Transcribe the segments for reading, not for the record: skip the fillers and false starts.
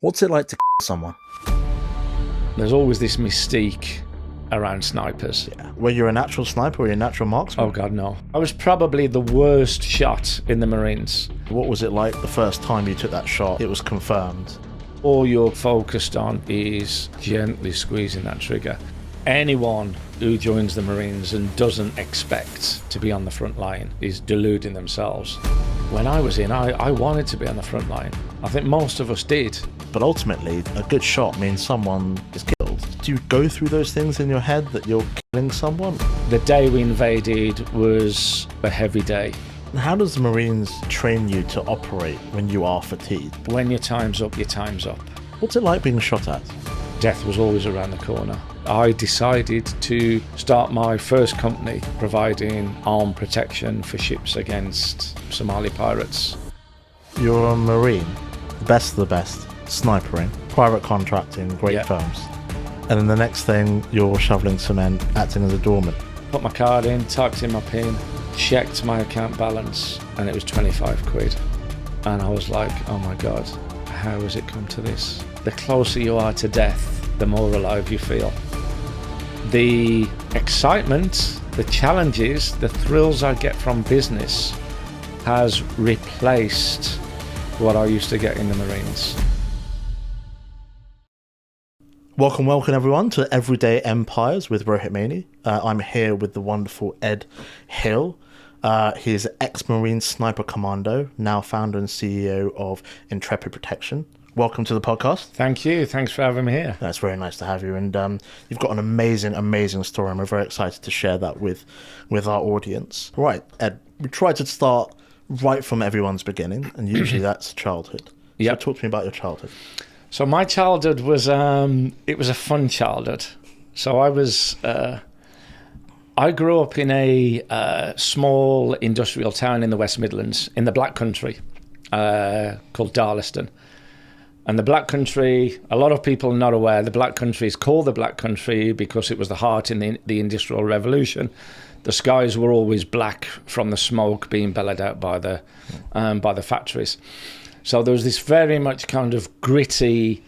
What's it like to someone? There's always this mystique around snipers. Yeah. Were you a natural sniper or you a natural marksman? Oh God, no. I was probably the worst shot in the Marines. What was it like the first time you took that shot? It was confirmed. All you're focused on is gently squeezing that trigger. Anyone who joins the Marines and doesn't expect to be on the front line is deluding themselves. When I was in, I wanted to be on the front line. I think most of us did. But ultimately, a good shot means someone is killed. Do you go through those things in your head that you're killing someone? The day we invaded was a heavy day. How does the Marines train you to operate when you are fatigued? When your time's up, your time's up. What's it like being shot at? Death was always around the corner. I decided to start my first company providing armed protection for ships against Somali pirates. You're a Marine, best of the best, snipering, private contracting, great firms. And then the next thing, you're shoveling cement, acting as a doorman. Put my card in, typed in my PIN, checked my account balance, and it was 25 quid. And I was like, oh my God, how has it come to this? The closer you are to death, the more alive you feel. The excitement, the challenges, the thrills I get from business has replaced what I used to get in the Marines. Welcome everyone to Everyday Empires with Rohit Maini. I'm here with the wonderful Ed Hill. He's ex-Marine Sniper Commando, now founder and CEO of Intrepid Protection. Welcome to the podcast. Thank you. Thanks for having me here. That's very nice to have you. And you've got an amazing story, and we're very excited to share that with our audience. Right, Ed, we try to start right from everyone's beginning, and usually that's childhood. Yeah. So talk to me about your childhood. So my childhood was it was a fun childhood. So I grew up in a small industrial town in the West Midlands, in the Black Country, called Darlaston. And the Black Country, a lot of people are not aware, the Black Country is called the Black Country because it was the heart in the Industrial Revolution. The skies were always black from the smoke being bellowed out by the factories. So there was this very much kind of gritty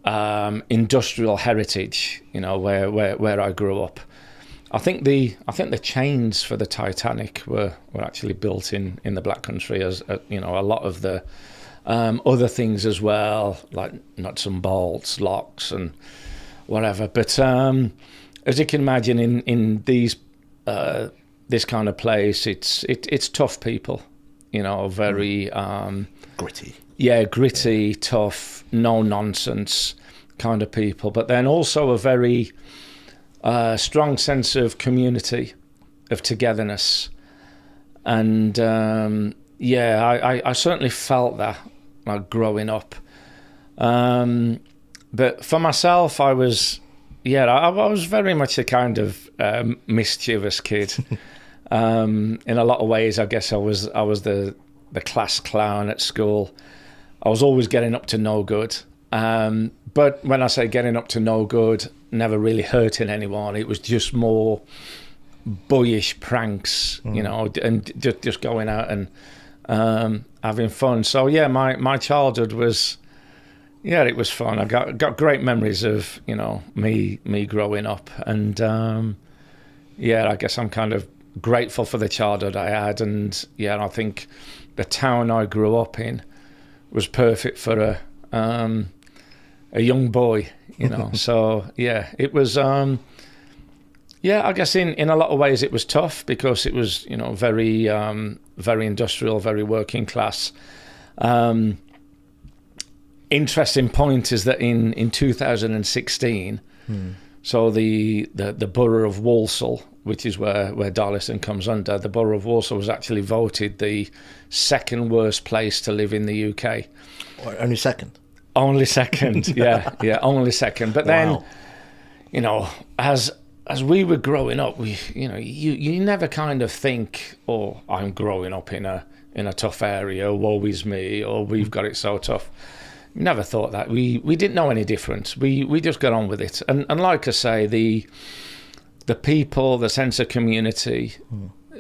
industrial heritage, you know, where I grew up. I think the chains for the Titanic were actually built in the Black Country, as you know, a lot of the other things as well, like nuts and bolts, locks and whatever. But as you can imagine, in these this kind of place, it's tough people, you know, very Gritty. Yeah, gritty, tough, no nonsense kind of people. But then also a very strong sense of community, of togetherness, and I certainly felt that growing up. But for myself, I was very much a kind of mischievous kid. In a lot of ways, I guess I was the class clown at school. I was always getting up to no good. But when I say getting up to no good, never really hurting anyone. It was just more boyish pranks, you know, and just going out and having fun. So yeah, my childhood was, it was fun. I got great memories of, you know, me growing up, and I guess I'm kind of grateful for the childhood I had, and I think the town I grew up in was perfect for a young boy, you know. So it was I guess in a lot of ways it was tough because it was, you know, very very industrial, very working class. Interesting point is that in 2016, so the borough of Walsall, which is where Darlaston comes under, the borough of Walsall was actually voted the second worst place to live in the UK. Only second? Only second, only second. But then, you know, as we were growing up, you never kind of think, oh, I'm growing up in a tough area, woe is me, or we've got it so tough. Never thought that. We didn't know any different. We just got on with it. And like I say, the people, the sense of community,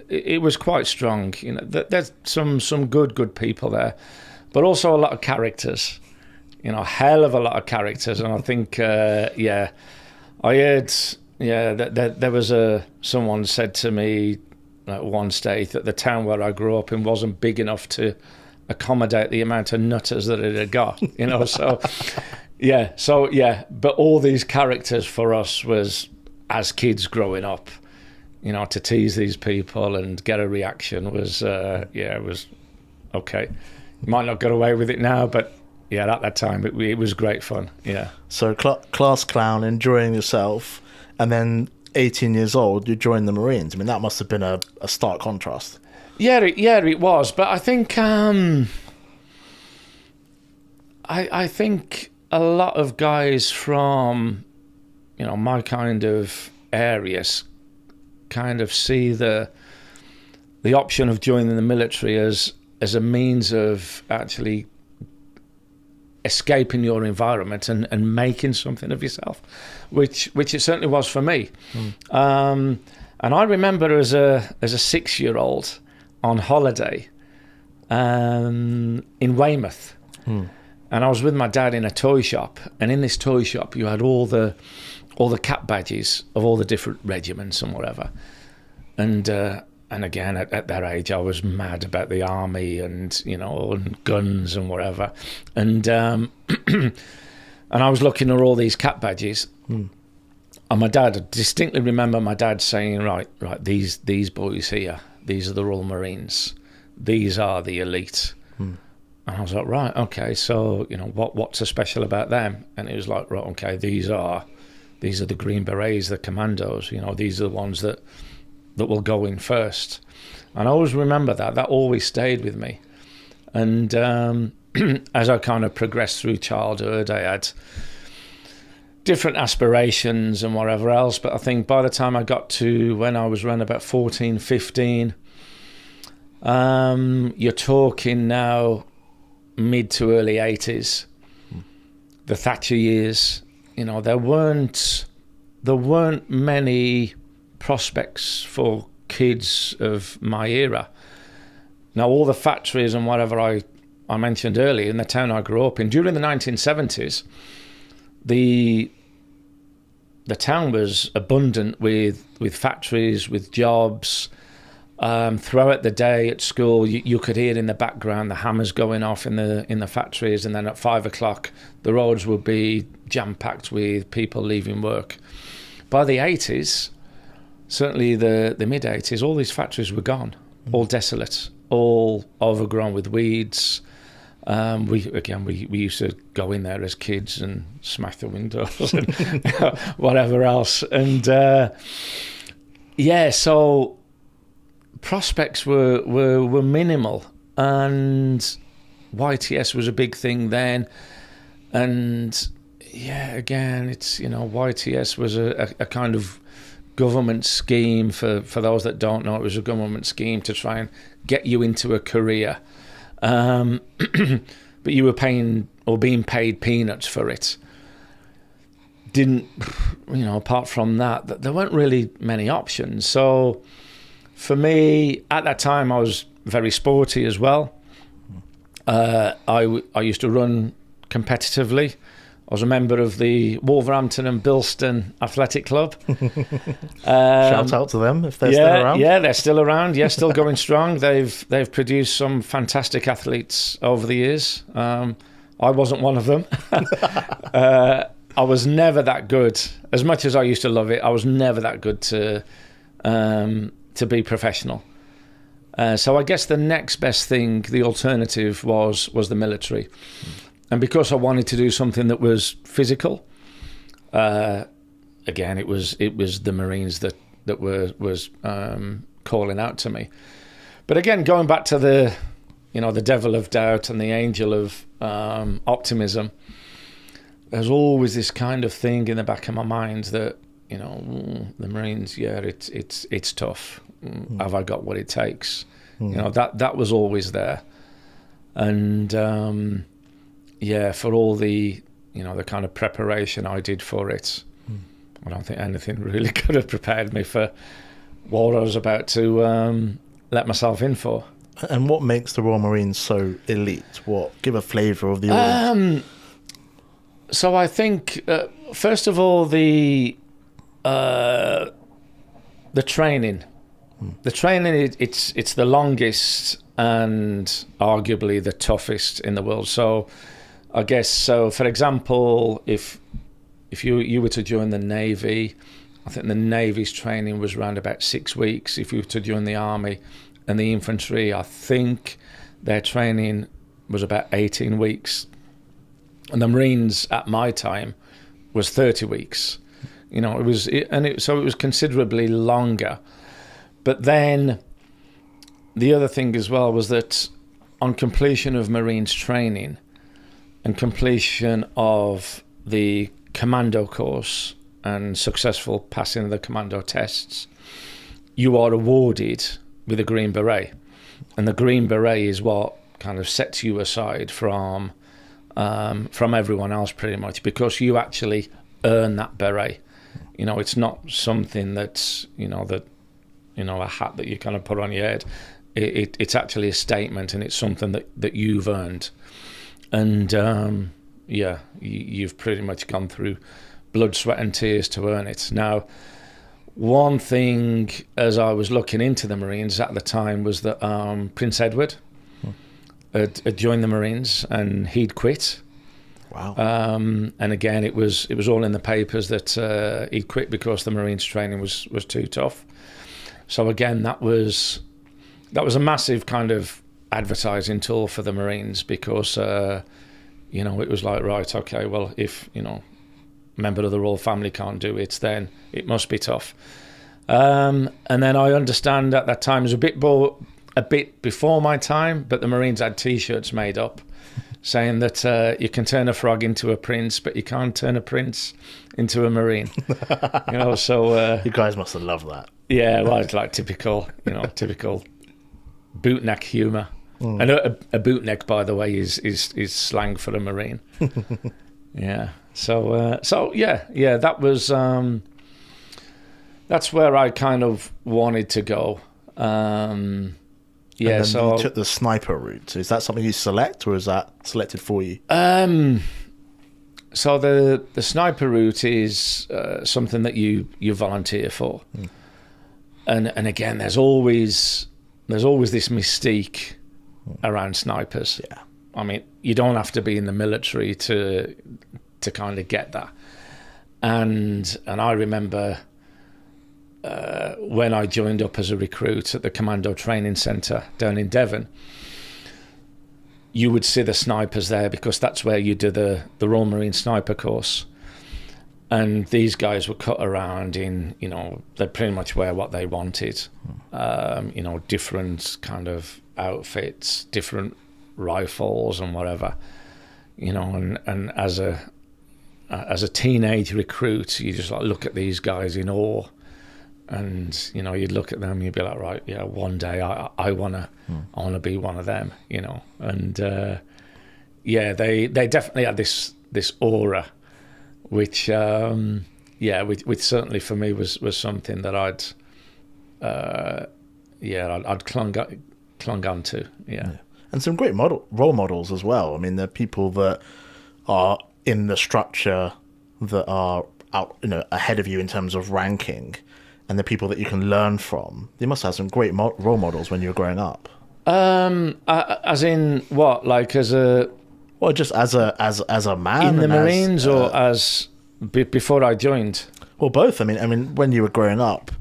it was quite strong. You know, there's some good people there, but also a lot of characters. hell of a lot of characters. And I think, I heard, that there was someone said to me at one stage that the town where I grew up in wasn't big enough to accommodate the amount of nutters that it had got, but all these characters for us was, as kids growing up, to tease these people and get a reaction was, it was okay. You might not get away with it now, but at that time it was great fun. Yeah. So class clown, enjoying yourself, and then 18 years old, you joined the Marines. I mean, that must have been a stark contrast. Yeah, it was. But I think I think a lot of guys from my kind of areas kind of see the option of joining the military as a means of actually escaping your environment and making something of yourself, which it certainly was for me. And I remember as a 6-year-old on holiday in Weymouth, and I was with my dad in a toy shop, and in this toy shop you had all the cap badges of all the different regiments and whatever, and again at that age I was mad about the army and and guns and whatever, and and I was looking at all these cap badges, and my dad, I distinctly remember my dad saying, right, these boys here, these are the Royal Marines, these are the elite. And I was like, right, okay, so what's so special about them? And he was like, right, okay, these are the Green Berets, the commandos, these are the ones that will go in first. And I always remember that always stayed with me. And as I kind of progressed through childhood, I had different aspirations and whatever else, but I think by the time I got to when I was around about 14, 15, you're talking now mid to early 80s, the Thatcher years, there weren't many prospects for kids of my era. Now, all the factories and whatever I mentioned earlier in the town I grew up in, during the 1970s, the town was abundant with factories, with jobs. Throughout the day at school, you could hear in the background the hammers going off in the factories, and then at 5 o'clock the roads would be jam-packed with people leaving work. By the 80s, certainly the mid-80s, all these factories were gone, all desolate, all overgrown with weeds. We used to go in there as kids and smash the windows and whatever else. And so prospects were minimal, and YTS was a big thing then. And again, it's YTS was a kind of government scheme. For those that don't know, it was a government scheme to try and get you into a career. But you were paying or being paid peanuts for it. Apart from that, there weren't really many options. So for me, at that time, I was very sporty as well. I used to run competitively. I was a member of the Wolverhampton and Bilston Athletic Club. Shout out to them if they're still around. Yeah, they're still around. Yeah, still going strong. They've produced some fantastic athletes over the years. I wasn't one of them. I was never that good. As much as I used to love it, I was never that good to be professional. So I guess the next best thing, the alternative, was the military. And because I wanted to do something that was physical, again, it was the Marines that was calling out to me. But again, going back to the devil of doubt and the angel of optimism, there's always this kind of thing in the back of my mind that the Marines, it's tough. Have I got what it takes? That was always there, and for all the the kind of preparation I did for it, I don't think anything really could have prepared me for what I was about to let myself in for. And what makes the Royal Marines so elite? Give a flavour of the audience? So I think, first of all, the training. The training, it's the longest and arguably the toughest in the world. So I guess, so for example, if you were to join the Navy, I think the Navy's training was around about 6 weeks. If you were to join the Army and the infantry, I think their training was about 18 weeks. And the Marines at my time was 30 weeks. You know, so it was considerably longer. But then the other thing as well was that on completion of Marines training and completion of the commando course and successful passing of the commando tests, you are awarded with a green beret. And the green beret is what kind of sets you aside from everyone else pretty much, because you actually earn that beret. You know, it's not something that's, a hat that you kind of put on your head. It's actually a statement, and it's something that you've earned. And you've pretty much gone through blood, sweat and tears to earn it. Now, one thing as I was looking into the Marines at the time was that Prince Edward had joined the Marines and he'd quit. Wow. And again, it was all in the papers that he'd quit because the Marines training was too tough. So again, that was a massive kind of advertising tool for the Marines, because it was like, right, okay, well, if a member of the royal family can't do it, then it must be tough. And then I understand at that time, it was a bit before my time, but the Marines had T-shirts made up saying that you can turn a frog into a prince, but you can't turn a prince into a Marine. So you guys must have loved that. Yeah, well, it's like typical bootneck humour. I know a bootneck, by the way, is slang for a Marine. Yeah. So that was that's where I kind of wanted to go. And then you took the sniper route. Is that something you select, or is that selected for you? So the sniper route is something that you volunteer for. And again, there's always this mystique around snipers. Yeah. I mean, you don't have to be in the military to kind of get that. And I remember when I joined up as a recruit at the Commando Training Centre down in Devon, you would see the snipers there, because that's where you do the Royal Marine Sniper course. And these guys were cut around in, they'd pretty much wear what they wanted. Different kind of outfits, different rifles and whatever. And as a teenage recruit, you just like look at these guys in awe. And, you'd look at them and you'd be like, right, yeah, one day I wanna be one of them, And they definitely had this aura, which certainly for me was something that I'd clung on to. Yeah. And some great role models as well. I mean, they're people that are in the structure that are out, ahead of you in terms of ranking, and the people that you can learn from. You must have some great role models when you were growing up. As in what? Like as a... Well, just as a man in the Marines, or as before I joined. Well, both. I mean, when you were growing up,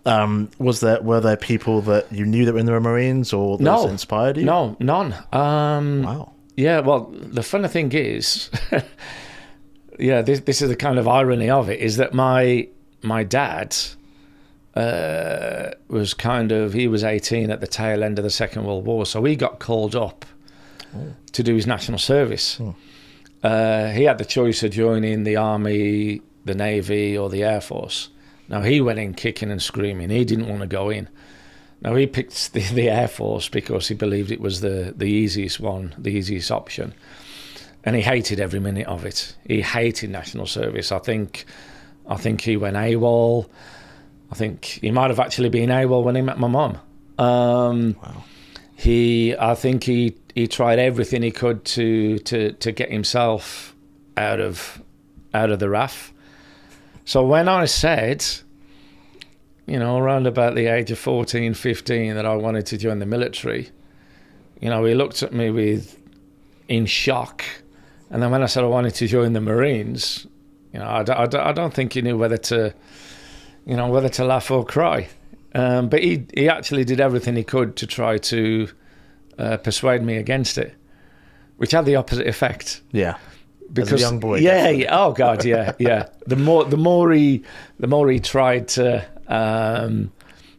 were there people that you knew that were in the Marines, or that inspired you? No, none. Wow. Yeah. Well, the funny thing is, this is the kind of irony of it, is that my dad was he was 18 at the tail end of the Second World War, so he got called up to do his national service. He had the choice of joining the Army, the Navy, or the Air Force. Now, he went in kicking and screaming. He didn't want to go in. Now, he picked the Air Force because he believed it was the easiest one, the easiest option. And he hated every minute of it. He hated national service. I think he went AWOL. I think he might have actually been AWOL when he met my mum. Wow. I think he tried everything he could to get himself out of the RAF. So when I said, around about the age of 14, 15, that I wanted to join the military, he looked at me in shock. And then when I said I wanted to join the Marines, I don't think he knew whether to laugh or cry. But he actually did everything he could to try to persuade me against it, which had the opposite effect. Yeah. Because as a young boy. Yeah. Oh God. Yeah. Yeah. The more he tried to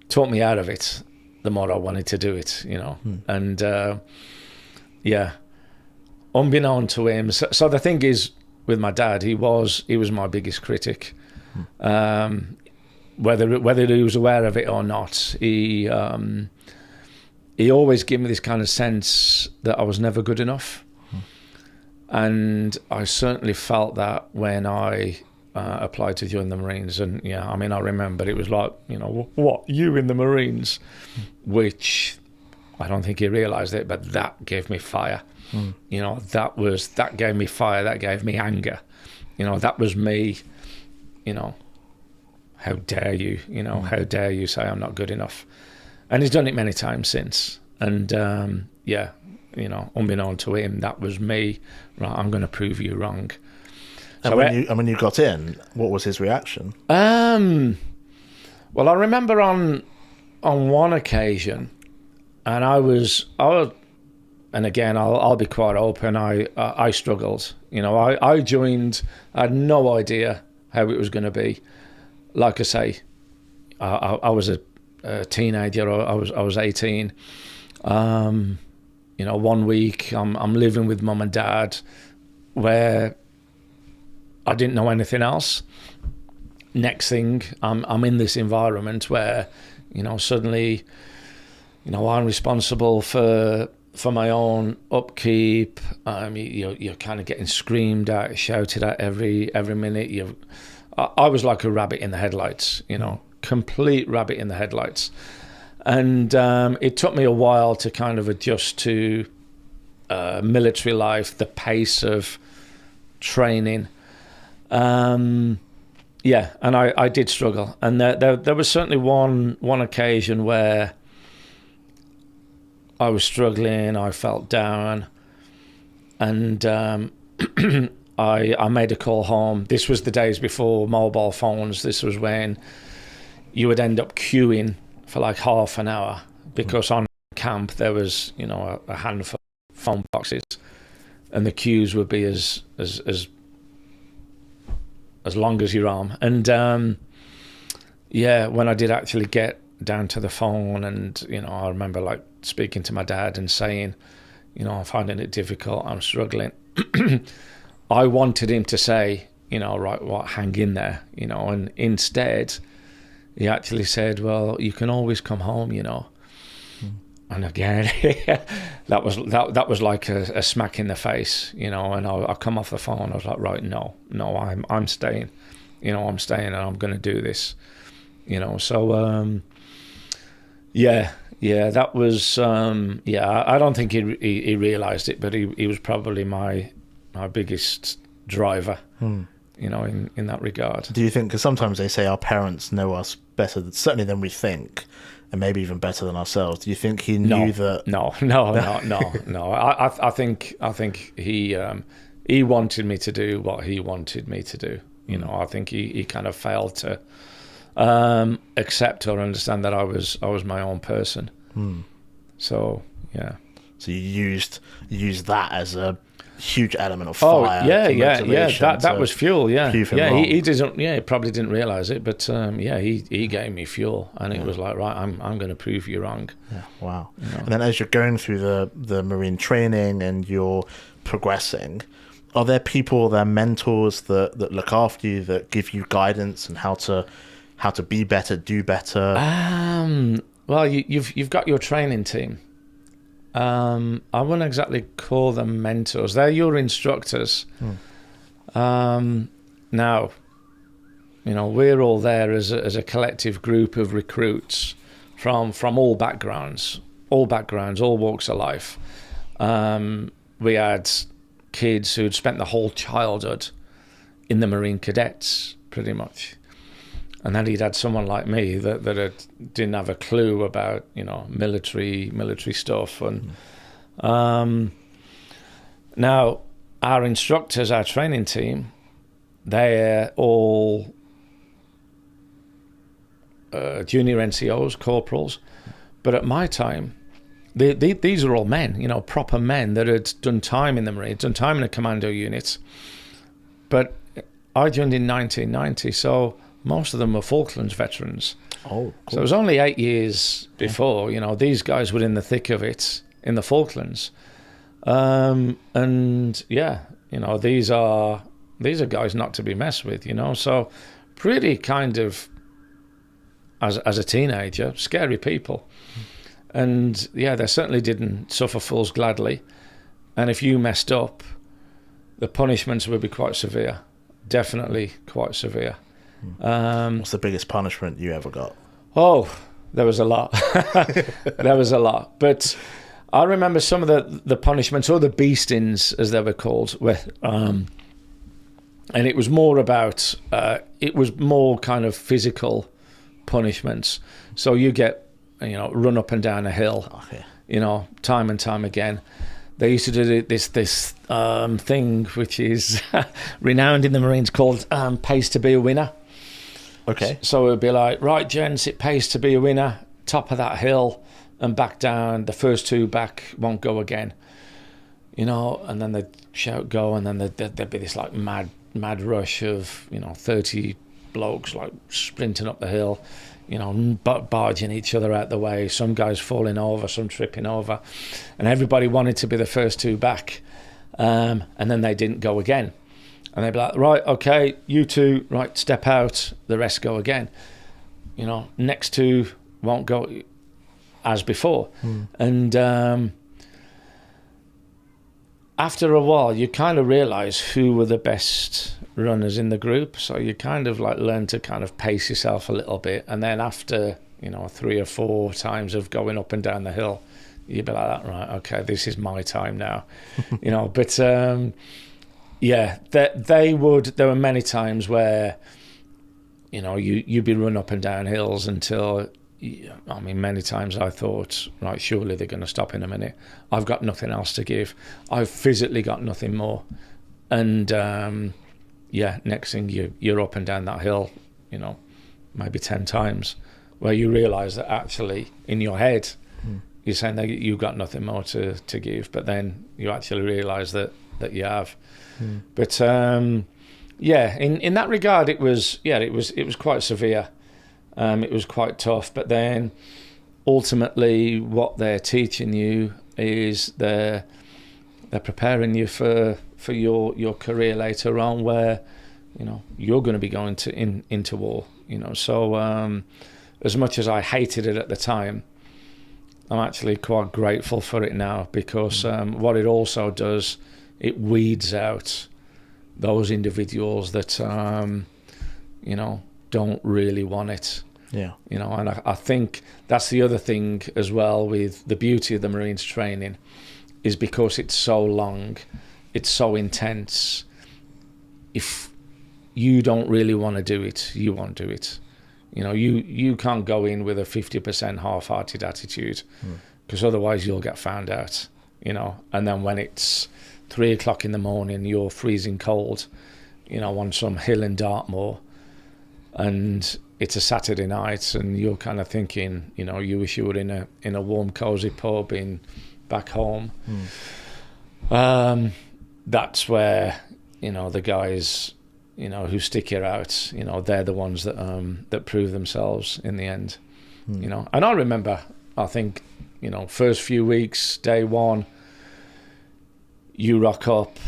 talk me out of it, the more I wanted to do it. And unbeknown to him. So the thing is, with my dad, he was my biggest critic. Whether he was aware of it or not, he always gave me this kind of sense that I was never good enough. And I certainly felt that when I applied to join the Marines. And I remember it was like, what, you in the Marines? Which I don't think he realised it, but that gave me fire. That gave me fire, that gave me anger. That was me, how dare you, how dare you say I'm not good enough? And he's done it many times since. And unbeknown to him, that was me. Right, I'm going to prove you wrong. And when you got in, what was his reaction? Well, I remember on one occasion, and and again, I'll be quite open. I struggled. I joined. I had no idea how it was going to be. Like I say, I was a teenager. I was 18. 1 week I'm living with mum and dad, where I didn't know anything else. Next thing, I'm in this environment where, suddenly, I'm responsible for my own upkeep. You're kind of getting screamed at, shouted at every minute. I was like a rabbit in the headlights, complete rabbit in the headlights. And it took me a while to kind of adjust to military life, the pace of training. And I did struggle. And there was certainly one occasion where I was struggling, I felt down, and I made a call home. This was the days before mobile phones. This was when you would end up queuing for like half an hour, because on camp there was a handful of phone boxes, and the queues would be as long as your arm. And when I did actually get down to the phone, and I remember like speaking to my dad and saying, I'm finding it difficult, I'm struggling. I wanted him to say, right, what, hang in there, and instead he actually said, well, you can always come home, And again, that was like a smack in the face, and I come off the phone, I was like, right, no, I'm staying, I'm staying, and I'm going to do this, so that was I don't think he realised it, but he was probably my biggest driver, in that regard. Do you think, because sometimes they say our parents know us better, certainly than we think, and maybe even better than ourselves. Do you think he knew that? No. I think he wanted me to do what he wanted me to do. I think he kind of failed to accept or understand that I was my own person. So yeah. So you used that as a huge element of fire. That was fuel. He he probably didn't realize it, but he gave me fuel, and it was like, right, I'm going to prove you wrong. Yeah, wow. And then as you're going through the Marine training and you're progressing, are there people, there are mentors that look after you, that give you guidance and how to be better, do better? Well, you've got your training team. I wouldn't exactly call them mentors. They're your instructors. Now, we're all there as a collective group of recruits from all backgrounds, all walks of life. We had kids who'd spent the whole childhood in the Marine Cadets, pretty much. And then he'd had someone like me that didn't have a clue about, military stuff. And now our instructors, our training team, they're all junior NCOs, corporals. But at my time, these are all men, proper men that had done time in the Marines, done time in a commando unit. But I joined in 1990, so most of them were Falklands veterans. Oh, cool. So it was only 8 years before, these guys were in the thick of it in the Falklands. And yeah, these are guys not to be messed with, so pretty kind of, as a teenager, scary people. And yeah, they certainly didn't suffer fools gladly. And if you messed up, the punishments would be quite severe. Definitely quite severe. What's the biggest punishment you ever got? Oh, there was a lot. There was a lot. But I remember some of the punishments, or the beastings, as they were called, where, and it was more about, it was more kind of physical punishments. So you get, run up and down a hill, time and time again. They used to do this thing which is renowned in the Marines called pays to be a winner. Okay. So it would be like, right, gents, it pays to be a winner, top of that hill and back down. The first two back won't go again. And then they'd shout go, and then there'd be this like mad rush of 30 blokes like sprinting up the hill, barging each other out the way, some guys falling over, some tripping over, and everybody wanted to be the first two back, and then they didn't go again, and they'd be like, right, okay, you two, right, step out, the rest go again. Next two won't go as before. And after a while, you kind of realize who were the best runners in the group. So you kind of like learn to kind of pace yourself a little bit. And then after, 3 or 4 times of going up and down the hill, you'd be like, right, okay, this is my time now. But yeah, there were many times where, you'd be run up and down hills until, many times I thought, right, surely they're going to stop in a minute. I've got nothing else to give. I've physically got nothing more. And next thing you're up and down that hill, maybe 10 times, where you realise that actually in your head you're saying that you've got nothing more to give, but then you actually realise that you have. But in that regard, it was quite severe. It was quite tough, but then ultimately what they're teaching you is they're preparing you for your career later on, where you're going to be going into war. So as much as I hated it at the time, I'm actually quite grateful for it now, because what it also does, it weeds out those individuals that don't really want it. Yeah. And I think that's the other thing as well with the beauty of the Marines training, is because it's so long, it's so intense. If you don't really want to do it, you won't do it. You can't go in with a 50% half-hearted attitude, because otherwise you'll get found out, and then when it's 3 o'clock in the morning, you're freezing cold, on some hill in Dartmoor, and it's a Saturday night, and you're kind of thinking, you wish you were in a warm, cozy pub back home. That's where the guys who stick it out, they're the ones that prove themselves in the end. And I remember, I think, first few weeks, day one, you rock up,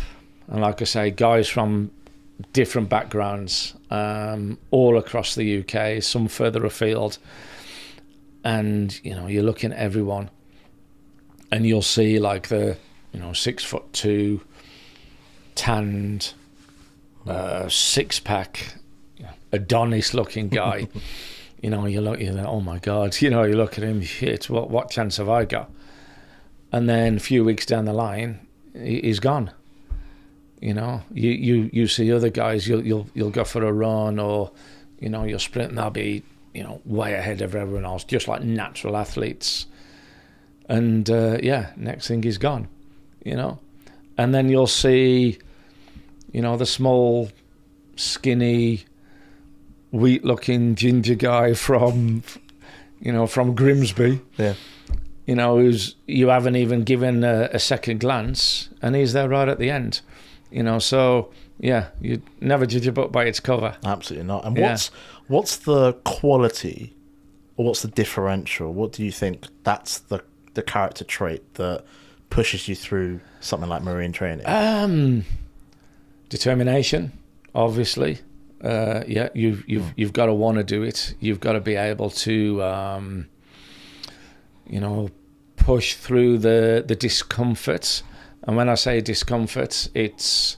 and like I say, guys from different backgrounds, all across the UK, some further afield, and you're looking at everyone, and you'll see like the 6'2", tanned, 6-pack, Adonis looking guy. you're like, oh my God, you look at him, shit, what chance have I got? And then a few weeks down the line, he's gone. You know, you see other guys, you'll go for a run, or you know, you'll sprint and they'll be, you know, way ahead of everyone else, just like natural athletes. And next thing he's gone, you know. And then you'll see, you know, the small, skinny, weak-looking ginger guy from Grimsby. Yeah. You know, who's you haven't even given a second glance, and he's there right at the end. You know, so yeah, you never judge a book by its cover. Absolutely not. And what's the quality, or what's the differential? What do you think that's the character trait that pushes you through something like Marine training? Determination, obviously. You've got to want to do it. You've got to be able to, push through the discomfort. And when I say discomfort, it's,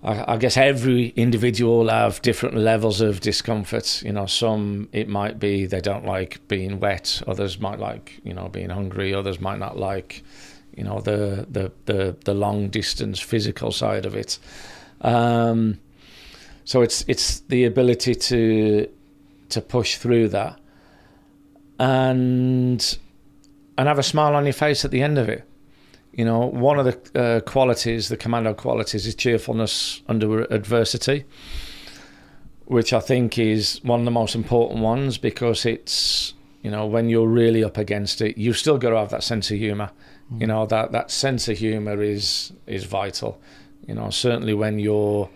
I guess every individual will have different levels of discomfort. You know, some, it might be they don't like being wet. Others might like, you know, being hungry. Others might not like, you know, the long distance physical side of it. So it's the ability to push through that and have a smile on your face at the end of it. You know, one of the qualities, the commando qualities, is cheerfulness under adversity, which I think is one of the most important ones, because it's, you know, when you're really up against it, you've still got to have that sense of humour. You know, that sense of humour is vital. You know, certainly when you're,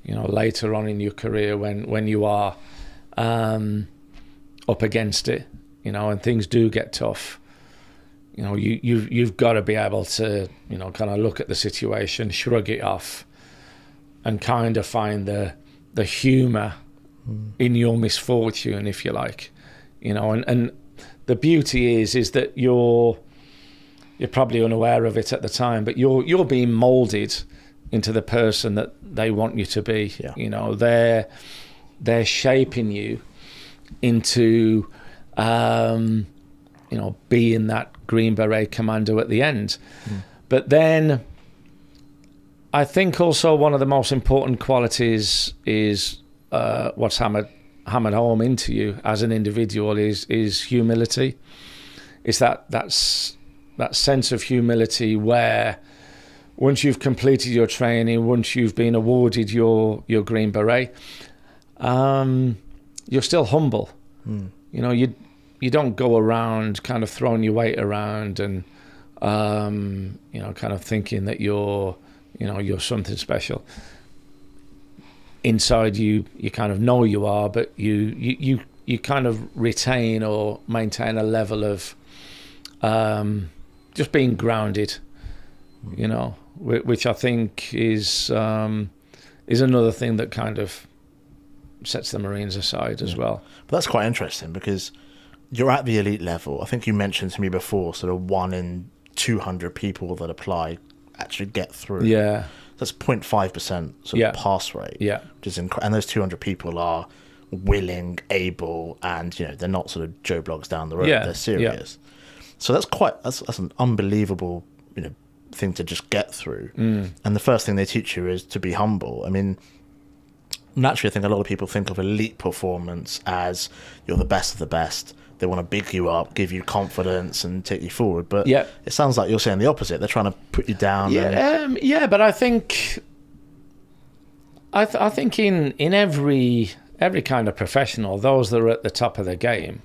you know, later on in your career, when you are up against it, you know, and things do get tough, you know, you've got to be able to, you know, kind of look at the situation, shrug it off, and kind of find the humour in your misfortune, if you like, you know. And the beauty is that you're probably unaware of it at the time, but you're being moulded into the person that they want you to be. Yeah. You know, they're shaping you into, you know, being that Green Beret commando at the end. But then I think also one of the most important qualities is what's hammered home into you as an individual is humility. It's that sense of humility where once you've completed your training, once you've been awarded your Green Beret, you're still humble. You know, you don't go around kind of throwing your weight around and, you know, kind of thinking that you're something special. Inside you kind of know you are, but you kind of retain or maintain a level of just being grounded, you know, which I think is another thing that kind of sets the Marines aside as well. But that's quite interesting, because you're at the elite level. I think you mentioned to me before, sort of 1 in 200 people that apply actually get through. Yeah. That's 0.5% sort of pass rate. Yeah. Which is and those 200 people are willing, able, and, you know, they're not sort of Joe Blogs down the road. They're serious. So that's an unbelievable, you know, thing to just get through. And the first thing they teach you is to be humble. I mean, naturally, I think a lot of people think of elite performance as you're the best of the best. They want to big you up, give you confidence, and take you forward. But it sounds like you're saying the opposite. They're trying to put you down. But I think I think in every kind of professional, those that are at the top of the game,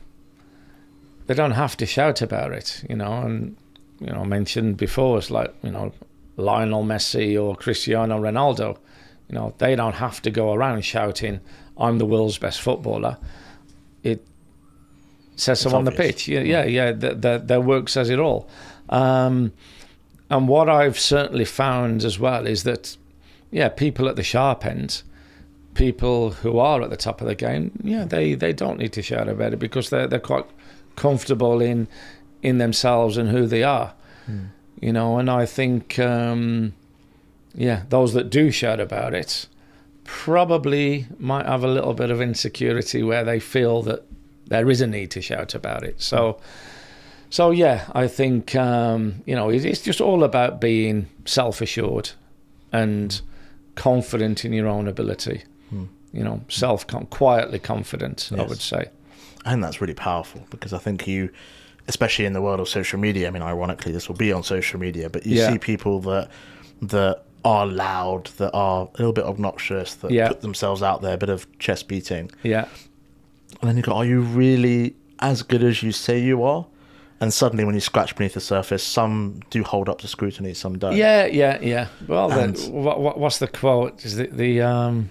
they don't have to shout about it, you know. And, you know, mentioned before, it's like, you know, Lionel Messi or Cristiano Ronaldo. You know, they don't have to go around shouting, "I'm the world's best footballer." It says so on the pitch. Their work says it all. And what I've certainly found as well is that, people at the sharp end, people who are at the top of the game, they don't need to shout about it, because they're quite comfortable in themselves and who they are. You know, and I think those that do shout about it probably might have a little bit of insecurity where they feel that there is a need to shout about it. So I think, you know, it's just all about being self-assured and confident in your own ability. You know, quietly confident, I would say. I think that's really powerful, because I think you, especially in the world of social media, I mean, ironically, this will be on social media, but you see people that are loud, that are a little bit obnoxious, that put themselves out there, a bit of chest beating. Yeah. And then you go, are you really as good as you say you are? And suddenly, when you scratch beneath the surface, some do hold up to scrutiny, some don't. Yeah. Well, what's the quote? Is it the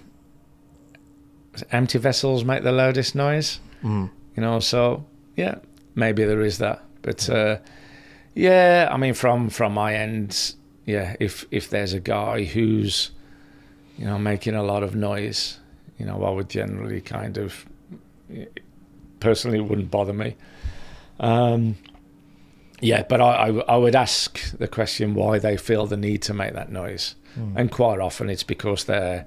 empty vessels make the loudest noise? You know, so yeah, maybe there is that. But yeah, I mean, from my end, yeah, if there's a guy who's, you know, making a lot of noise, you know, I would generally kind of, personally, it wouldn't bother me. Yeah, but I would ask the question why they feel the need to make that noise, and quite often it's because they're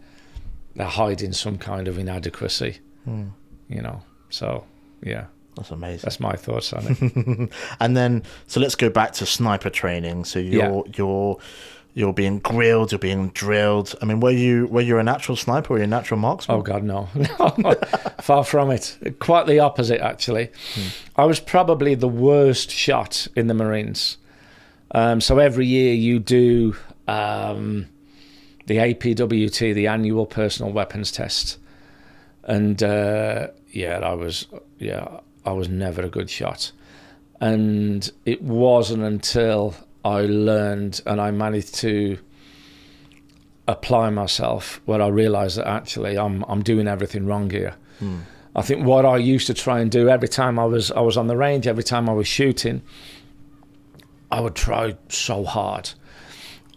hiding some kind of inadequacy, you know. So yeah, that's amazing. That's my thoughts on it. And then, so let's go back to sniper training. So you're being grilled, you're being drilled. I mean, were you a natural sniper? Were you a natural marksman? Oh God, no. Far from it. Quite the opposite, actually. I was probably the worst shot in the Marines. So every year you do the APWT, the annual personal weapons test, and I was never a good shot. And it wasn't until I learned and I managed to apply myself where I realised that actually I'm doing everything wrong here. I think what I used to try and do every time I was on the range, every time I was shooting, I would try so hard.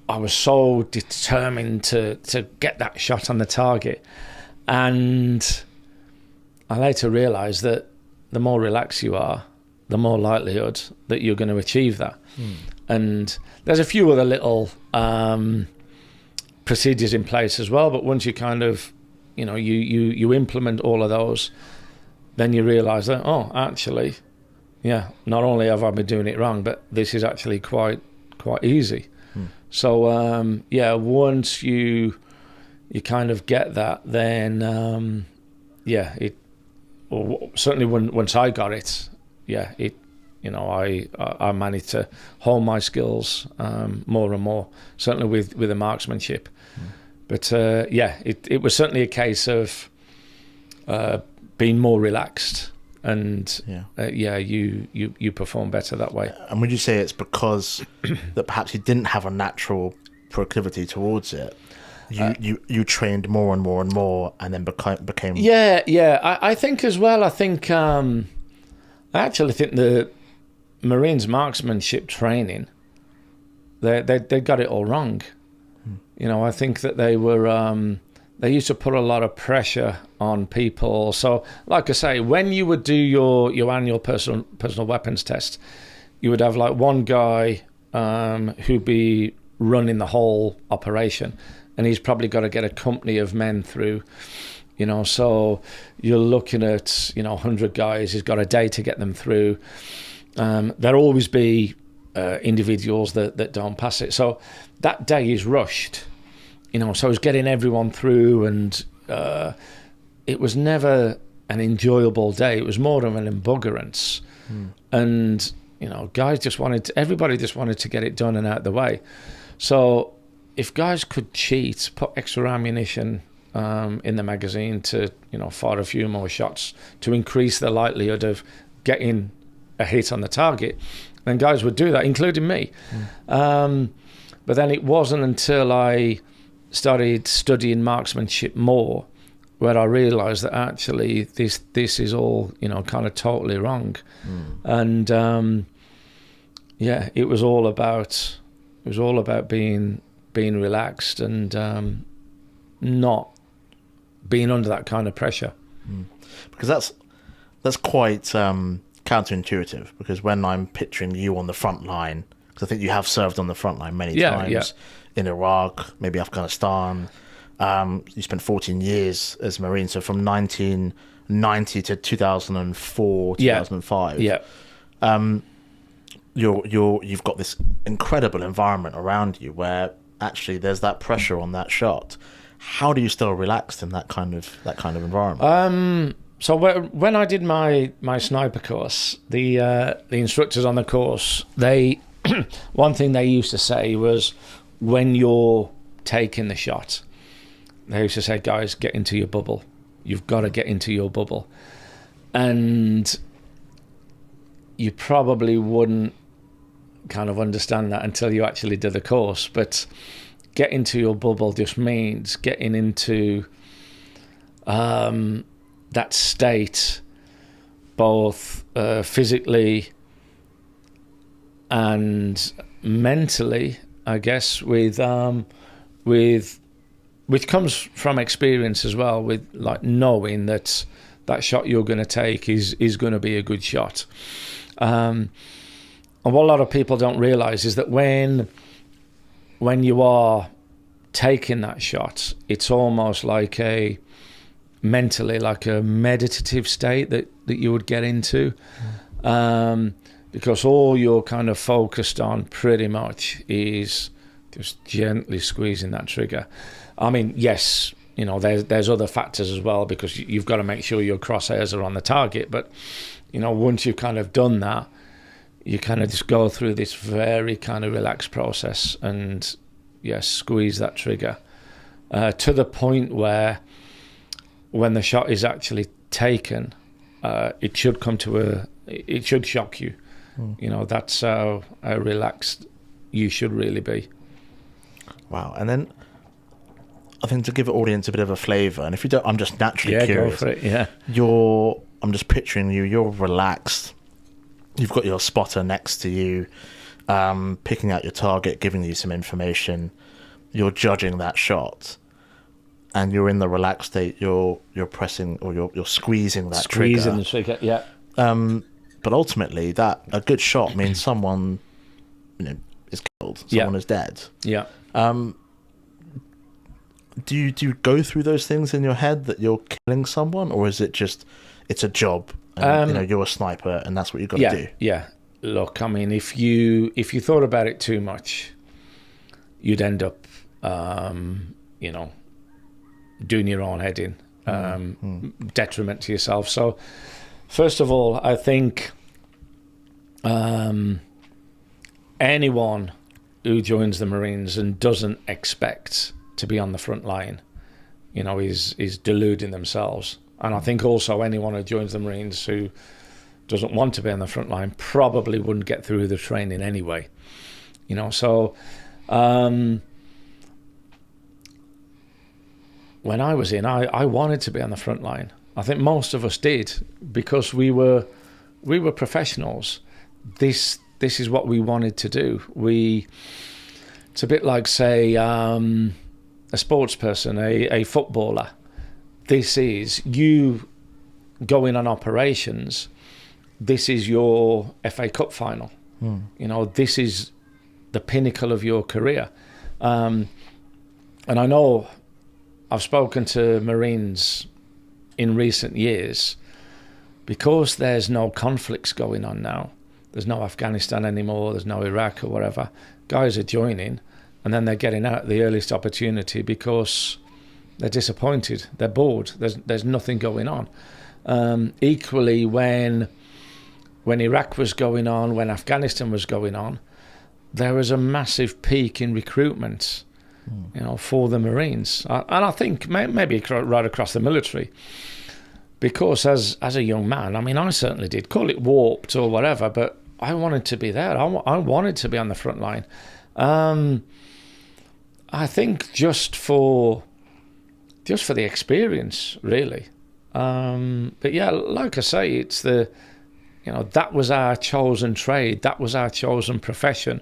I was so determined to get that shot on the target. And I later realised that the more relaxed you are, the more likelihood that you're going to achieve that. And there's a few other little procedures in place as well, but once you kind of, you know, you implement all of those, then you realise that, oh, actually, yeah, not only have I been doing it wrong, but this is actually quite easy. So once you kind of get that, then certainly once I got it, you know, I managed to hone my skills more and more, certainly with the marksmanship. But it was certainly a case of being more relaxed, and you perform better that way. And would you say it's because that perhaps you didn't have a natural proclivity towards it? You trained more and more and more, and then became. I think as well. I actually think the Marines marksmanship training, they got it all wrong. You know, I think that they were they used to put a lot of pressure on people. So, like I say, when you would do your annual personal weapons test, you would have like one guy who'd be running the whole operation, and he's probably got to get a company of men through. You know, so you're looking at 100 guys. He's got a day to get them through. There'll always be individuals that don't pass it. So that day is rushed. You know, so I was getting everyone through, and it was never an enjoyable day. It was more of an embuggerance. And, you know, everybody just wanted to get it done and out of the way. So if guys could cheat, put extra ammunition in the magazine to, you know, fire a few more shots to increase the likelihood of getting a hit on the target, then guys would do that, including me. But then it wasn't until I started studying marksmanship more where I realised that actually this is all, you know, kind of totally wrong. And it was all about being relaxed and not being under that kind of pressure. Because that's quite counterintuitive, because when I'm picturing you on the front line, because I think you have served on the front line many times in Iraq, maybe Afghanistan. You spent 14 years as a Marine, so from 1990 to 2004, 2005. You've got this incredible environment around you where actually there's that pressure on that shot, how do you still relax in that kind of environment? So when I did my sniper course, the instructors on the course, they one thing they used to say was, when you're taking the shot, they used to say, guys, get into your bubble. You've got to get into your bubble. And you probably wouldn't kind of understand that until you actually do the course. But get into your bubble just means getting into that state, both physically and mentally, I guess, with which comes from experience as well, with like knowing that shot you're going to take is going to be a good shot. And what a lot of people don't realize is that when you are taking that shot, it's almost like mentally like a meditative state that you would get into, because all you're kind of focused on pretty much is just gently squeezing that trigger. I mean, yes, you know, there's other factors as well, because you've got to make sure your crosshairs are on the target. But, you know, once you've kind of done that, you kind of just go through this very kind of relaxed process and, yes, squeeze that trigger to the point where when the shot is actually taken, it should come to it should shock you. You know, that's how relaxed you should really be. Wow. And then I think to give the audience a bit of a flavour, and if you don't, I'm just naturally curious. Go for it, yeah. I'm just picturing you're relaxed. You've got your spotter next to you, picking out your target, giving you some information. You're judging that shot, and you're in the relaxed state. You're pressing, or you're squeezing that trigger. Squeezing the trigger, yeah. But ultimately, that a good shot means someone, you know, is killed. Someone is dead. Yeah. Do you go through those things in your head that you're killing someone, or is it just it's a job? And, you know, you're a sniper, and that's what you've got to do. Yeah. Look, I mean, if you thought about it too much, you'd end up, you know, doing your own head in, detriment to yourself. So, first of all, I think anyone who joins the Marines and doesn't expect to be on the front line, you know, is deluding themselves. And I think also anyone who joins the Marines who doesn't want to be on the front line probably wouldn't get through the training anyway. You know, so when I was in, I wanted to be on the front line. I think most of us did, because we were professionals. This is what we wanted to do. It's a bit like, say, a sports person, a footballer. This is you going on operations. This is your FA Cup final. You know, this is the pinnacle of your career. And I know I've spoken to Marines in recent years, because there's no conflicts going on now. There's no Afghanistan anymore. There's no Iraq or whatever. Guys are joining, and then they're getting out at the earliest opportunity because they're disappointed. They're bored. There's nothing going on. Equally, when Iraq was going on, when Afghanistan was going on, there was a massive peak in recruitment, you know, for the Marines. And I think maybe right across the military, because as a young man, I mean, I certainly did. Call it warped or whatever, but I wanted to be there. I wanted to be on the front line. I think just for the experience, really. But yeah, like I say, it's that was our chosen trade. That was our chosen profession.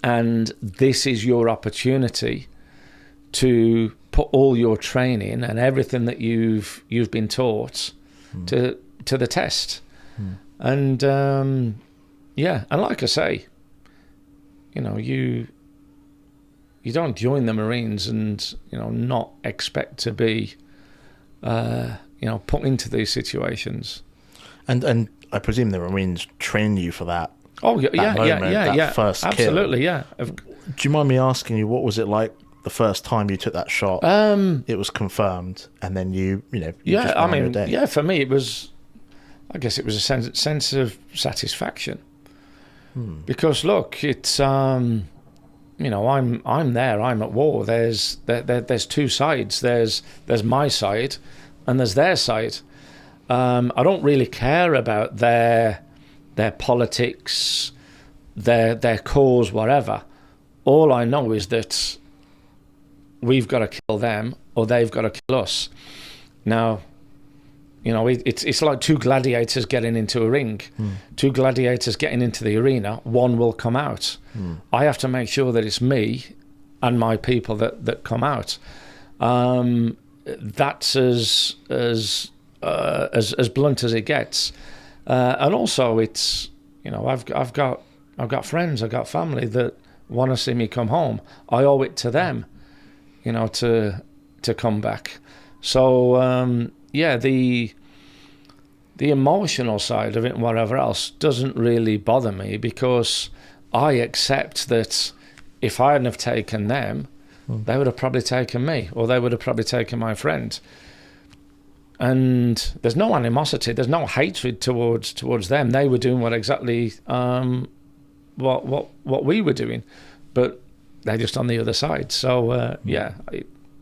And this is your opportunity to put all your training and everything that you've been taught to the test. And and like I say, you know, you don't join the Marines and, you know, not expect to be put into these situations. And I presume the Marines train you for that. Oh yeah, that moment, yeah. First absolutely, kill. yeah. Do you mind me asking you, what was it like the first time you took that shot? It was confirmed, and then you just went on your day. For me it was, I guess it was a sense of satisfaction. Because look, it's I'm there, I'm at war. There's two sides. There's my side, and there's their side. I don't really care about their politics, their cause, whatever. All I know is that we've got to kill them, or they've got to kill us. Now, it's like two gladiators getting into a ring. Two gladiators getting into the arena, one will come out. I have to make sure that it's me and my people that come out. That's as blunt as it gets. And also, it's I've got friends, I've got family that want to see me come home. I owe it to them, to come back. So the emotional side of it and whatever else doesn't really bother me, because I accept that if I hadn't have taken them, they would have probably taken me, or they would have probably taken my friend. And there's no animosity, there's no hatred towards them. They were doing exactly what we were doing, but they're just on the other side. So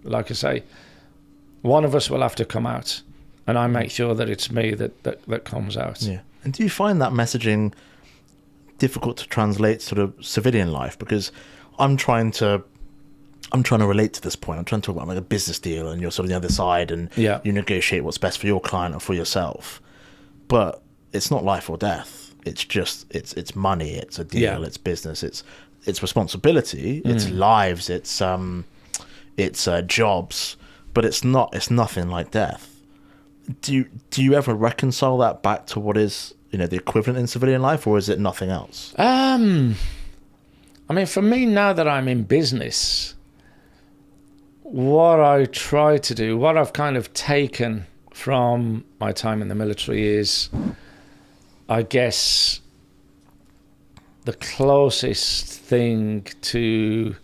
like I say, one of us will have to come out, and I make sure that it's me that comes out. Yeah. And do you find that messaging difficult to translate sort of civilian life? Because I'm trying to relate to this point. I'm trying to talk about like a business deal, and you're sort of the other side, and you negotiate what's best for your client or for yourself. But it's not life or death. It's just it's money. It's a deal. It's business. It's responsibility. It's lives. It's jobs. But it's nothing like death. Do you ever reconcile that back to what is the equivalent in civilian life, or is it nothing else? I mean, for me, now that I'm in business, what I try to do, what I've kind of taken from my time in the military is, I guess, the closest thing to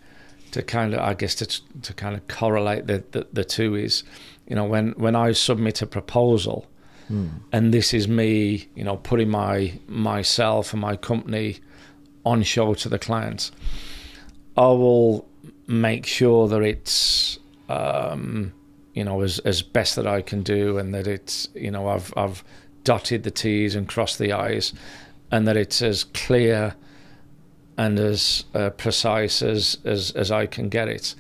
kind of correlate the two is, when I submit a proposal, and this is me, putting myself and my company on show to the client, I will make sure that it's as best that I can do, and that it's I've dotted the T's and crossed the I's, and that it's as clear and as precise as I can get it.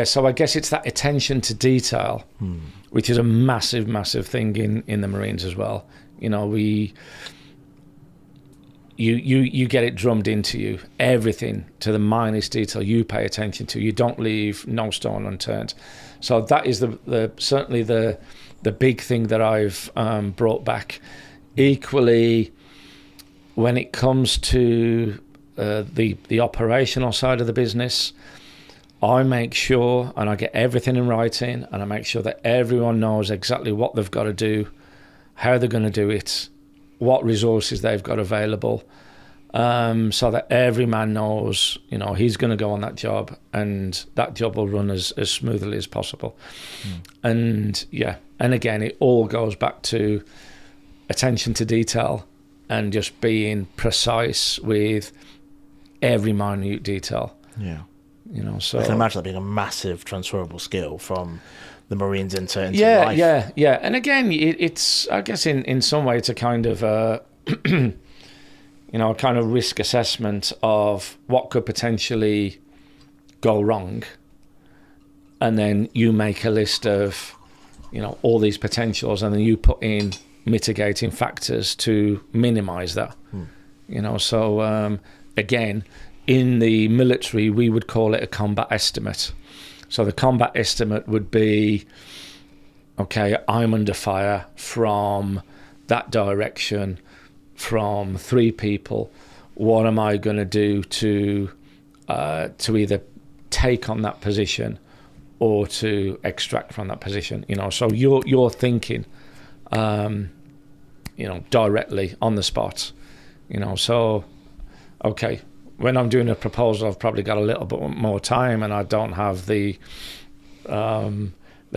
So I guess it's that attention to detail, which is a massive thing in the Marines as well. You get it drummed into you, everything to the minutest detail you pay attention to. You don't leave no stone unturned. So that is certainly the big thing that I've brought back. Equally, when it comes to the operational side of the business, I make sure, and I get everything in writing, and I make sure that everyone knows exactly what they've got to do, how they're going to do it, what resources they've got available, so that every man knows, he's going to go on that job, and that job will run as smoothly as possible. And again, it all goes back to attention to detail and just being precise with every minute detail. Yeah. So I can imagine that being a massive transferable skill from the Marines into life. Yeah. And again, it's, I guess, in some way, it's a kind of a kind of risk assessment of what could potentially go wrong, and then you make a list of all these potentials, and then you put in mitigating factors to minimize that. So again, in the military, we would call it a combat estimate. So the combat estimate would be, okay, I'm under fire from that direction, from 3 people. What am I going to do to either take on that position or to extract from that position? So you're thinking, directly on the spot. So okay, when I'm doing a proposal, I've probably got a little bit more time, and I don't have the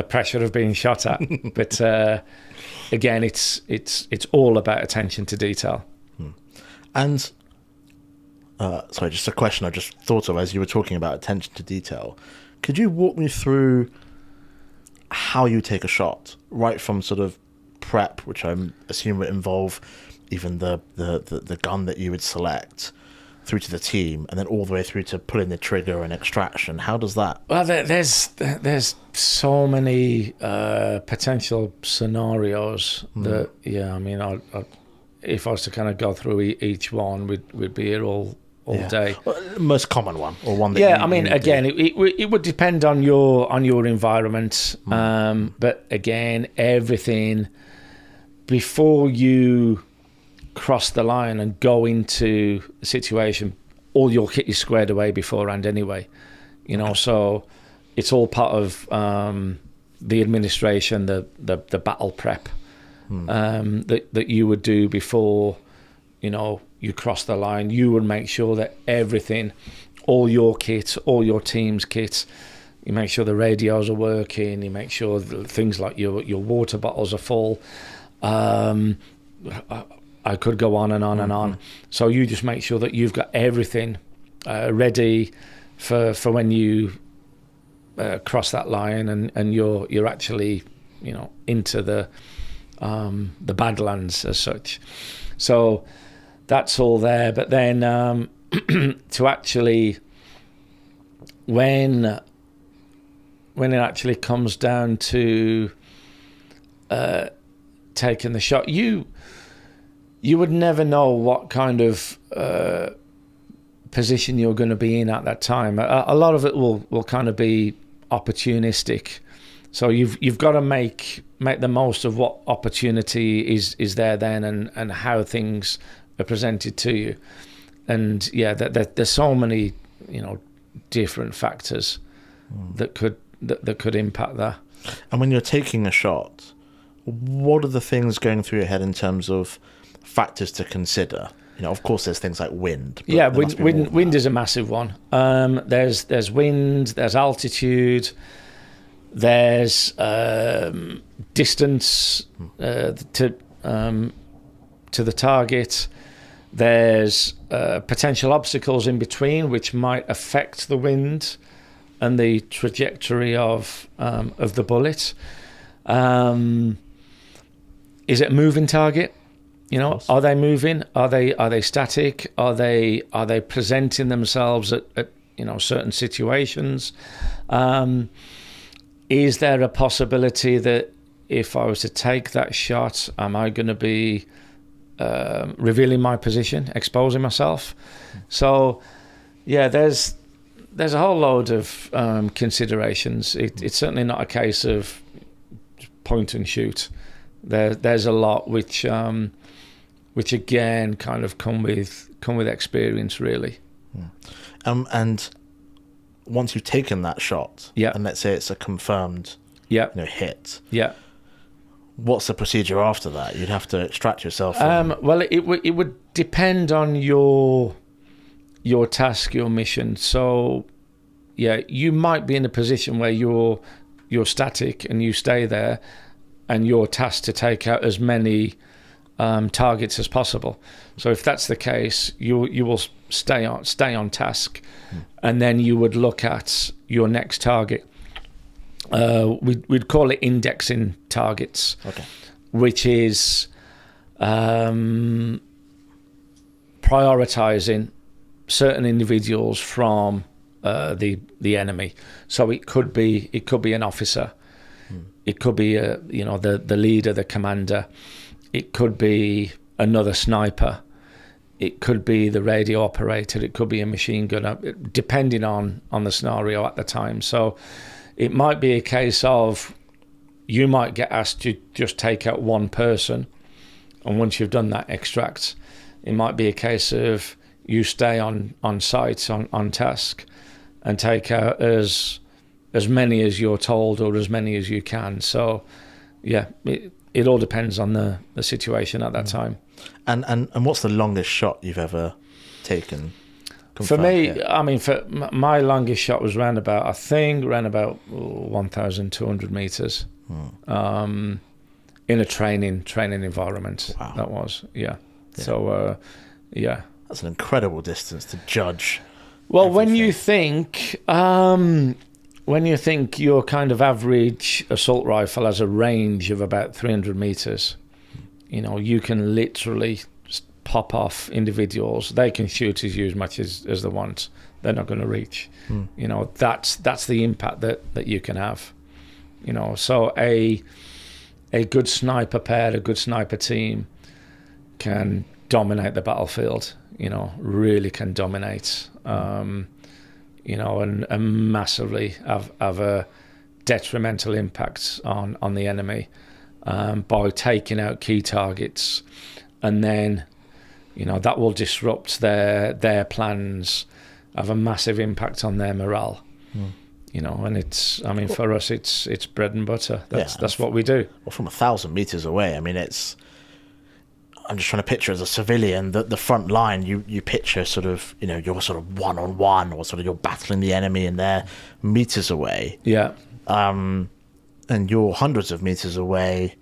pressure of being shot at. But again, it's all about attention to detail. And sorry, just a question I just thought of as you were talking about attention to detail. Could you walk me through how you take a shot, right from sort of prep, which I assume would involve even the gun that you would select, through to the team, and then all the way through to pulling the trigger and extraction? How does that? Well, there's so many potential scenarios that, I mean, if I was to kind of go through each one, we'd be here all day. Well, most common one, or one that it would depend on your environment, but again, everything before you cross the line and go into the situation, all your kit is squared away beforehand anyway, so it's all part of the administration, the battle prep that you would do before you cross the line. You would make sure that everything, all your kit, all your team's kit, you make sure the radios are working, you make sure that things like your water bottles are full. I could go on and on and on. So you just make sure that you've got everything ready for when you cross that line, and you're actually into the Badlands as such. So that's all there. But then to actually, when it actually comes down to taking the shot, you would never know what kind of position you're going to be in at that time. A lot of it will kind of be opportunistic. So you've got to make the most of what opportunity is there then, and how things are presented to you. And there's so many different factors that could impact that. And when you're taking a shot, what are the things going through your head in terms of factors to consider? Of course, there's things like wind. Wind is a massive one. There's wind, there's altitude, there's distance to the target. There's potential obstacles in between which might affect the wind and the trajectory of the bullet. Is it a moving target? Are they moving? Are they static? Are they presenting themselves at certain situations? Is there a possibility that if I was to take that shot, am I going to be revealing my position, exposing myself? So, there's a whole load of considerations. It's certainly not a case of point and shoot. There's a lot which again kind of come with experience, really. And once you've taken that shot, and let's say it's a confirmed hit, what's the procedure after that? You'd have to extract yourself from... Well, it would depend on your task, your mission. So you might be in a position where you're static and you stay there, and you're tasked to take out as many targets as possible. So if that's the case, you will stay on task, and then you would look at your next target. We'd call it indexing targets, which is prioritizing certain individuals from the enemy. So it could be an officer. It could be the leader, the commander. It could be another sniper. It could be the radio operator. It could be a machine gunner, depending on the scenario at the time. So it might be a case of you might get asked to just take out one person, and once you've done that, extract. It might be a case of you stay on site, on task, and take out as many as you're told or as many as you can. So it all depends on the situation at that time. And what's the longest shot you've ever taken? For me, Yeah. I mean, my longest shot was around about 1,200 meters, in a training environment. Wow. That was, yeah. So, yeah. That's an incredible distance to judge. Well, everything. when you think your kind of average assault rifle has a range of about 300 meters, you know, you can literally pop off individuals. They can shoot as much as they want. They're not going to reach. You know, that's the impact that you can have. You know, so a good sniper pair, a good sniper team can dominate the battlefield. You know, really can dominate. You know, and massively have a detrimental impact on the enemy by taking out key targets, and then, you know, that will disrupt their plans, have a massive impact on their morale. You know, and it's, I mean, for us, it's bread and butter. That's what we do. Well, from 1,000 meters away, I mean, I'm just trying to picture as a civilian the front line. You picture sort of, you know, you're sort of one-on-one, or sort of you're battling the enemy and they're meters away. Yeah. And you're hundreds of meters away,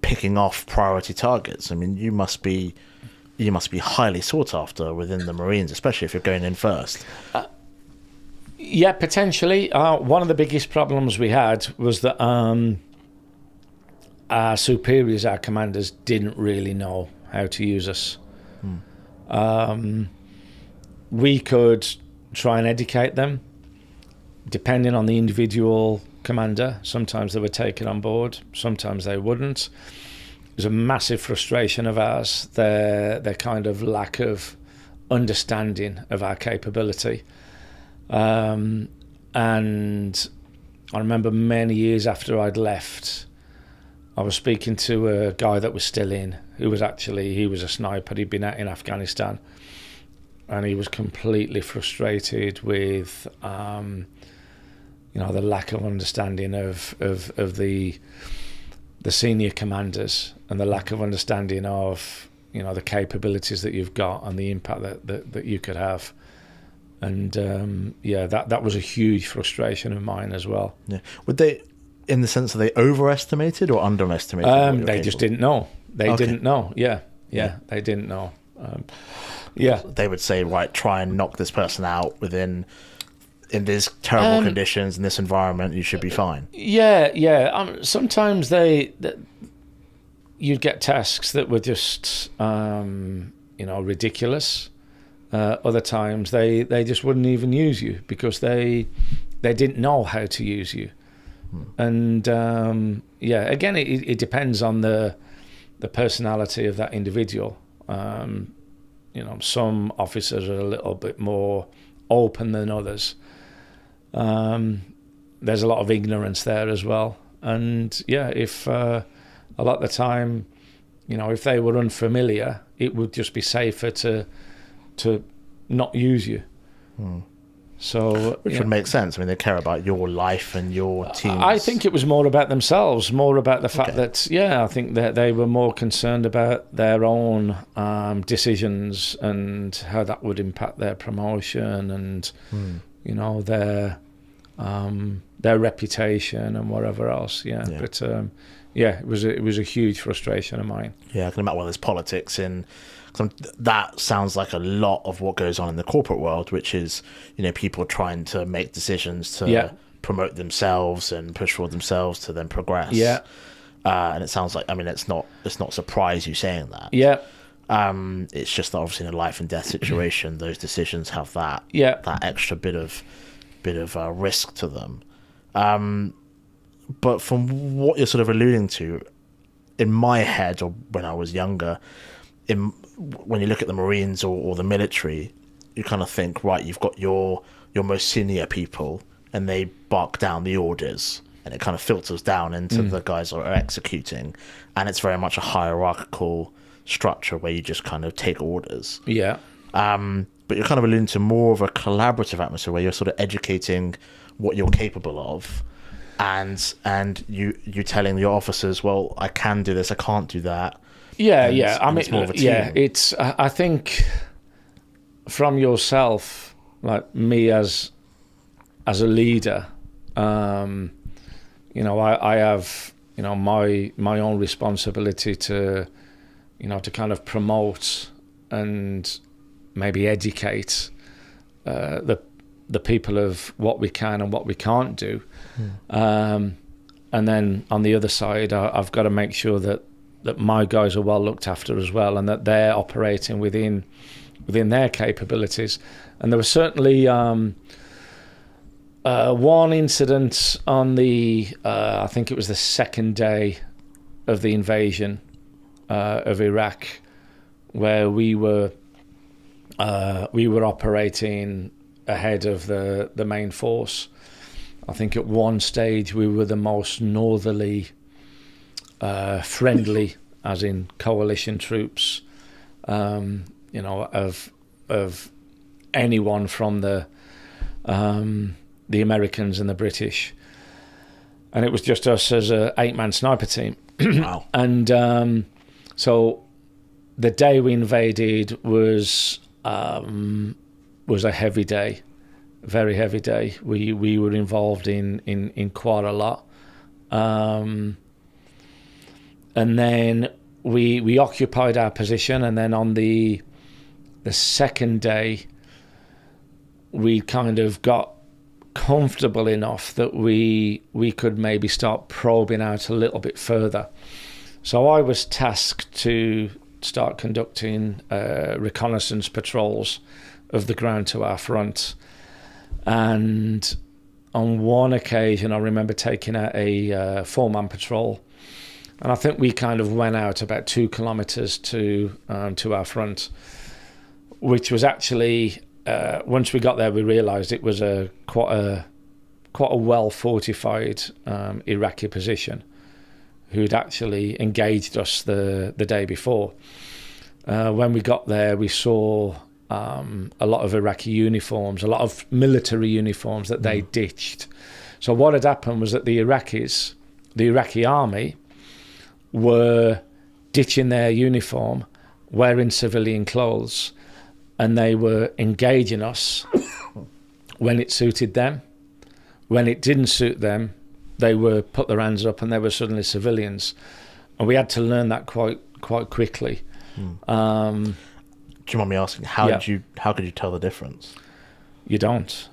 picking off priority targets. I mean, you must be highly sought after within the Marines, especially if you're going in first. Yeah, potentially. One of the biggest problems we had was that our superiors, our commanders, didn't really know how to use us. We could try and educate them, depending on the individual commander. Sometimes they were taken on board, sometimes they wouldn't. It was a massive frustration of ours, their kind of lack of understanding of our capability. And I remember many years after I'd left, I was speaking to a guy that was still in, he was a sniper. He'd been out in Afghanistan, and he was completely frustrated with, you know, the lack of understanding of the senior commanders, and the lack of understanding of, you know, the capabilities that you've got and the impact that you could have. And yeah, that was a huge frustration of mine as well. Yeah. Would they, in the sense that they overestimated or underestimated? They just didn't know. They didn't know. Yeah, they didn't know. Yeah. They would say, right, try and knock this person out in these terrible conditions, in this environment, you should be fine. Yeah. Sometimes you'd get tasks that were just, you know, ridiculous. Other times they just wouldn't even use you because they didn't know how to use you. And yeah, again, it depends on the personality of that individual. You know, some officers are a little bit more open than others. There's a lot of ignorance there as well. And yeah, if a lot of the time, you know, if they were unfamiliar, it would just be safer to not use you. So, which would make sense. I mean, they care about your life and your team. I think it was more about themselves, more about the fact that, I think that they were more concerned about their own decisions and how that would impact their promotion and, you know, their reputation and whatever else. Yeah. But it was a huge frustration of mine. Yeah, I can imagine there's politics in. That sounds like a lot of what goes on in the corporate world, which is, you know, people trying to make decisions to promote themselves and push for themselves to then progress. Yeah. And it sounds like, I mean, it's not a surprise you saying that. Yeah. It's just that obviously in a life and death situation, those decisions have that extra bit of risk to them. But from what you're sort of alluding to, in my head, or when I was younger, when you look at the Marines or the military, you kind of think, right, you've got your most senior people and they bark down the orders, and it kind of filters down into the guys that are executing, and it's very much a hierarchical structure where you just kind of take orders. Yeah. But you're kind of alluding to more of a collaborative atmosphere where you're sort of educating what you're capable of, and you telling your officers, well, I can do this, I can't do that. Yeah, and- yeah. I and mean, it's more of a yeah. team. It's. I think from yourself, like me as a leader, you know, I have, you know, my own responsibility to, you know, to kind of promote and maybe educate the people of what we can and what we can't do. And then on the other side, I've got to make sure that my guys are well looked after as well, and that they're operating within their capabilities. And there was certainly one incident on the I think it was the second day of the invasion of Iraq, where we were operating ahead of the main force. I think at one stage we were the most northerly, friendly, as in coalition troops, you know, of anyone from the Americans and the British, and it was just us as a 8-man sniper team. Wow. And so the day we invaded was a heavy day, very heavy day. We were involved in quite a lot, and then we occupied our position, and then on the second day we kind of got comfortable enough that we could maybe start probing out a little bit further. So I was tasked to start conducting reconnaissance patrols of the ground to our front. And on one occasion, I remember taking out a 4-man patrol, and I think we kind of went out about 2 kilometres to our front, which was actually once we got there, we realised it was quite a well fortified Iraqi position, who'd actually engaged us the day before. When we got there, we saw a lot of Iraqi uniforms, a lot of military uniforms that they ditched. So what had happened was that the Iraqi army were ditching their uniform, wearing civilian clothes, and they were engaging us when it suited them. When it didn't suit them, they were put their hands up and they were suddenly civilians. And we had to learn that quite quickly. Do you mind me asking, how could you tell the difference? You don't.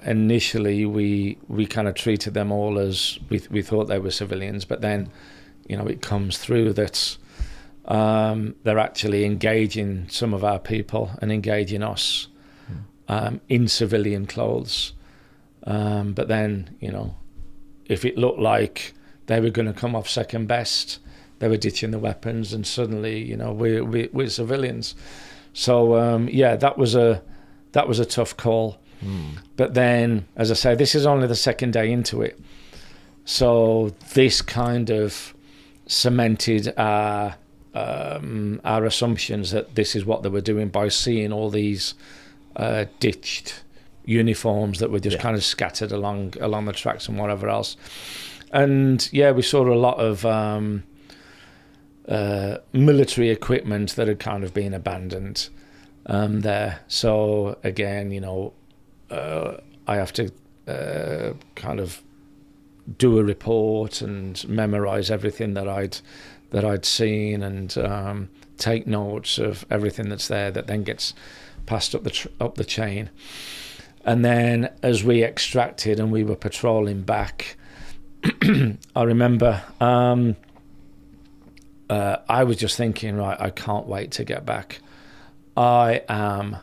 Initially we kind of treated them all as we thought they were civilians, but then, you know, it comes through that they're actually engaging some of our people and engaging us in civilian clothes. But then, you know, if it looked like they were going to come off second best, they were ditching the weapons, and suddenly, you know, we're civilians. So that was a tough call. But then, as I say, this is only the second day into it, so this kind of cemented our assumptions that this is what they were doing by seeing all these ditched uniforms that were just kind of scattered along the tracks and whatever else. And we saw a lot of military equipment that had kind of been abandoned there. So again, you know, I have to kind of do a report and memorize everything that I'd seen, and take notes of everything that's there, that then gets passed up the chain. And then as we extracted and we were patrolling back, I remember I was just thinking, right, I can't wait to get back. I am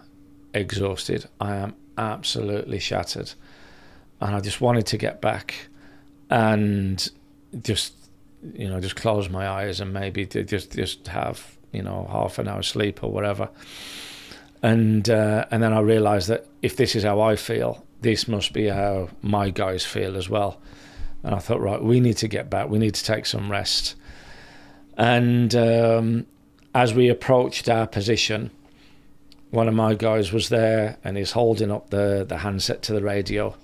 exhausted. I am absolutely shattered. And I just wanted to get back and just close my eyes and maybe to just have, you know, half an hour sleep or whatever. And then I realised that if this is how I feel, this must be how my guys feel as well. And I thought, right, we need to get back. We need to take some rest. And as we approached our position, one of my guys was there, and he's holding up the handset to the radio,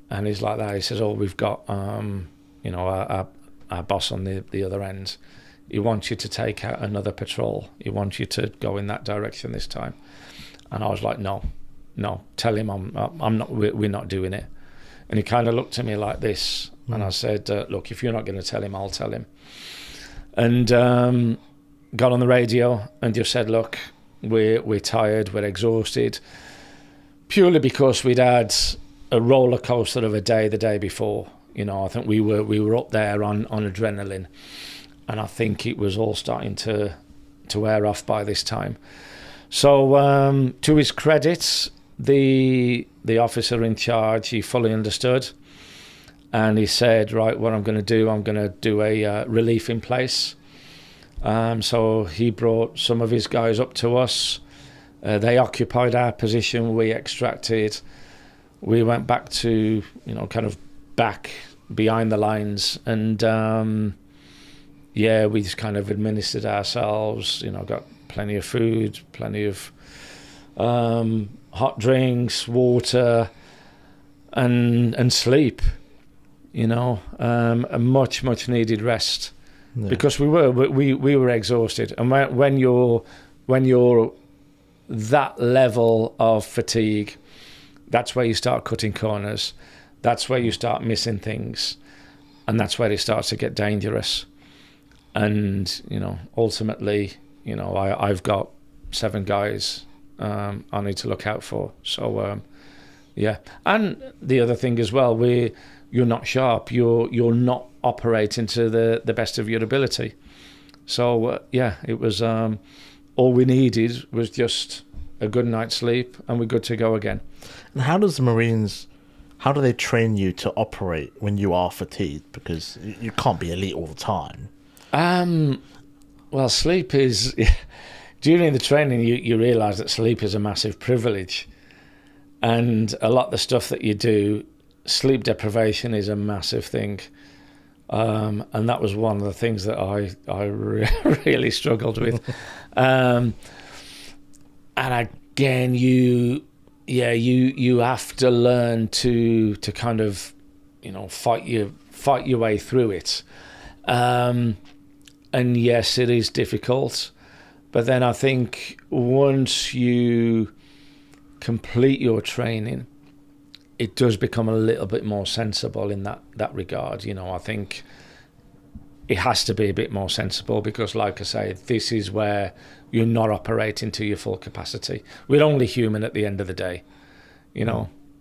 and he's like that. He says, "Oh, we've got, our our boss on the other end, he wants you to take out another patrol. He wants you to go in that direction this time. And I was like, no, tell him I'm not. We're not doing it. And he kind of looked at me like this, and I said, look, if you're not going to tell him, I'll tell him. And got on the radio and just said, look, we're tired, we're exhausted, purely because we'd had a roller coaster of a day the day before. You know, I think we were up there on adrenaline, and I think it was all starting to wear off by this time. So to his credit, the officer in charge, he fully understood, and he said, right, what I'm going to do a relief in place. So he brought some of his guys up to us. They occupied our position. We extracted. We went back to, kind of back behind the lines, and we just kind of administered ourselves. Got plenty of food, plenty of hot drinks, water, and sleep. A much needed rest. Yeah. Because we were exhausted, and when you're that level of fatigue, that's where you start cutting corners, that's where you start missing things, and that's where it starts to get dangerous. And ultimately, I've got 7 guys I need to look out for. So and the other thing as well, you're not sharp, you're not operating to the best of your ability. So it was all we needed was just a good night's sleep, and we're good to go again. And how do they train you to operate when you are fatigued? Because you can't be elite all the time. Well, sleep is during the training you realise that sleep is a massive privilege, and a lot of the stuff that you do, sleep deprivation is a massive thing. And that was one of the things that I really struggled with. And again, you have to learn to kind of, fight your way through it. And yes, it is difficult, but then I think once you complete your training, it does become a little bit more sensible in that regard. I think it has to be a bit more sensible because, like I say, this is where you're not operating to your full capacity. We're only human at the end of the day,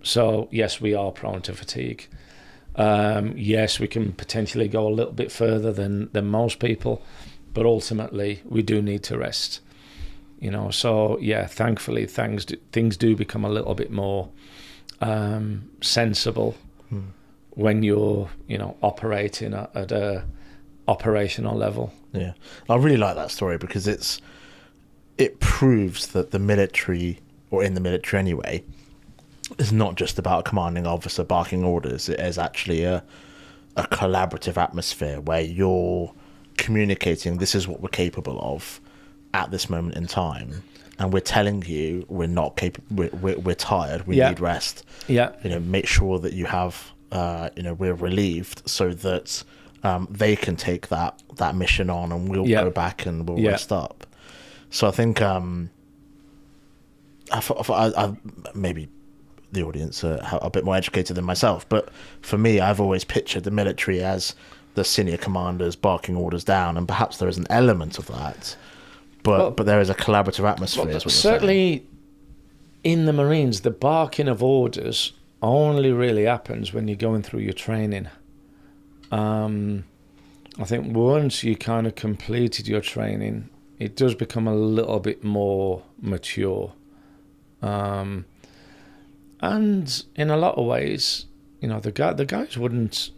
So, yes, we are prone to fatigue. Yes, we can potentially go a little bit further than most people, but ultimately we do need to rest. So, thankfully things do become a little bit more sensible when you're operating at a operational level. Yeah, I really like that story because it proves that the military, or in the military anyway, is not just about a commanding officer barking orders. It is actually a collaborative atmosphere where you're communicating, this is what we're capable of at this moment in time. And we're telling you we're not capable. We're tired. We need rest. Yeah. Make sure that you have. We're relieved so that they can take that mission on, and we'll go back and we'll rest up. So I think I maybe the audience are a bit more educated than myself, but for me, I've always pictured the military as the senior commanders barking orders down, and perhaps there is an element of that. But there is a collaborative atmosphere. Well, certainly, in the Marines, the barking of orders only really happens when you're going through your training. I think once you kind of completed your training, it does become a little bit more mature. And in a lot of ways, the guys wouldn't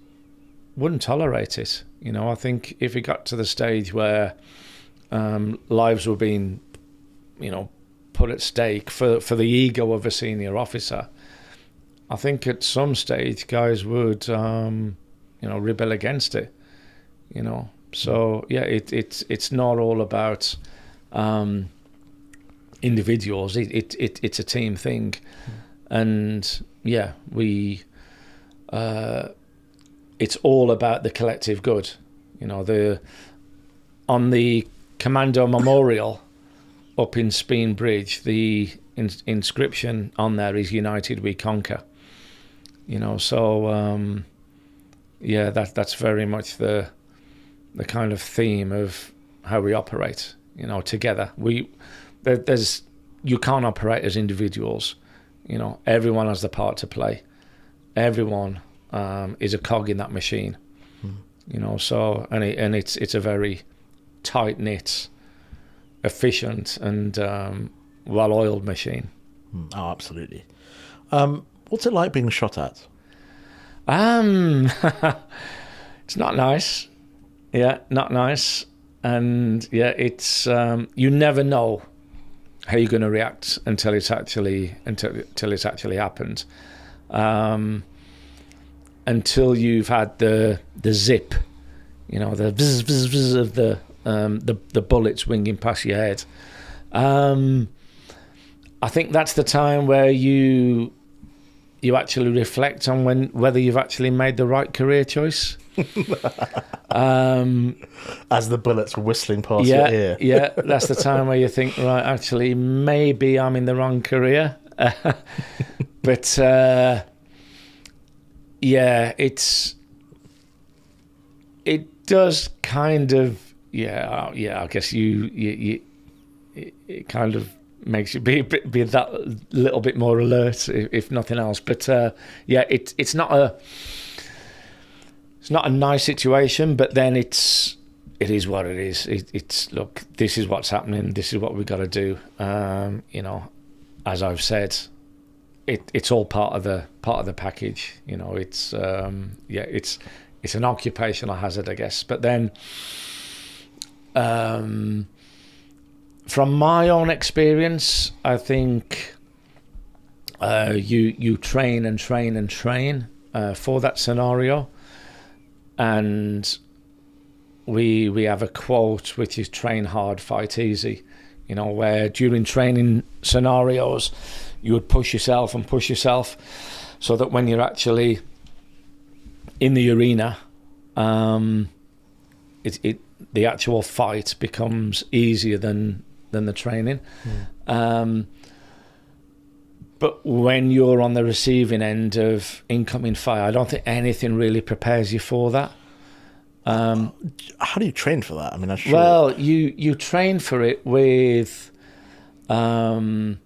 tolerate it. I think if it got to the stage where lives were being, put at stake for the ego of a senior officer, I think at some stage guys would, rebel against it. So it's not all about individuals. It's a team thing, and we it's all about the collective good. On the Commando Memorial up in Speen Bridge, the inscription on there is "United we conquer." So that's very much the kind of theme of how we operate. Together. You can't operate as individuals. Everyone has the part to play. Everyone is a cog in that machine. So it's a very tight knit, efficient, and well-oiled machine. Oh, absolutely. What's it like being shot at? It's not nice. Yeah, not nice. And yeah, it's you never know how you're going to react until it's actually happened. Until you've had the zip, the vzz, vzz, vzz of the bullets winging past your head. I think that's the time where you actually reflect on whether you've actually made the right career choice. As the bullets were whistling past your ear. Yeah, that's the time where you think, right, actually, maybe I'm in the wrong career. But it does kind of, I guess it kind of makes you be that little bit more alert, if nothing else. But it's not a nice situation, but then it is what it is. It's look, this is what's happening. This is what we've got to do. As I've said, it's all part of the package. It's an occupational hazard, I guess. But then, from my own experience, I think you train and train and train for that scenario. And we have a quote which is "train hard, fight easy," where during training scenarios you would push yourself so that when you're actually in the arena, the actual fight becomes easier than the training. But when you're on the receiving end of incoming fire, I don't think anything really prepares you for that. How do you train for that? I mean, well, you train for it with, you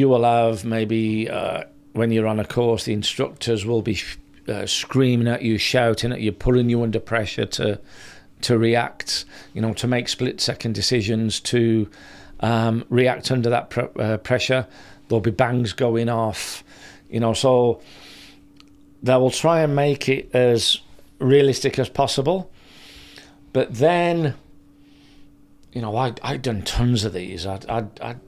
will have maybe when you're on a course, the instructors will be screaming at you, shouting at you, putting you under pressure to react, to make split-second decisions, to react under that pressure. There'll be bangs going off, so they will try and make it as realistic as possible. But then, I'd done tons of these. I'd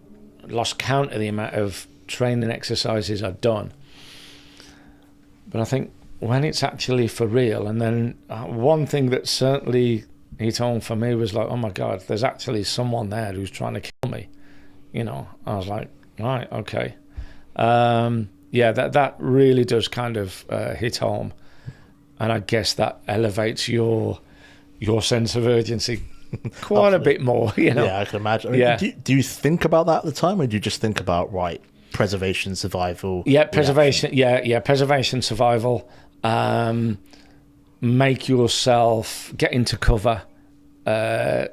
lost count of the amount of training exercises I'd done. But I think when it's actually for real, and then one thing that certainly hit home for me was like, oh my God, there's actually someone there who's trying to kill me. I was like, right, okay. That really does kind of hit home. And I guess that elevates your sense of urgency quite a bit more, Yeah, I can imagine. Do you think about that at the time, or do you just think about, right, preservation, survival? Yeah, preservation. Reaction? Preservation, survival. Make yourself get into cover. Provide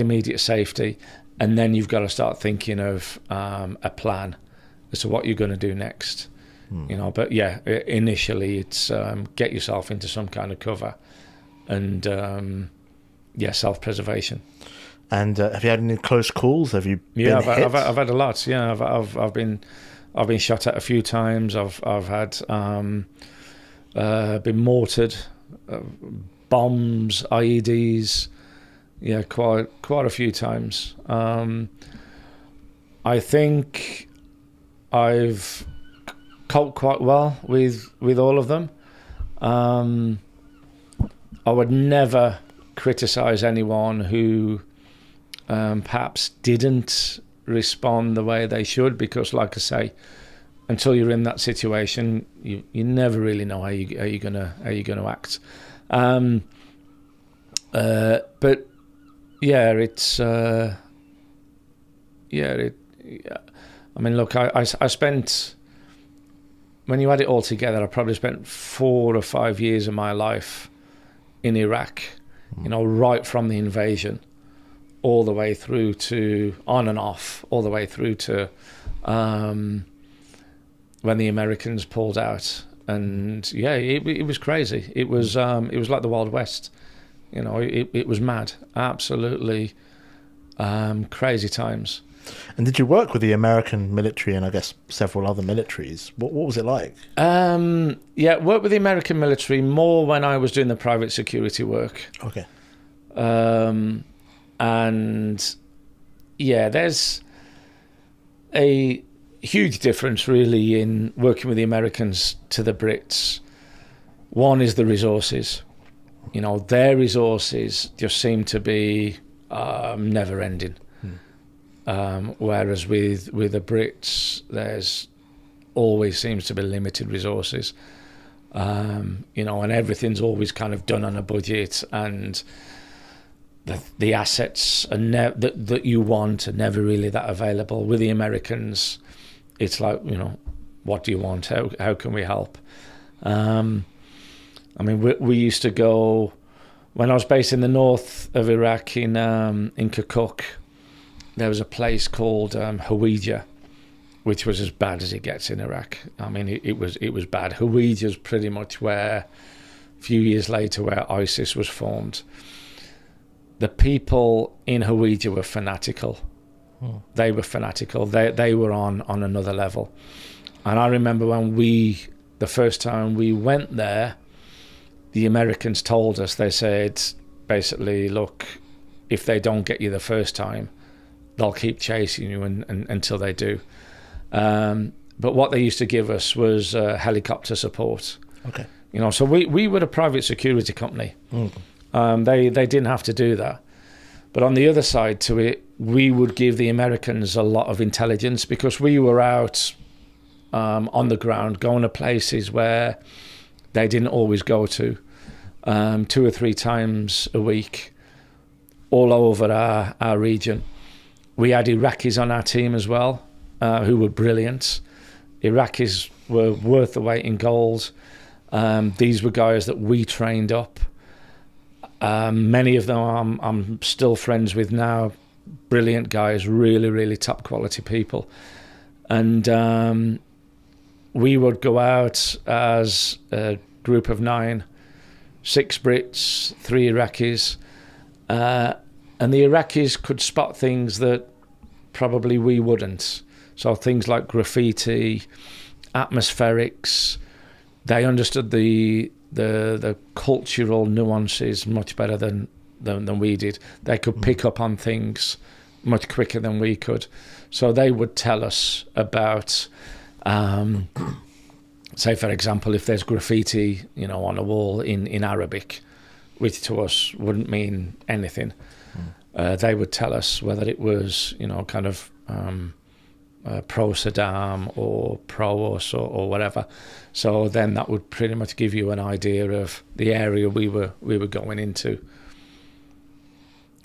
immediate safety, and then you've got to start thinking of a plan as to what you're going to do next. But initially it's get yourself into some kind of cover, and self-preservation. And have you had any close calls? Have you been hit? I've had a lot. Yeah, I've been shot at a few times. I've had been mortared, bombs, IEDs. Yeah, quite a few times. I think I've coped quite well with all of them. I would never criticize anyone who perhaps didn't respond the way they should, because, like I say, until you're in that situation, you never really know how you're gonna act. But yeah, it's I mean, look, I spent, when you add it all together, I probably spent 4 or 5 years of my life in Iraq. You know, right from the invasion, all the way through to on and off, all the way through to when the Americans pulled out. And yeah, it was crazy. It was like the Wild West. You know, it was mad, absolutely crazy times. And did you work with the American military and I guess several other militaries? What was it like? Yeah, worked with the American military more when I was doing the private security work. Okay. And yeah, there's a huge difference really in working with the Americans to the Brits. One is the resources. You know, their resources just seem to be never ending. Whereas with the Brits, there's always seems to be limited resources. You know, and everything's always kind of done on a budget, and the assets are that you want are never really that available. With the Americans, it's like, you know, what do you want? How can we help? I mean, we used to go, when I was based in the north of Iraq in Kirkuk. There was a place called Hawija, which was as bad as it gets in Iraq. I mean, it was bad. Hawija's pretty much where, a few years later, where ISIS was formed. The people in Hawija were fanatical. They were fanatical. They were on another level. And I remember when the first time we went there, the Americans told us, they said, basically, look, if they don't get you the first time, they'll keep chasing you until they do. But what they used to give us was helicopter support. Okay. You know, so we were a private security company. They didn't have to do that. But on the other side to it, we would give the Americans a lot of intelligence, because we were out on the ground, going to places where they didn't always go to, 2 or 3 times a week, all over our region. We had Iraqis on our team as well, who were brilliant. Iraqis were worth the weight in gold. These were guys that we trained up. Many of them I'm still friends with now. Brilliant guys, really, really top quality people. And we would go out as a group of 9, 6 Brits, 3 Iraqis. And the Iraqis could spot things that probably we wouldn't. So things like graffiti, atmospherics. They understood the cultural nuances much better than we did. They could pick up on things much quicker than we could. So they would tell us about, say for example, if there's graffiti, you know, on a wall in Arabic, which to us wouldn't mean anything. They would tell us whether it was, you know, kind of pro-Saddam or pro-us or whatever. So then that would pretty much give you an idea of the area we were going into.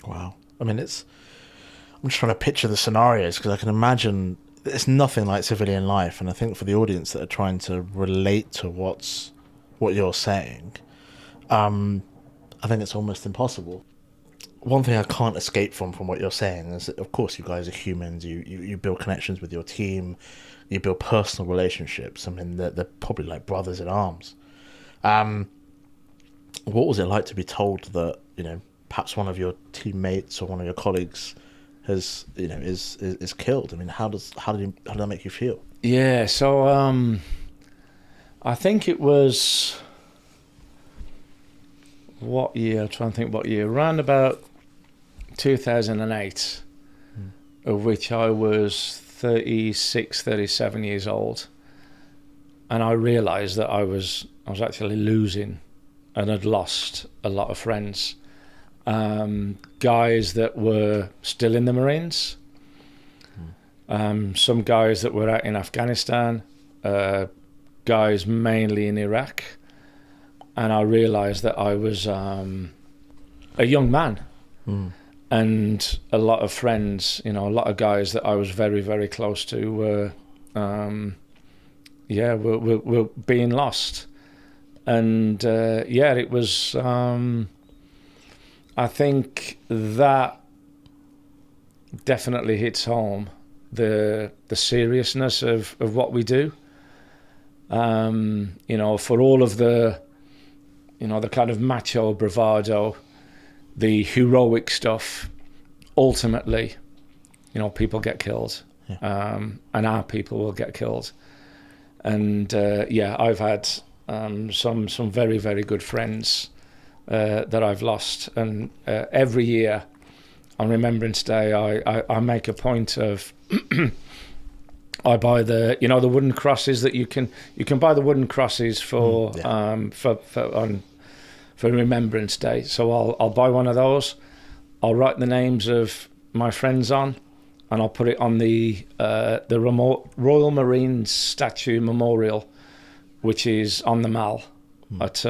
Wow. I mean, I'm just trying to picture the scenarios, because I can imagine it's nothing like civilian life. And I think for the audience that are trying to relate to what you're saying, I think it's almost impossible. One thing I can't escape from what you're saying is that, of course, you guys are humans. You build connections with your team. You build personal relationships. I mean, they're probably like brothers in arms. What was it like to be told that, you know, perhaps one of your teammates or one of your colleagues is killed? I mean, how did that make you feel? Yeah, so I think it was, what year? I'm trying to think what year. Around about 2008, of which I was 36, 37 years old, and I realised that I was actually losing and had lost a lot of friends. Guys that were still in the Marines, some guys that were out in Afghanistan, guys mainly in Iraq, and I realised that I was a young man, and a lot of friends, a lot of guys that I was very, very close to were being lost. And it was, I think that definitely hits home, the seriousness of what we do. For all of the kind of macho bravado, the heroic stuff, ultimately, people get killed, and our people will get killed. And I've had some very, very good friends that I've lost, and every year on Remembrance Day, I make a point of I buy the wooden crosses that you can buy the wooden crosses for Remembrance Day. So I'll buy one of those. I'll write the names of my friends on, and I'll put it on the Royal Marines statue memorial, which is on the Mall at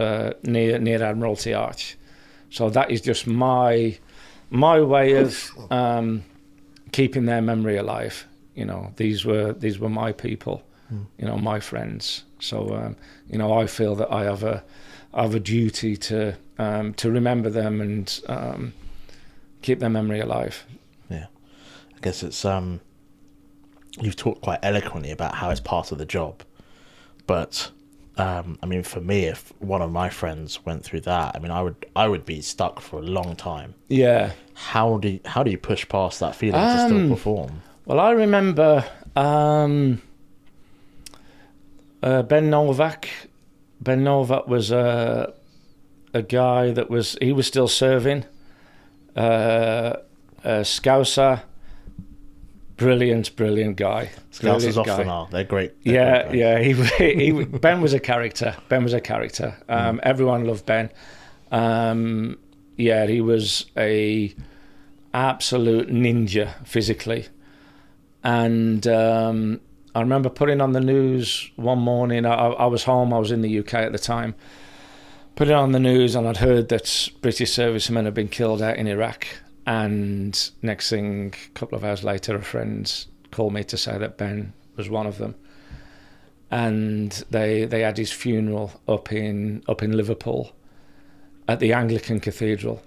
near Admiralty Arch. So that is just my way of keeping their memory alive. These were my people, my friends. So I feel that I have a duty to remember them and keep their memory alive. Yeah, I guess it's you've talked quite eloquently about how it's part of the job, but for me, if one of my friends went through that, I would be stuck for a long time. Yeah. How do you push past that feeling to still perform? Well, I remember Ben Novak. Ben Novak was a guy that was still serving. Scouser, brilliant guy. Scousers often are. They're great. Yeah. Ben was a character. Everyone loved Ben. He was a absolute ninja physically. And I remember putting on the news one morning. I was home. I was in the UK at the time. Put it on the news, and I'd heard that British servicemen had been killed out in Iraq. And next thing, a couple of hours later, a friend called me to say that Ben was one of them. And they had his funeral up in Liverpool at the Anglican Cathedral,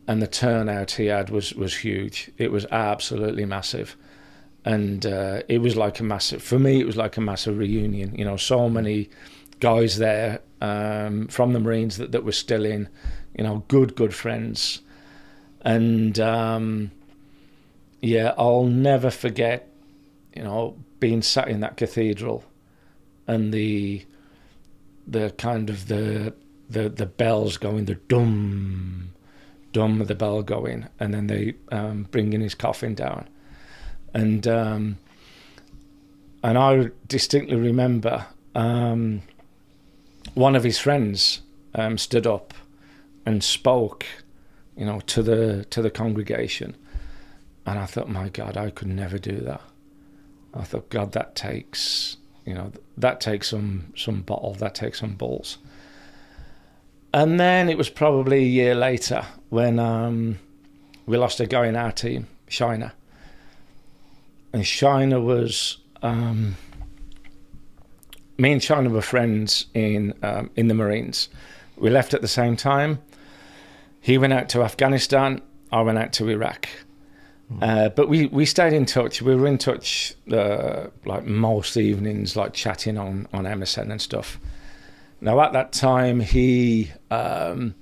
and the turnout he had was huge. It was absolutely massive. And it was like a massive reunion. So many guys there from the Marines that were still in, good friends. And I'll never forget, being sat in that cathedral and the kind of the bells going, the dum of the bell going, and then they bringing his coffin down. And I distinctly remember one of his friends stood up and spoke, to the congregation, and I thought, my God, I could never do that. I thought, God, that takes some bottle, that takes some balls. And then it was probably a year later when we lost a guy in our team, Shiner. And Shiner was, me and Shiner were friends in the Marines. We left at the same time. He went out to Afghanistan. I went out to Iraq. But we stayed in touch. We were in touch like most evenings, like chatting on MSN and stuff. Now at that time, he was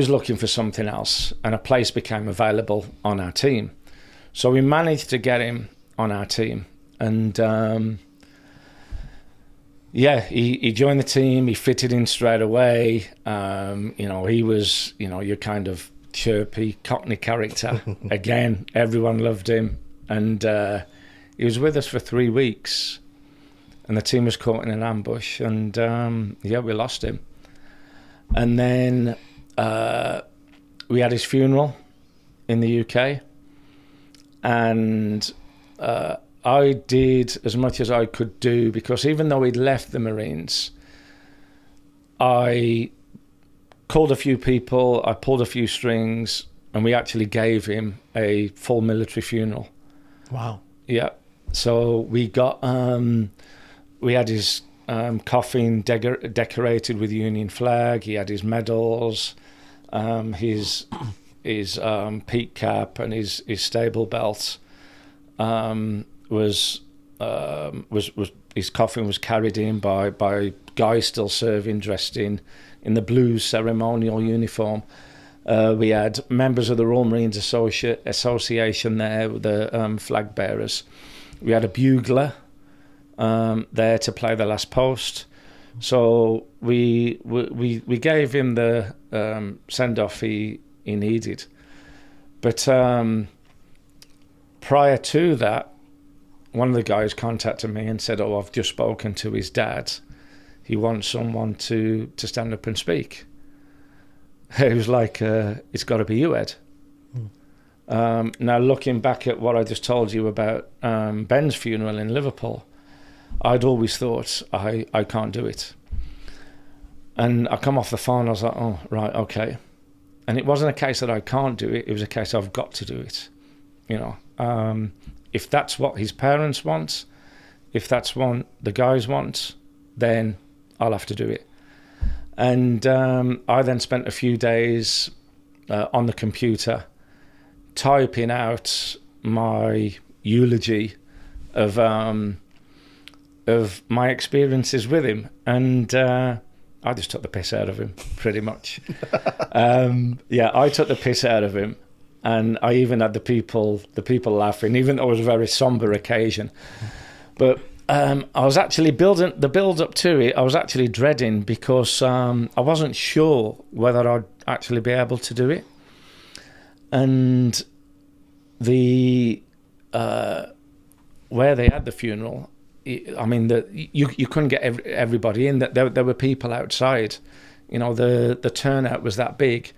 looking for something else, and a place became available on our team. So we managed to get him on our team, and he joined the team. He fitted in straight away. He was, your kind of chirpy Cockney character. Again, everyone loved him, and he was with us for 3 weeks. And the team was caught in an ambush, and we lost him. And then we had his funeral in the UK. And I did as much as I could do, because even though he'd left the Marines, I called a few people, I pulled a few strings, and we actually gave him a full military funeral. Wow. Yeah. So we got, we had his coffin decorated with the Union flag. He had his medals, his peak cap, and his stable belt. Was his coffin was carried in by guys still serving, dressed in the blue ceremonial uniform. We had members of the Royal Marines Association there, the flag bearers. We had a bugler there to play the last post. So we gave him the send off he needed. But prior to that, one of the guys contacted me and said, "Oh, I've just spoken to his dad. He wants someone to stand up and speak." It was like, it's got to be you, Ed. Now, looking back at what I just told you about Ben's funeral in Liverpool, I'd always thought, I can't do it. And I come off the phone, I was like, oh, right, okay. And it wasn't a case that I can't do it, it was a case I've got to do it. You know, if that's what his parents want, if that's what the guys want, then I'll have to do it. And I then spent a few days on the computer typing out my eulogy of my experiences with him, and I just took the piss out of him, pretty much. I took the piss out of him, and I even had the people laughing, even though it was a very somber occasion. But I was actually the build up to it. I was actually dreading, because I wasn't sure whether I'd actually be able to do it. And the where they had the funeral, I mean, you couldn't get everybody in. That there were people outside. You know, the turnout was that big,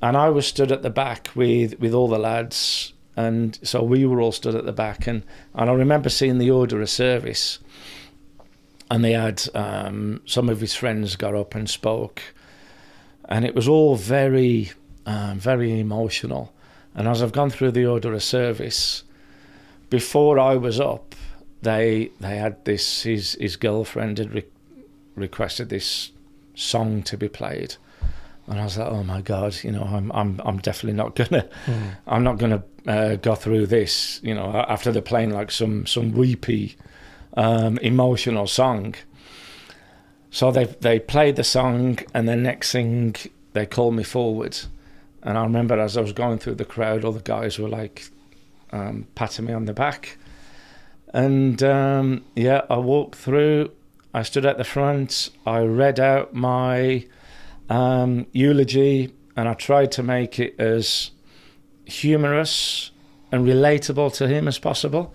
and I was stood at the back with all the lads. And so we were all stood at the back, and I remember seeing the order of service, and they had some of his friends got up and spoke, and it was all very, very emotional. And as I've gone through the order of service, before I was up, they had this. His girlfriend had requested this song to be played. And I was like, oh my God, you know, I'm definitely not gonna, I'm not gonna go through this, you know, after they're playing like some weepy, emotional song. So they played the song, and the next thing they called me forward, and I remember as I was going through the crowd, all the guys were like patting me on the back, and I walked through. I stood at the front. I read out my eulogy, and I tried to make it as humorous and relatable to him as possible.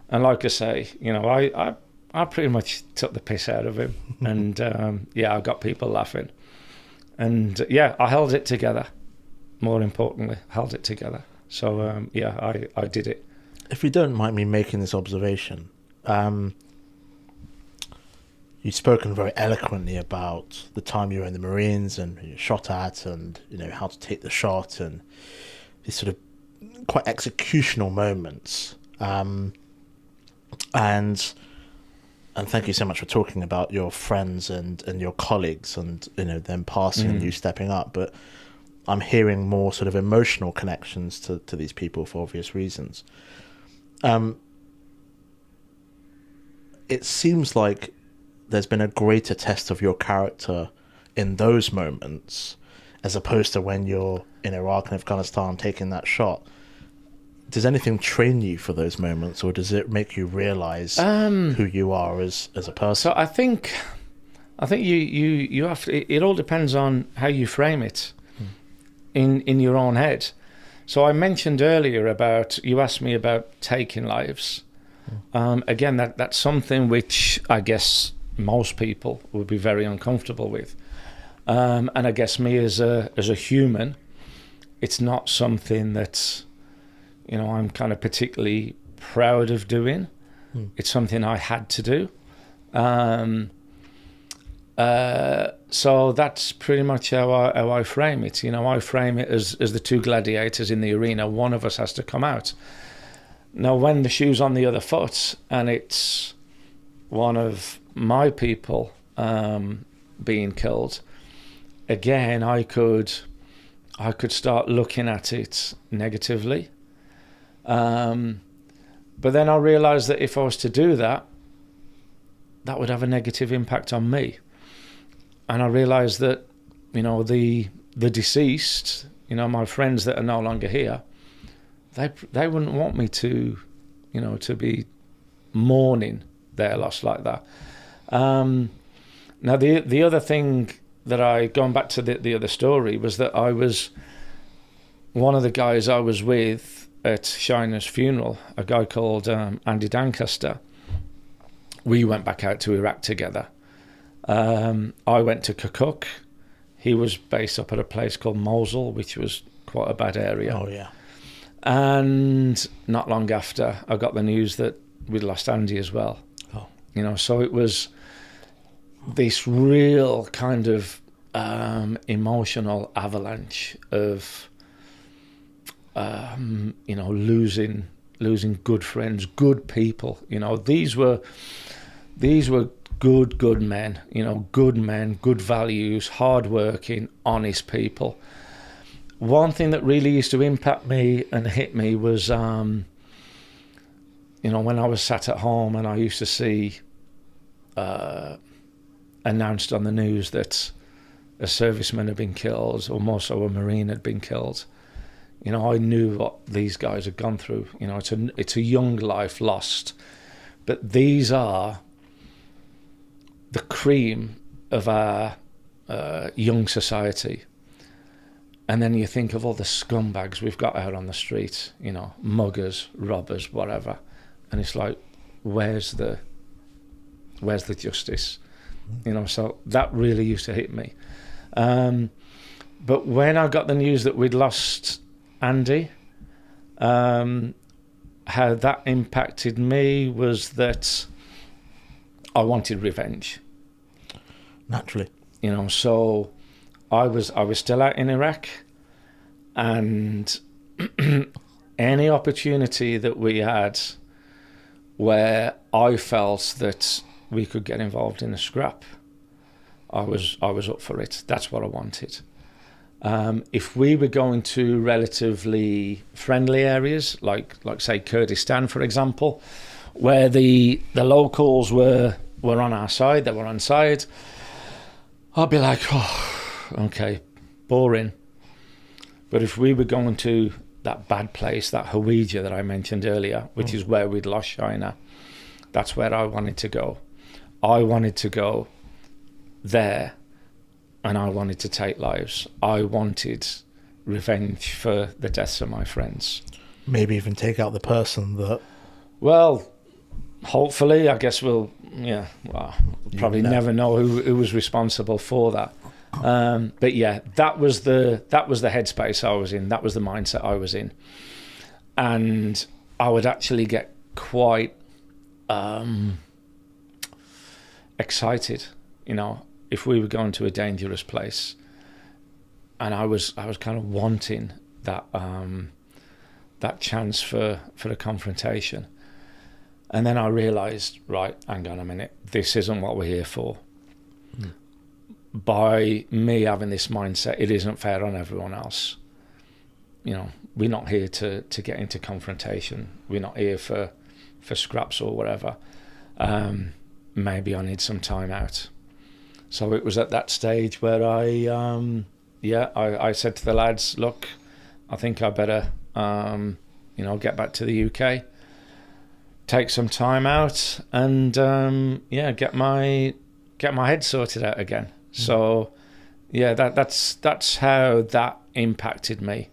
And like I say, you know, I pretty much took the piss out of him, and I got people laughing, and I held it together. More importantly, held it together. So I did it. If you don't mind me making this observation, you've spoken very eloquently about the time you were in the Marines and you shot at, and you know how to take the shot, and these sort of quite executional moments. And thank you so much for talking about your friends and your colleagues, and you know them passing and you stepping up. But I'm hearing more sort of emotional connections to these people for obvious reasons. It seems like there's been a greater test of your character in those moments, as opposed to when you're in Iraq and Afghanistan taking that shot. Does anything train you for those moments, or does it make you realize who you are as a person? So I think you have to, it all depends on how you frame it in your own head. So I mentioned earlier about, you asked me about taking lives. Again, that's something which I guess most people would be very uncomfortable with. And I guess me as a human, it's not something that, you know, I'm kind of particularly proud of doing. It's something I had to do. So that's pretty much how I frame it. I frame it as the two gladiators in the arena. One of us has to come out. Now, when the shoe's on the other foot and it's one of my people being killed, again, I could start looking at it negatively. But then I realised that if I was to do that, that would have a negative impact on me. And I realised that, the deceased, my friends that are no longer here, they wouldn't want me to, to be mourning their loss like that. Now, the other thing that going back to the other story, was that I was one of the guys I was with at Shiner's funeral, a guy called Andy Dancaster. We went back out to Iraq together. I went to Kirkuk. He was based up at a place called Mosul, which was quite a bad area. Oh, yeah. And not long after, I got the news that we'd lost Andy as well. Oh. So it was this real kind of emotional avalanche of, losing good friends, good people. These were good men, good values, hardworking, honest people. One thing that really used to impact me and hit me was, when I was sat at home and I used to see announced on the news that a serviceman had been killed, or more so a Marine had been killed. I knew what these guys had gone through. It's a young life lost, but these are the cream of our young society. And then you think of all the scumbags we've got out on the street, muggers, robbers, whatever, and it's like, where's the justice? So that really used to hit me. But when I got the news that we'd lost Andy, how that impacted me was that I wanted revenge. Naturally. So I was still out in Iraq, and any opportunity that we had where I felt that we could get involved in a scrap, I was up for it. That's what I wanted. If we were going to relatively friendly areas, like say Kurdistan, for example, where the locals were on our side, they were on side, I'd be like, oh, okay, boring. But if we were going to that bad place, that Hawija that I mentioned earlier, which is where we'd lost Shiner, that's where I wanted to go. I wanted to go there, and I wanted to take lives. I wanted revenge for the deaths of my friends. Maybe even take out the person that... Well, hopefully, I guess we'll probably never know who was responsible for that. But yeah, that was the headspace I was in. That was the mindset I was in. And I would actually get quite excited, if we were going to a dangerous place. And I was kind of wanting that chance for a confrontation. And then I realised, right, hang on a minute, this isn't what we're here for. By me having this mindset, it isn't fair on everyone else. We're not here to get into confrontation. We're not here for scraps or whatever. Maybe I need some time out. So it was at that stage where I said to the lads, look, I think I better, get back to the UK, take some time out, and get my head sorted out again. So that's how that impacted me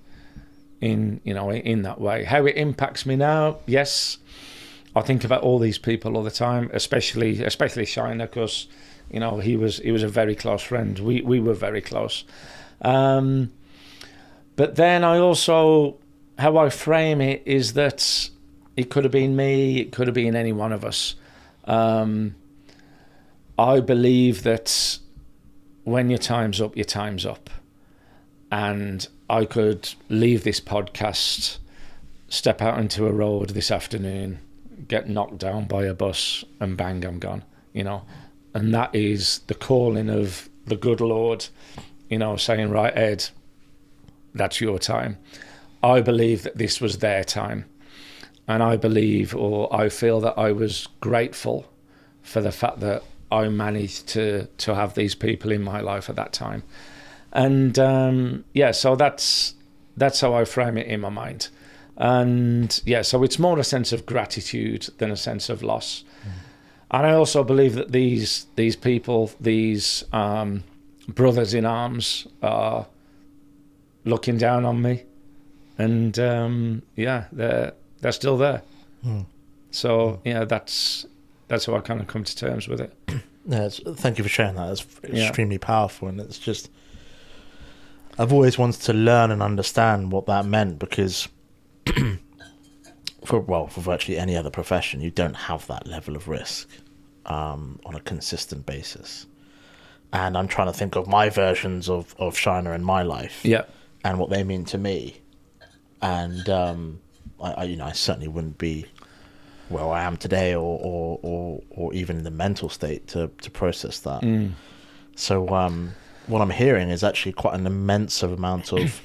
in that way. How it impacts me now, yes, I think about all these people all the time, especially Shiner, because he was a very close friend. We were very close. But then I also, how I frame it is that It could have been me. It could have been any one of us. I believe that when your time's up, your time's up. And I could leave this podcast, step out into a road this afternoon, get knocked down by a bus, and bang, I'm gone, you know. And that is the calling of the good Lord, you know, saying, right, Ed, that's your time. I believe that this was their time. And I believe, or I feel that I was grateful for the fact that I managed to have these people in my life at that time. And so that's how I frame it in my mind. And yeah, so it's more a sense of gratitude than a sense of loss. And I also believe that these people, these brothers in arms, are looking down on me, and they're still there. So yeah, that's how I kind of come to terms with it. Yeah, thank you for sharing that. It's extremely powerful, and it's just, I've always wanted to learn and understand what that meant, because for virtually any other profession, you don't have that level of risk on a consistent basis. And I'm trying to think of my versions of Shiner in my life, and what they mean to me. And I certainly wouldn't be where I am today, or even in the mental state to process that. So what I'm hearing is actually quite an immense amount of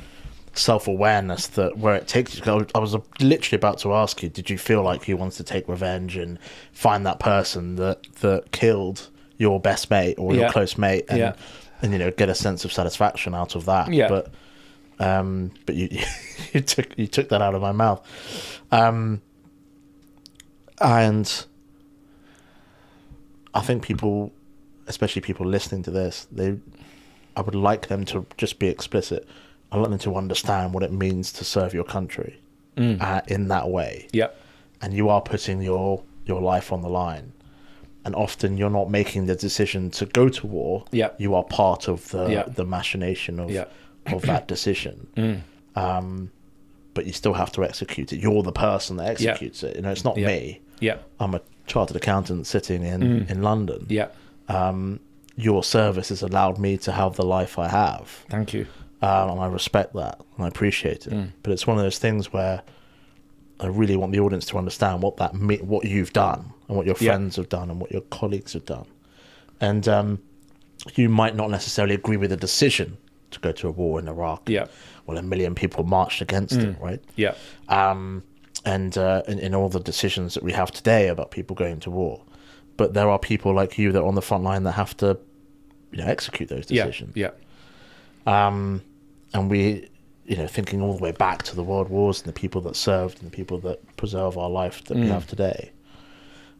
self-awareness that where it takes you. I was literally about to ask you, did you feel like you wanted to take revenge and find that person that killed your best mate or your close mate, and get a sense of satisfaction out of that? But you you took that out of my mouth. And I think people, especially people listening to this, I would like them to just be explicit. I want them to understand what it means to serve your country in that way. And you are putting your life on the line. And often you're not making the decision to go to war. You are part of the machination of that decision. But you still have to execute it. You're the person that executes it. It's not me. I'm a chartered accountant sitting in London. Your service has allowed me to have the life I have. Thank you. And I respect that and I appreciate it. But it's one of those things where I really want the audience to understand what you've done and what your friends have done and what your colleagues have done. And you might not necessarily agree with the decision to go to a war in Iraq. Well, 1 million people marched against it, right? And in all the decisions that we have today about people going to war. But there are people like you that are on the front line that have to execute those decisions. And we, thinking all the way back to the world wars and the people that served and the people that preserve our life that we have today,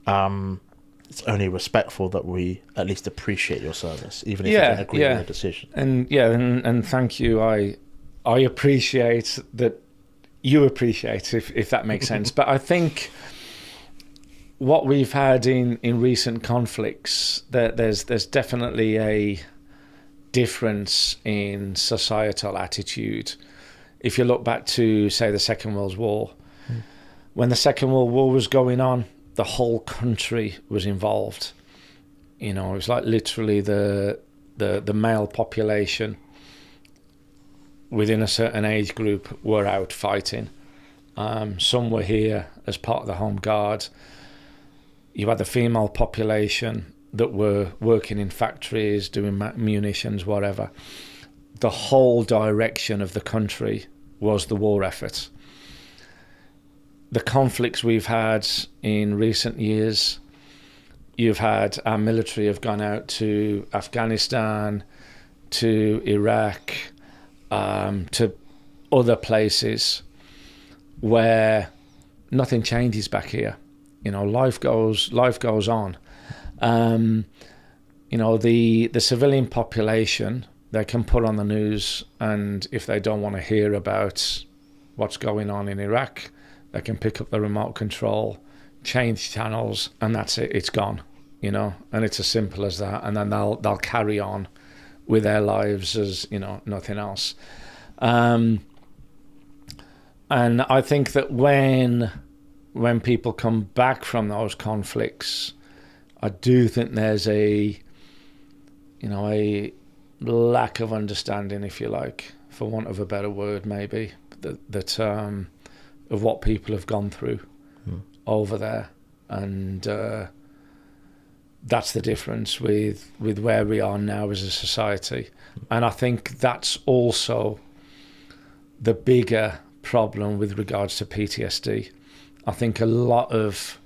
it's only respectful that we at least appreciate your service, even if you don't agree with the decision. And thank you. I appreciate that you appreciate, if that makes sense. But I think what we've had in recent conflicts, there's definitely a difference in societal attitude. If you look back to, say, the Second World War, when the Second World War was going on, the whole country was involved. It was like literally the male population within a certain age group were out fighting. Some were here as part of the Home Guard. You had the female population that were working in factories, doing munitions, whatever. The whole direction of the country was the war effort. The conflicts we've had in recent years, you've had our military have gone out to Afghanistan, to Iraq, to other places where nothing changes back here. Life goes on. The civilian population, they can put on the news, and if they don't want to hear about what's going on in Iraq, they can pick up the remote control, change channels, and that's it. It's gone, and it's as simple as that. And then they'll carry on with their lives as nothing else. And I think that when when people come back from those conflicts, I do think there's a lack of understanding, if you like, for want of a better word, maybe, that of what people have gone through over there. And that's the difference with where we are now as a society. And I think that's also the bigger problem with regards to PTSD. I think a lot of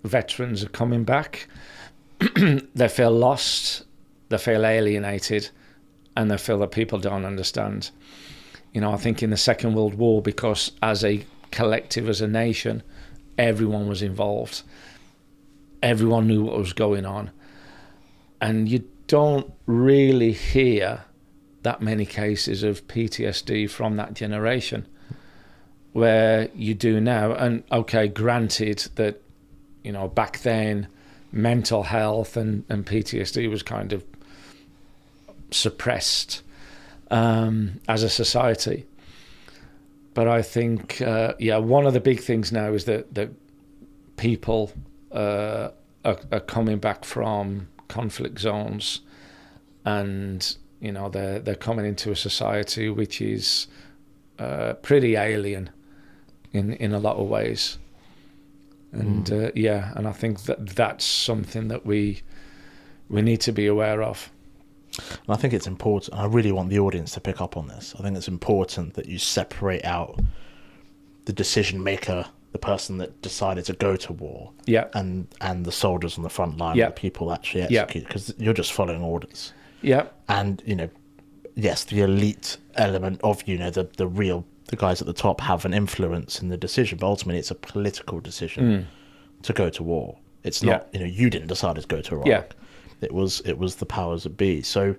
veterans are coming back. They feel lost, they feel alienated, and they feel that people don't understand. I think in the Second World War, because as a collective, as a nation, everyone was involved. Everyone knew what was going on. And you don't really hear that many cases of PTSD from that generation, where you do now. And okay, granted that, back then, mental health and PTSD was kind of suppressed as a society. But I think, one of the big things now is that people are coming back from conflict zones, and they're coming into a society which is pretty alien in a lot of ways. And and I think that's something that we need to be aware of. And I think it's important. I really want the audience to pick up on this. I think it's important that you separate out the decision maker, the person that decided to go to war, and the soldiers on the front line, the people actually execute, because you're just following orders. And yes, the elite element of the guys at the top have an influence in the decision, but ultimately it's a political decision to go to war. It's not you didn't decide to go to Iraq. It was the powers that be. So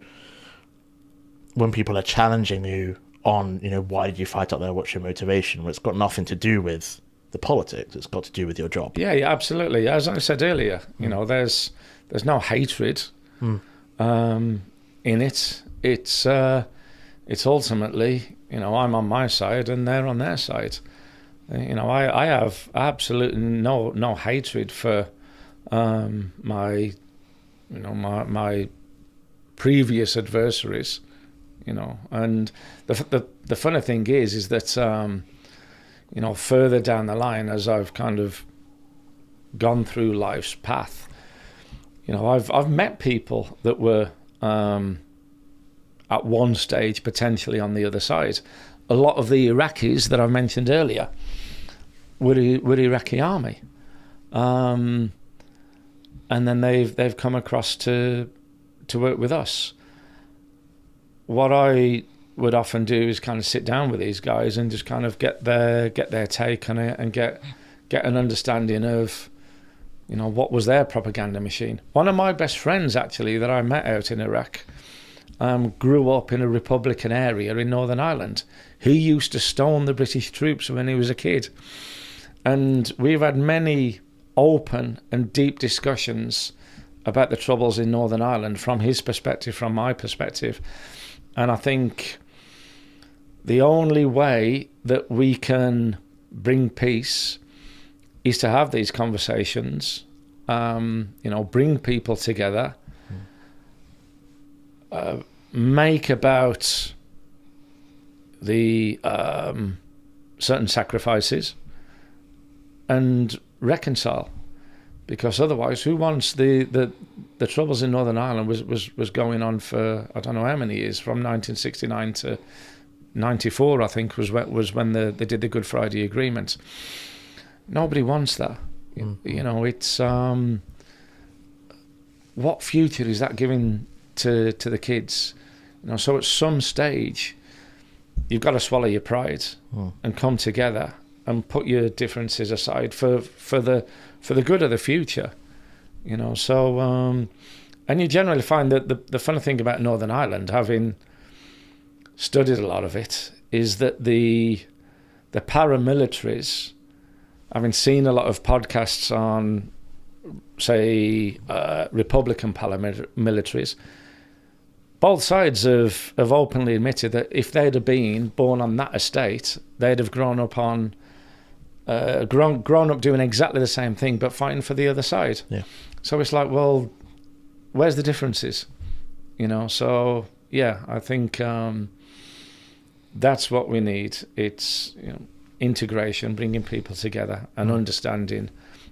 when people are challenging you on why did you fight up there, what's your motivation, well, it's got nothing to do with the politics. It's got to do with your job. Yeah, absolutely. As I said earlier, there's no hatred in it. It's ultimately, I'm on my side and they're on their side. I have absolutely no hatred for my previous adversaries, and the funny thing is that further down the line, as I've kind of gone through life's path, I've met people that were at one stage potentially on the other side. A lot of the Iraqis that I mentioned earlier were Iraqi army, and then they've come across to work with us. What I would often do is kind of sit down with these guys and just kind of get their take on it and get an understanding of what was their propaganda machine. One of my best friends actually that I met out in Iraq grew up in a Republican area in Northern Ireland. He used to stone the British troops when he was a kid, and we've had many open and deep discussions about the troubles in Northern Ireland from his perspective, from my perspective. And I think the only way that we can bring peace is to have these conversations, bring people together, make about the certain sacrifices, and reconcile. Because otherwise, who wants the troubles in Northern Ireland was going on for I don't know how many years, from 1969 to 94, I think was when they did the Good Friday Agreement. Nobody wants that. It's what future is that giving to the kids? So at some stage, you've got to swallow your pride and come together and put your differences aside for the good of the future. So and you generally find that the funny thing about Northern Ireland, having studied a lot of it, is that the paramilitaries, having seen a lot of podcasts on, say, Republican paramilitaries, both sides have openly admitted that if they'd have been born on that estate, they'd have grown up on grown up doing exactly the same thing, but fighting for the other side. Yeah. So it's like, well, where's the differences? You know, so yeah, I think that's what we need. It's, you know, integration, bringing people together, and understanding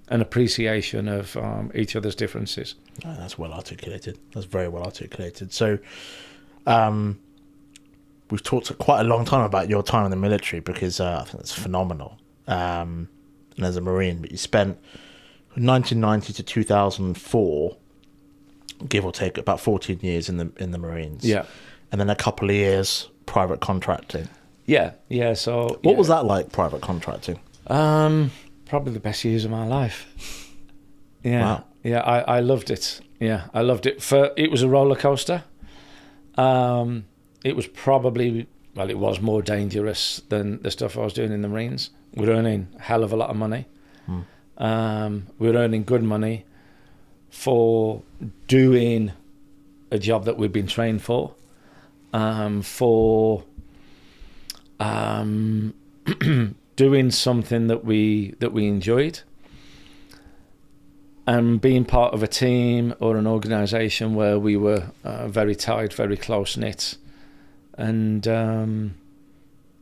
and appreciation of each other's differences. Oh, that's well articulated. That's very well articulated. So, we've talked quite a long time about your time in the military, because I think that's phenomenal. And as a Marine, but you spent 1990 to 2004, give or take, about 14 years in the Marines. Yeah. And then a couple of years private contracting. Yeah. So What was that like, private contracting? Probably the best years of my life. Yeah. Wow. Yeah, I loved it. Yeah, I loved it. It was a roller coaster. It was probably, well, it was more dangerous than the stuff I was doing in the Marines. We were earning a hell of a lot of money. We were earning good money for doing a job that we'd been trained for doing something that we enjoyed, and being part of a team or an organisation where we were very tight, very close knit, and they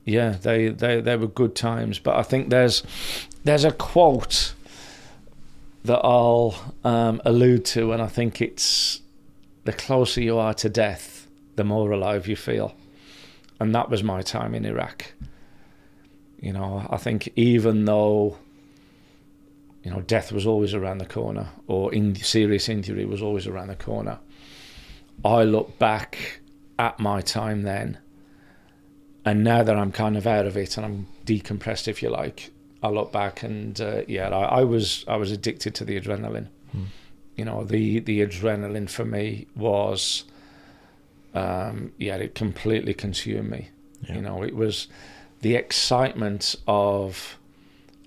were good times. But I think there's a quote that I'll allude to, and I think it's, the closer you are to death, the more alive you feel. And that was my time in Iraq. You know, I think even though, you know, death was always around the corner, or serious injury was always around the corner, I look back at my time then, and now that I'm kind of out of it and I'm decompressed, if you like, I look back and I was addicted to the adrenaline. You know, the adrenaline for me was, it completely consumed me. Yeah. You know, it was the excitement of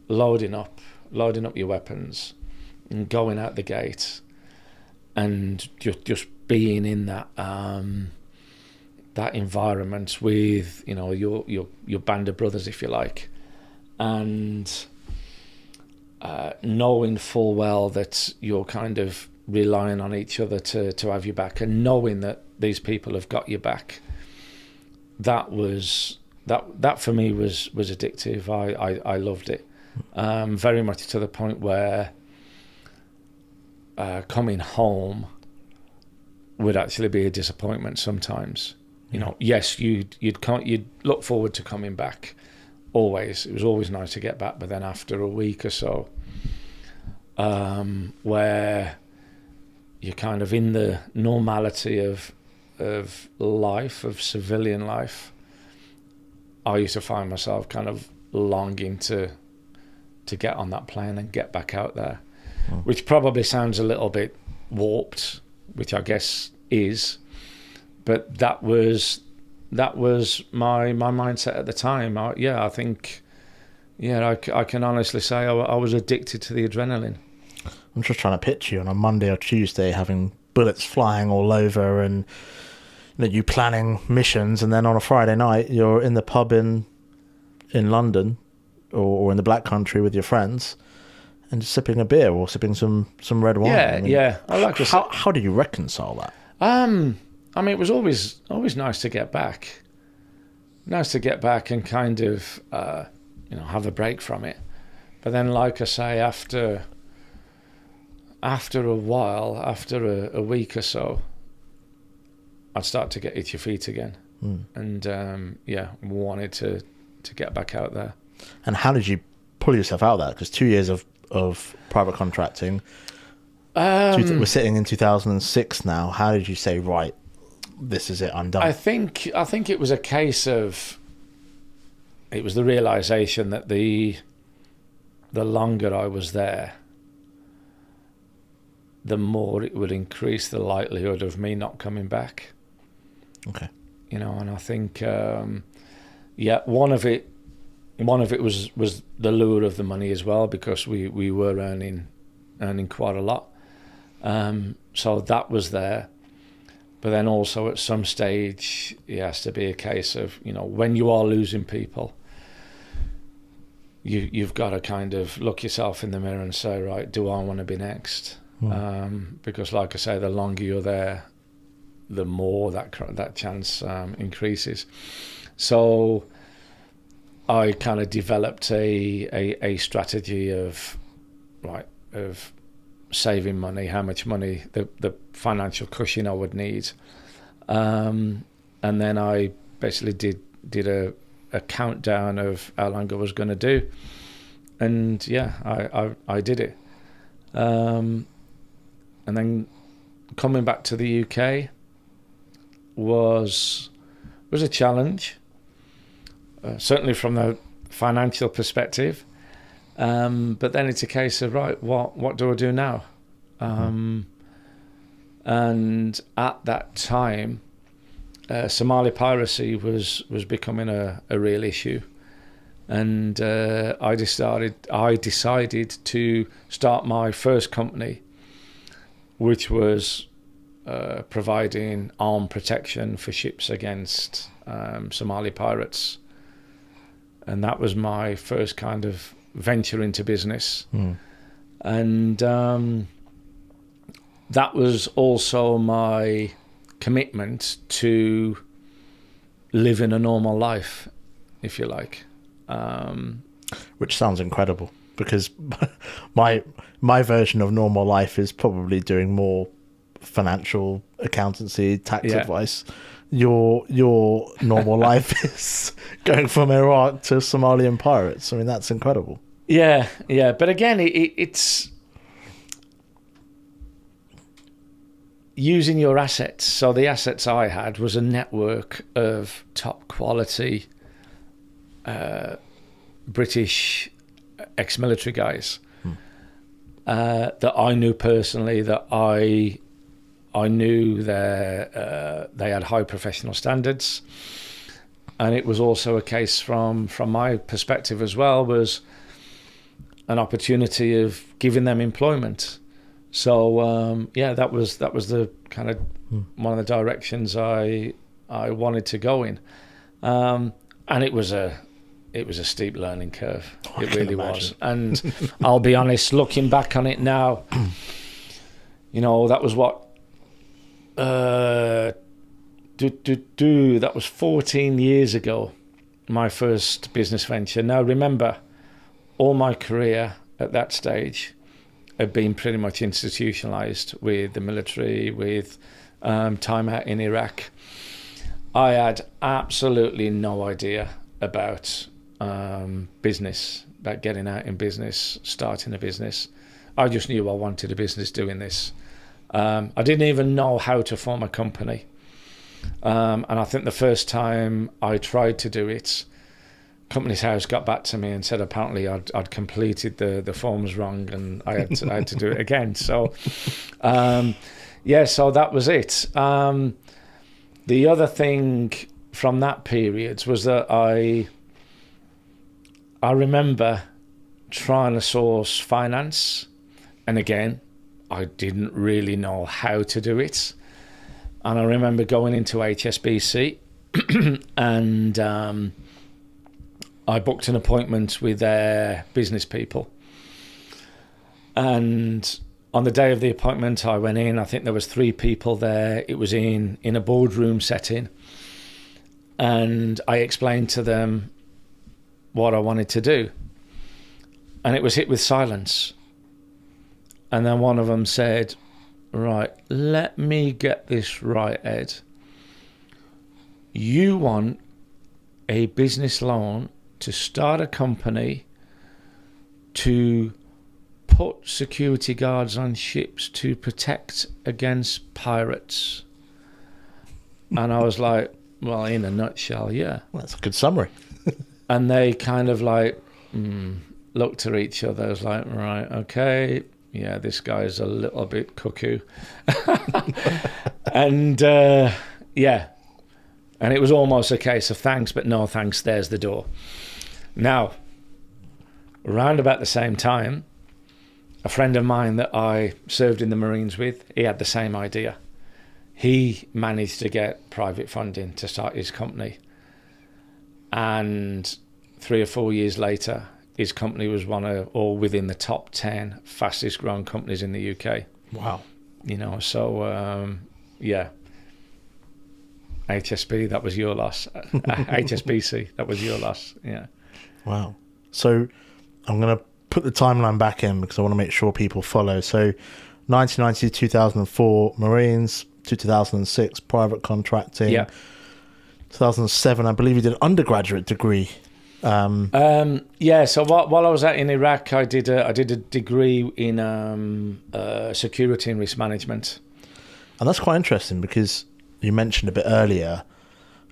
loading up your weapons and going out the gate, and just being in that that environment with, you know, your band of brothers, if you like, and knowing full well that you're kind of relying on each other to have your back, and knowing that these people have got your back. That for me was addictive. I loved it, very much to the point where coming home would actually be a disappointment sometimes. You know, yes, you'd look forward to coming back. Always, it was always nice to get back, but then after a week or so, where you're kind of in the normality of life, of civilian life, I used to find myself kind of longing to get on that plane and get back out there, which probably sounds a little bit warped, which I guess is, but that was my mindset at the time. I think I can honestly say I was addicted to the adrenaline. I'm just trying to picture you on a Monday or Tuesday having bullets flying all over, and you planning missions, and then on a Friday night you're in the pub in London or in the Black Country with your friends, and just sipping a beer or sipping some red wine. I like how do you reconcile that? I mean, it was always nice to get back. Nice to get back and kind of have a break from it. But then, like I say, after a while, after a week or so, I'd start to get itchy feet again, and wanted to get back out there. And how did you pull yourself out of that? Because 2 years of private contracting, we're sitting in 2006 now. How did you say, right, this is it, I'm done? I think it was a case of, it was the realization that the longer I was there, the more it would increase the likelihood of me not coming back. Okay. And I think, one of it was the lure of the money as well, because we were earning quite a lot. So that was there. But then also at some stage, it has to be a case of, when you are losing people, you've got to kind of look yourself in the mirror and say, right, do I want to be next? Because like I say, the longer you're there, the more that chance increases. So I kind of developed a strategy of saving money, how much money, the financial cushion I would need, and then I basically did a countdown of how long I was going to do, and I did it. And then coming back to the UK was a challenge, certainly from the financial perspective. But then it's a case of, right, what do I do now? And at that time, Somali piracy was becoming a real issue, and I decided to start my first company, which was providing armed protection for ships against Somali pirates, and that was my first kind of venture into business. And that was also my commitment to living a normal life, if you like. Which sounds incredible, because my version of normal life is probably doing more financial accountancy, tax advice. Your normal life is going from Iraq to Somalian pirates. I mean, that's incredible. Yeah. But again, it's using your assets. So the assets I had was a network of top quality British ex-military guys that I knew personally, that I knew they had high professional standards. And it was also a case from my perspective as well, was an opportunity of giving them employment. So that was the kind of one of the directions I wanted to go in, and it was a steep learning curve. It really was. And I'll be honest, looking back on it now, that was what that was 14 years ago, my first business venture. Now remember, all my career at that stage had been pretty much institutionalized with the military, with time out in Iraq. I had absolutely no idea about business, about getting out in business, starting a business. I just knew I wanted a business doing this. I didn't even know how to form a company. And I think the first time I tried to do it, Companies House got back to me and said apparently I'd completed the forms wrong, and I had to do it again. So, so that was it. The other thing from that period was that I remember trying to source finance, and again, I didn't really know how to do it. And I remember going into HSBC and I booked an appointment with their business people. And on the day of the appointment, I went in. I think there was 3 people there. It was in a boardroom setting. And I explained to them what I wanted to do. And it was hit with silence. And then one of them said, right, let me get this right, Ed. You want a business loan to start a company, to put security guards on ships to protect against pirates. And I was like, well, in a nutshell, yeah. Well, that's a good summary. And they kind of like looked at each other. I was like, right, okay, yeah, this guy's a little bit cuckoo. And and it was almost a case of thanks, but no thanks, there's the door. Now, around about the same time, a friend of mine that I served in the Marines with, he had the same idea. He managed to get private funding to start his company. And 3 or 4 years later, his company was within the top 10 fastest growing companies in the UK. Wow. So yeah. HSB, that was your loss. HSBC, that was your loss. Yeah. Wow. So I'm going to put the timeline back in because I want to make sure people follow. So 1990 to 2004, Marines, 2006, private contracting. Yeah. 2007, I believe you did an undergraduate degree. Yeah. So while I was in Iraq, I did a degree in security and risk management. And that's quite interesting because you mentioned a bit earlier,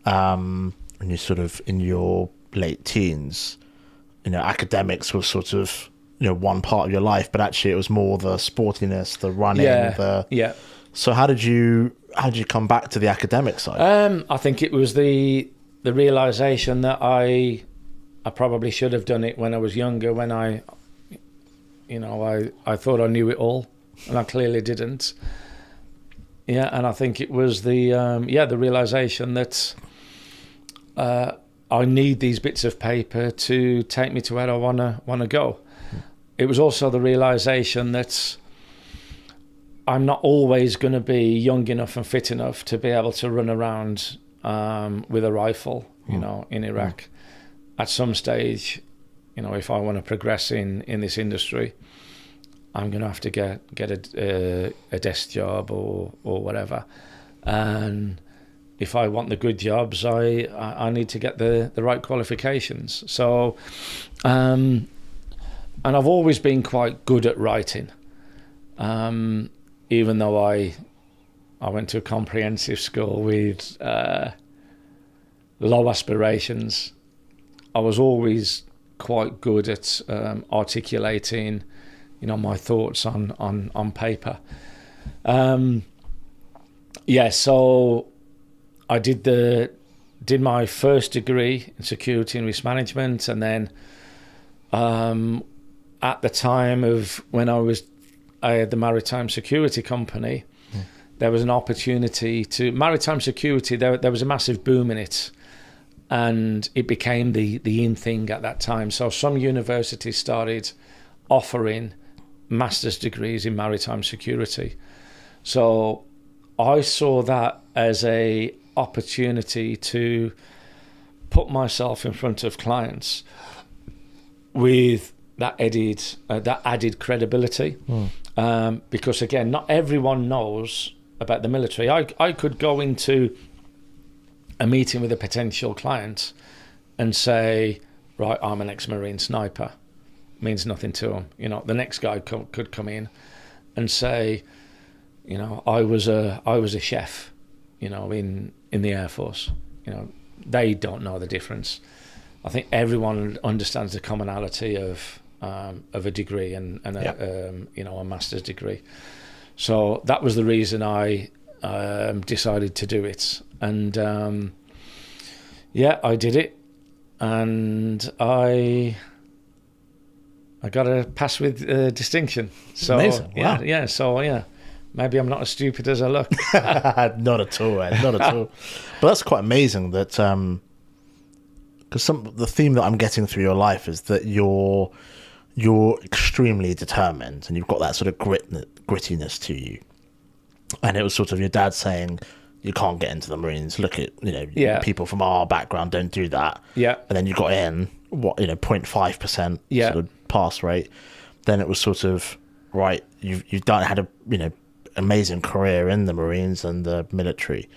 when you're sort of in your late teens, academics was sort of, one part of your life, but actually it was more the sportiness, the running, Yeah. So how did you come back to the academic side? I think it was the realization that I probably should have done it when I was younger, when I thought I knew it all, and I clearly didn't. Yeah, and I think it was the realization that I need these bits of paper to take me to where I wanna go. It was also the realization that I'm not always going to be young enough and fit enough to be able to run around with a rifle, in Iraq. At some stage, if I want to progress in this industry, I'm going to have to get a desk job or whatever. And if I want the good jobs, I need to get the right qualifications. So, and I've always been quite good at writing. Even though I went to a comprehensive school with low aspirations, I was always quite good at articulating, my thoughts on paper. So I did my first degree in security and risk management, and then at the time of when I had the maritime security company, there was an opportunity to maritime security. There was a massive boom in it, and it became the in thing at that time. So some universities started offering master's degrees in maritime security. So I saw that as a opportunity to put myself in front of clients with that added credibility. Because again, not everyone knows about the military. I could go into a meeting with a potential client and say, right, I'm an ex-Marine sniper. Means nothing to them. The next guy could come in and say, I was a chef, in the Air Force. They don't know the difference. I think everyone understands the commonality of a degree and a master's degree. So that was the reason I decided to do it, and I did it, and I got a pass with distinction. So amazing. Wow. So maybe I'm not as stupid as I look. Not at all, Ed, not at all. But that's quite amazing that because the theme that I'm getting through your life is that you're extremely determined, and you've got that sort of grittiness to you. And it was sort of your dad saying, you can't get into the Marines. Look at, people from our background don't do that. Yeah. And then you got in, 0.5% sort of pass rate. Then it was sort of, right, you've had a, amazing career in the Marines and the military.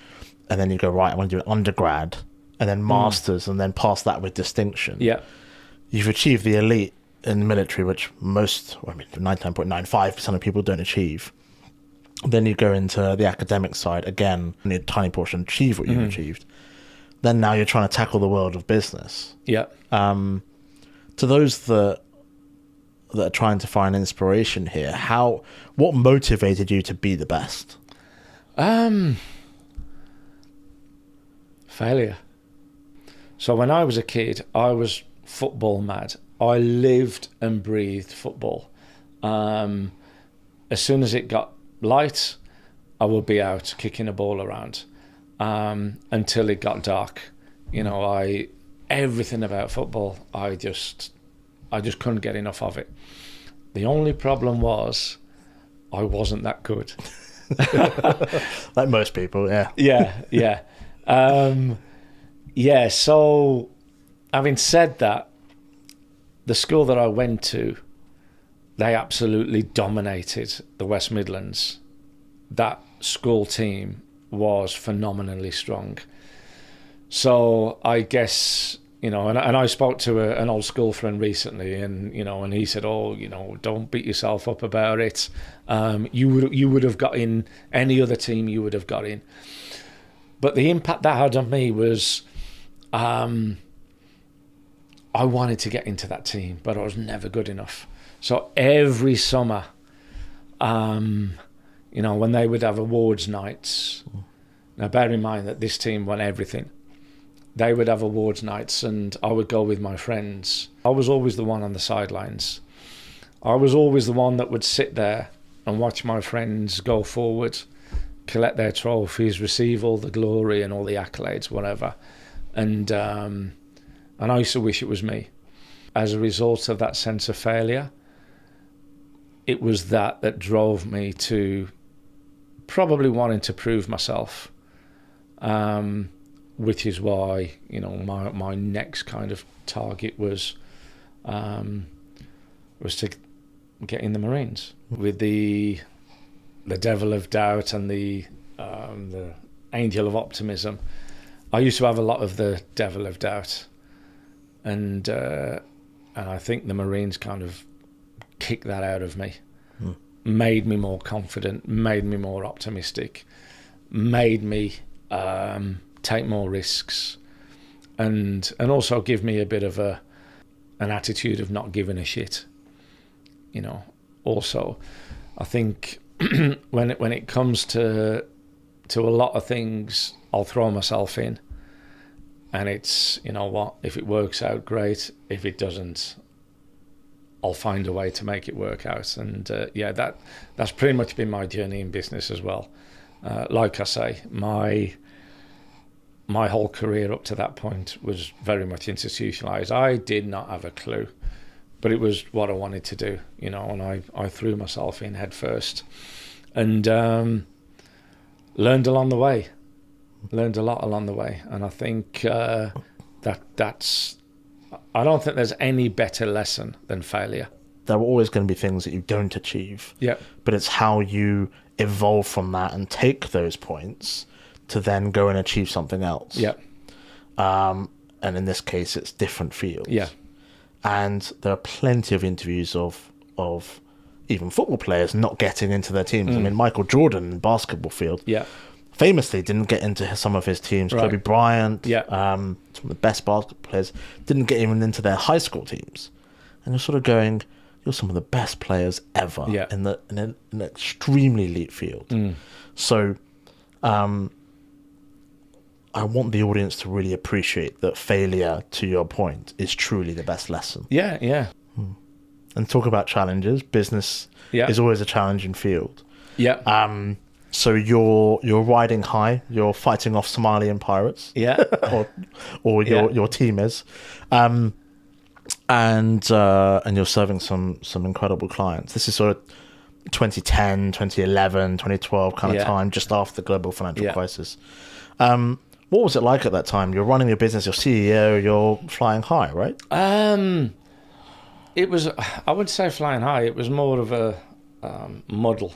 And then you go, right, I want to do an undergrad and then masters and then pass that with distinction. Yeah. You've achieved the elite in the military, which 99.95% of people don't achieve. Then you go into the academic side, again, only a tiny portion achieve what you've achieved. Then now you're trying to tackle the world of business. Yeah. To those that are trying to find inspiration here, what motivated you to be the best? Failure. So when I was a kid, I was football mad. I lived and breathed football. As soon as it got light, I would be out kicking a ball around until it got dark. Everything about football, I I just couldn't get enough of it. The only problem was I wasn't that good. Like most people, yeah. Yeah. So having said that, the school that I went to, they absolutely dominated the West Midlands. That school team was phenomenally strong. So I guess, and I spoke to an old school friend recently, and he said, don't beat yourself up about it. You would have got in any other team you would have got in. But the impact that had on me was, I wanted to get into that team, but I was never good enough. So every summer, when they would have awards nights, now bear in mind that this team won everything. They would have awards nights and I would go with my friends. I was always the one on the sidelines. I was always the one that would sit there and watch my friends go forward, collect their trophies, receive all the glory and all the accolades, whatever. And I used to wish it was me. As a result of that sense of failure, it was that drove me to probably wanting to prove myself, which is why my next kind of target was to get in the Marines with the devil of doubt and the angel of optimism. I used to have a lot of the devil of doubt, and I think the Marines kind of kicked that out of me, made me more confident, made me more optimistic, made me take more risks, and also give me a bit of an attitude of not giving a shit. Also, I think when it comes to a lot of things, I'll throw myself in, and it's, if it works out, great. If it doesn't, I'll find a way to make it work out. And that's pretty much been my journey in business as well. Like I say, my whole career up to that point was very much institutionalized. I did not have a clue, but it was what I wanted to do, and I threw myself in head first, and learned along the way, learned a lot along the way. And I think that's, I don't think there's any better lesson than failure. There are always going to be things that you don't achieve. Yeah. But it's how you evolve from that and take those points to then go and achieve something else. Yeah. And in this case, it's different fields. Yeah. And there are plenty of interviews of even football players not getting into their teams. I mean, Michael Jordan in the basketball field, famously didn't get into some of his teams. Right. Kobe Bryant, some of the best basketball players didn't get even into their high school teams. And you're sort of going, you're some of the best players ever in an extremely elite field. So I want the audience to really appreciate that failure, to your point, is truly the best lesson. Yeah. And talk about challenges. Business is always a challenging field. Yeah. So you're riding high. You're fighting off Somalian pirates. Yeah. or your team is, and you're serving some incredible clients. This is sort of 2010, 2011, 2012 kind of time, just after the global financial crisis. What was it like at that time? You're running your business, you're CEO, you're flying high, right? It was, I wouldn't say flying high. It was more of a muddle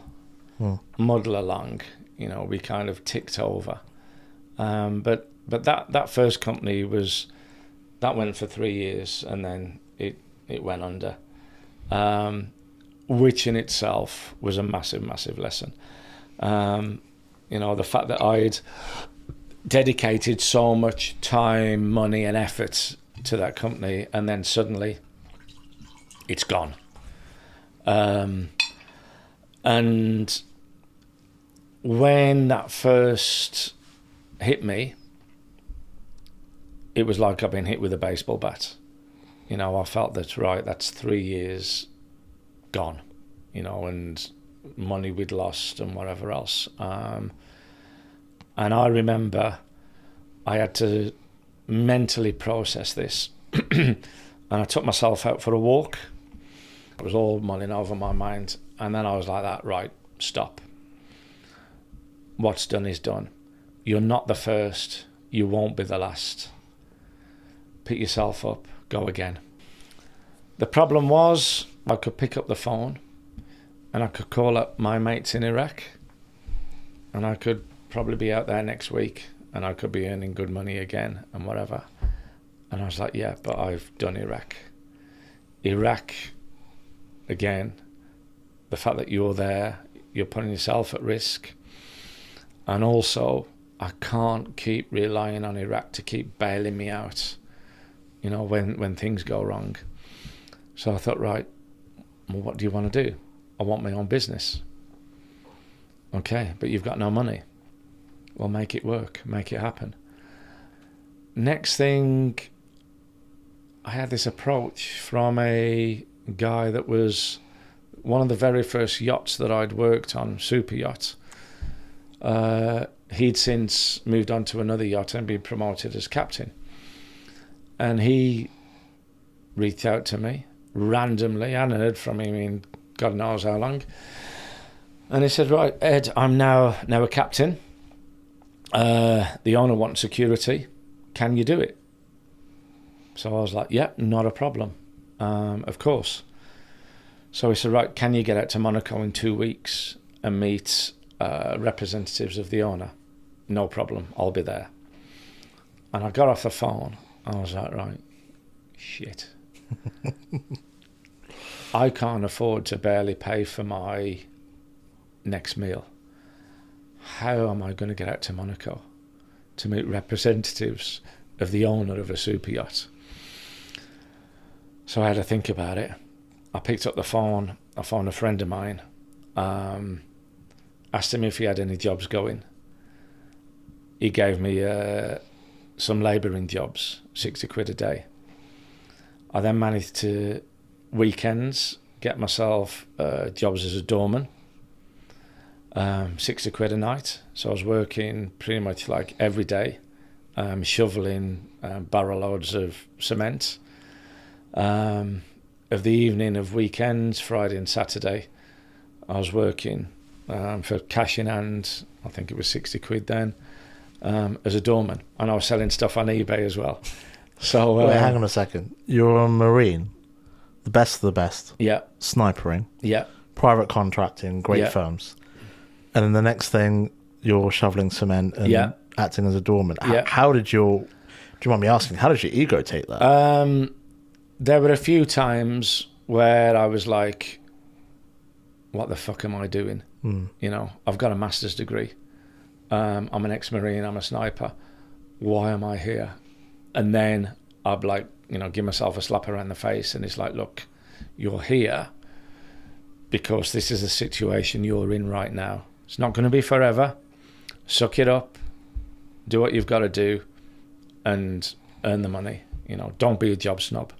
along. We kind of ticked over. But that first company went for 3 years, and then it went under, which in itself was a massive, massive lesson. The fact that I'd dedicated so much time, money and effort to that company, and then suddenly it's gone. And when that first hit me, it was like I've been hit with a baseball bat. I felt that's 3 years gone, and money we'd lost and whatever else. And I remember I had to mentally process this. And I took myself out for a walk. It was all mulling over my mind. And then I was like that, right, stop. What's done is done. You're not the first. You won't be the last. Pick yourself up, go again. The problem was I could pick up the phone and I could call up my mates in Iraq, and I could probably be out there next week and I could be earning good money again and whatever. And I was like, yeah, but I've done Iraq. Iraq, again, the fact that you're there, you're putting yourself at risk. And also, I can't keep relying on Iraq to keep bailing me out, you know, when things go wrong. So I thought, right, well, what do you want to do? I want my own business. Okay, but you've got no money. Well, make it work, make it happen. Next thing, I had this approach from a guy that was one of the very first yachts that I'd worked on, super yacht. He'd since moved on to another yacht and been promoted as captain. And he reached out to me randomly. I hadn't heard from him in God knows how long. And he said, right, Ed, I'm now a captain. The owner wants security. Can you do it? So I was like, yeah, not a problem. Of course. So he said, right, can you get out to Monaco in 2 weeks and meet representatives of the owner? No problem, I'll be there. And I got off the phone. I was like, right, shit. I can't afford to barely pay for my next meal. How am I going to get out to Monaco to meet representatives of the owner of a super yacht? So I had to think about it. I picked up the phone. I phoned a friend of mine. Asked him if he had any jobs going. He gave me some labouring jobs, 60 quid a day. I then managed to, weekends, get myself jobs as a doorman, 60 quid a night. So I was working pretty much like every day, shoveling barrel loads of cement. Of the evening of weekends, Friday and Saturday, I was working for cash in hand. I think it was 60 quid then, as a doorman, and I was selling stuff on eBay as well. So wait, hang on a second. You're a Marine, the best of the best. Yeah. Snipering. Yeah. Private contracting, great firms. And then the next thing, you're shoveling cement and acting as a doorman. How did do you mind me asking, how did your ego take that? There were a few times where I was like, what the fuck am I doing? You know, I've got a master's degree. I'm an ex-Marine, I'm a sniper. Why am I here? And then I'd like, you know, give myself a slap around the face, and it's like, look, you're here because this is the situation you're in right now. It's not going to be forever. Suck it up, do what you've got to do, and earn the money. You know, don't be a job snob.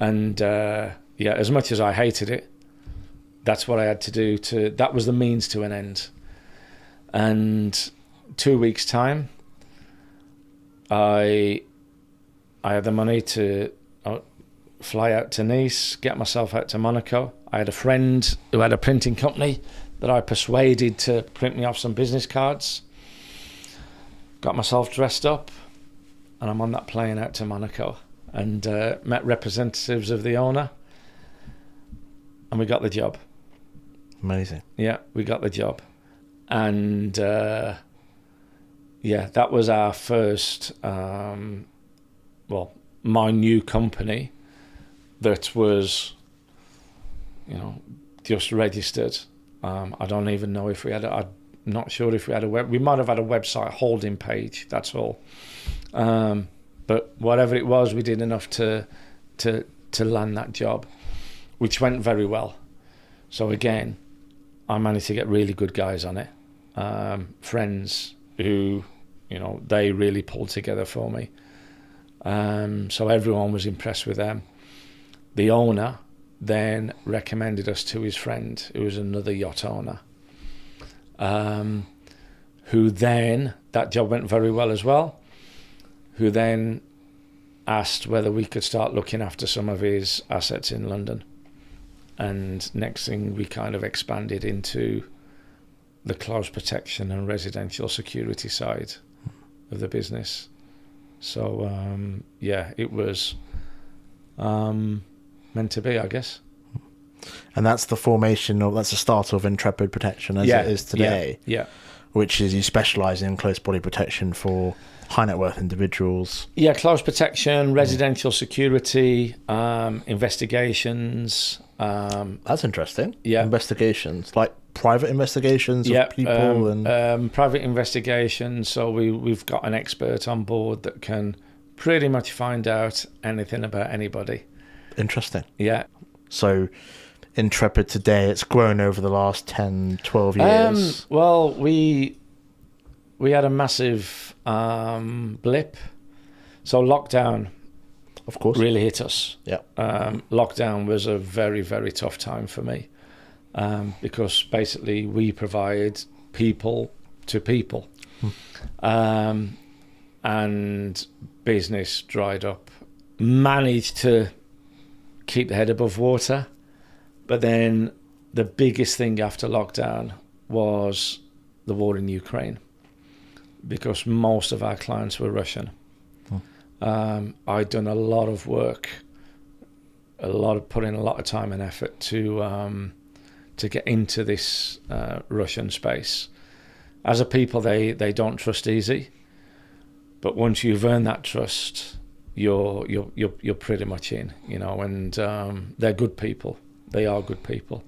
And as much as I hated it, that's what I had to do. That was the means to an end. And 2 weeks' time, I had the money to fly out to Nice, get myself out to Monaco. I had a friend who had a printing company that I persuaded to print me off some business cards. Got myself dressed up, and I'm on that plane out to Monaco, and met representatives of the owner, and we got the job. Amazing. Yeah, we got the job. And that was our first, my new company that was, you know, just registered. I don't even know if we had I'm not sure if we had we might have had a website holding page, that's all. But whatever it was, we did enough to land that job, which went very well. So again, I managed to get really good guys on it. Friends who, you know, they really pulled together for me. So everyone was impressed with them. The owner then recommended us to his friend, who was another yacht owner, who then, that job went very well as well, who then asked whether we could start looking after some of his assets in London. And next thing, we kind of expanded into the close protection and residential security side of the business. So, it was meant to be, I guess. And that's the that's the start of Intrepid Protection as it is today. Yeah. Which is you specialise in close body protection for high net worth individuals. Yeah, close protection, residential security, investigations. That's interesting. Yeah. Investigations, like private investigations of people and private investigations. So we've got an expert on board that can pretty much find out anything about anybody. Interesting. Yeah. So Intrepid today, it's grown over the last 10, 12 years. Well, we had a massive blip. So lockdown, of course, really hit us. Yeah. Lockdown was a very, very tough time for me because basically we provide people to people. And business dried up. Managed to keep the head above water. But then the biggest thing after lockdown was the war in Ukraine, because most of our clients were Russian. I'd done a lot of work, put in a lot of time and effort to get into this Russian space. As a people, they don't trust easy, but once you've earned that trust, you're pretty much in, and they're good people. They are good people.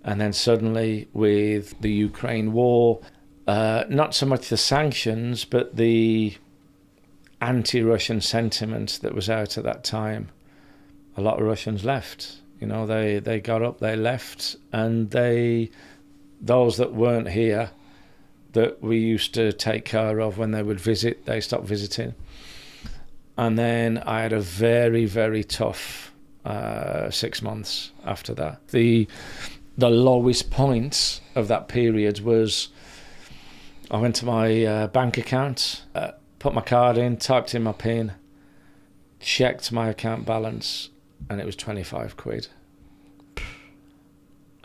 And then suddenly with the Ukraine war, not so much the sanctions, but the anti-Russian sentiment that was out at that time, a lot of Russians left. They got up, they left, and those that weren't here, that we used to take care of when they would visit, they stopped visiting. And then I had a very, very tough 6 months after that. The lowest point of that period was I went to my bank account, put my card in, typed in my PIN, checked my account balance, and it was 25 quid.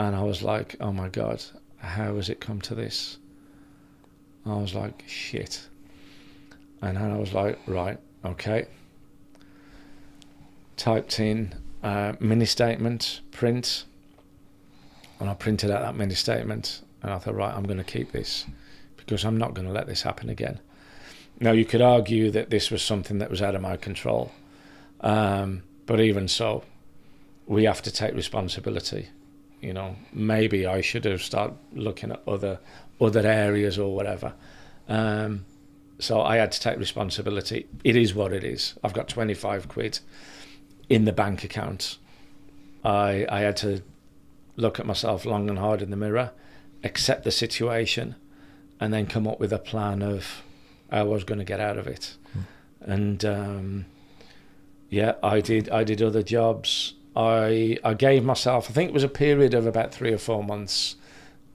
And I was like, oh my God, how has it come to this? I was like, shit. And then I was like, right, okay. Typed in mini statement, print, and I printed out that mini statement, and I thought, right, I'm going to keep this because I'm not going to let this happen again. Now, you could argue that this was something that was out of my control, but even so, we have to take responsibility. Maybe I should have started looking at other areas or whatever. So I had to take responsibility. It is what it is. I've got 25 quid in the bank account. I had to look at myself long and hard in the mirror, accept the situation, and then come up with a plan of how I was going to get out of it. And I did other jobs. I gave myself, I think it was a period of about 3 or 4 months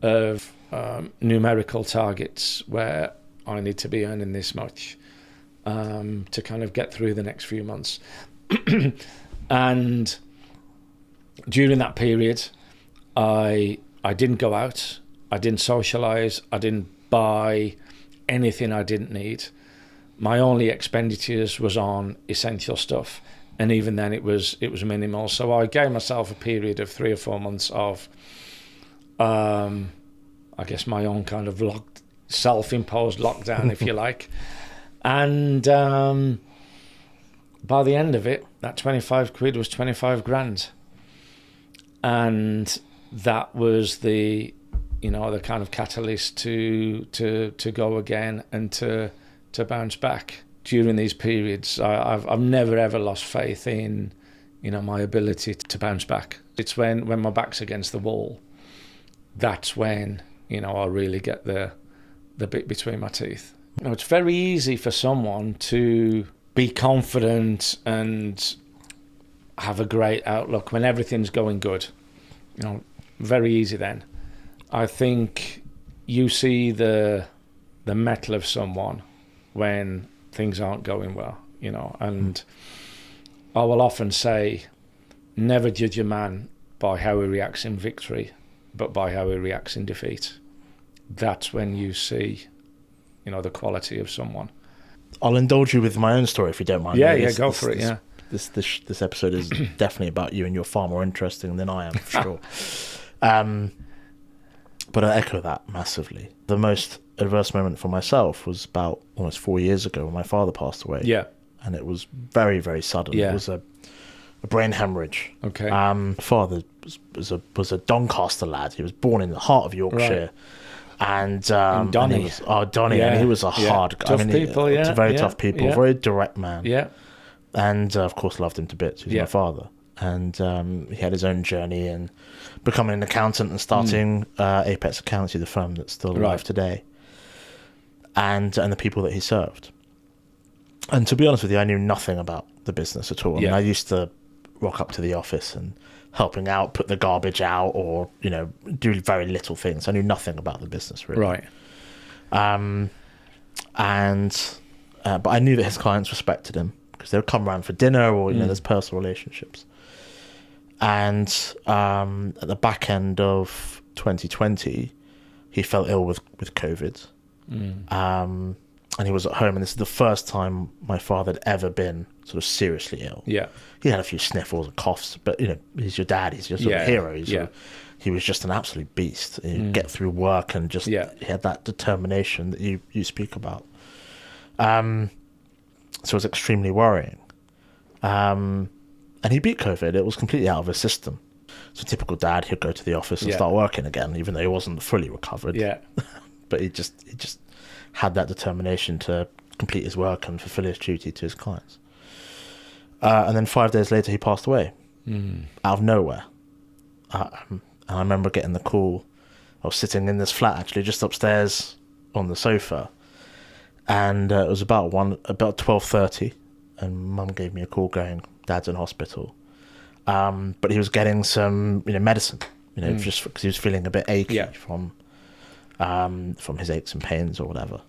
of numerical targets where I need to be earning this much to kind of get through the next few months. And during that period, I didn't go out, I didn't socialise, I didn't buy anything I didn't need. My only expenditures was on essential stuff, and even then it was minimal. So I gave myself a period of 3 or 4 months of I guess my own kind of self-imposed lockdown, if you like. And by the end of it, that 25 quid was 25 grand. And that was the kind of catalyst to go again and to bounce back. During these periods, I've never ever lost faith in my ability to bounce back. It's when my back's against the wall, that's when I really get the bit between my teeth. It's very easy for someone to be confident and have a great outlook when everything's going good. Very easy then. I think you see the mettle of someone when things aren't going well. you know. And I will often say, never judge a man by how he reacts in victory, but by how he reacts in defeat. That's when you see, you know, the quality of someone. I'll indulge you with my own story if you don't mind. Go for it. Yeah. This episode is definitely about you, and you're far more interesting than I am, for sure. But I echo that massively. The most adverse moment for myself was about almost 4 years ago when my father passed away. Yeah. And it was very, very sudden. Yeah. It was a brain hemorrhage. Okay. My father was a Doncaster lad. He was born in the heart of Yorkshire. Right. And Donny. Donny, and he was a hard, tough people. Yeah, very tough people, very direct man. Yeah, and of course loved him to bits. He was my father, and he had his own journey and becoming an accountant and starting Apex Accountancy, the firm that's still alive today, and the people that he served. And to be honest with you, I knew nothing about the business at all. I mean, I used to rock up to the office and helping out, put the garbage out, or, you know, do very little things. I knew nothing about the business, really. Right. But I knew that his clients respected him because they would come around for dinner, or, you know, there's personal relationships. And at the back end of 2020, he fell ill with COVID. And he was at home, and this is the first time my father had ever been sort of seriously ill. Yeah. He had a few sniffles and coughs, but, you know, he's your dad. He's your sort of hero. He was just an absolute beast. He'd get through work and just he had that determination that you speak about. So it was extremely worrying. And he beat COVID. It was completely out of his system. So typical dad, he'd go to the office and start working again, even though he wasn't fully recovered. Yeah. But he just had that determination to complete his work and fulfill his duty to his clients. And then 5 days later, he passed away out of nowhere. And I remember getting the call. I was sitting in this flat, actually, just upstairs on the sofa. And it was about 12:30. And Mum gave me a call going, Dad's in hospital. But he was getting some, you know, medicine, you know, just because he was feeling a bit achy from his aches and pains or whatever.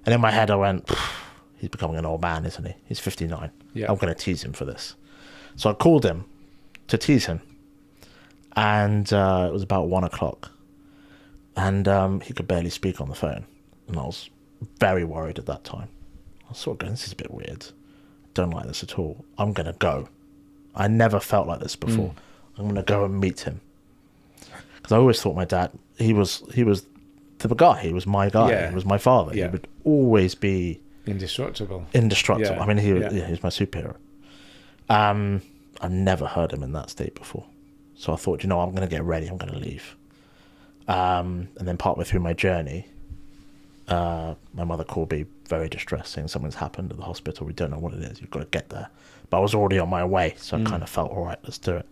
And in my head I went, he's becoming an old man, isn't he? He's 59. I'm going to tease him for this. So I called him to tease him. And it was about 1 o'clock. And he could barely speak on the phone. And I was very worried at that time. I was sort of going, this is a bit weird. Don't like this at all. I'm going to go. I never felt like this before. I'm going to go and meet him. Because I always thought my dad, he was the guy. He was my guy. He was my father. He would always be indestructible. Yeah. I mean, he was my superhero. I've never heard him in that state before. So I thought, you know, I'm going to get ready. I'm going to leave. And then partway through my journey, my mother called me very distressed, saying something's happened at the hospital. We don't know what it is. You've got to get there. But I was already on my way, so I kind of felt, all right, let's do it.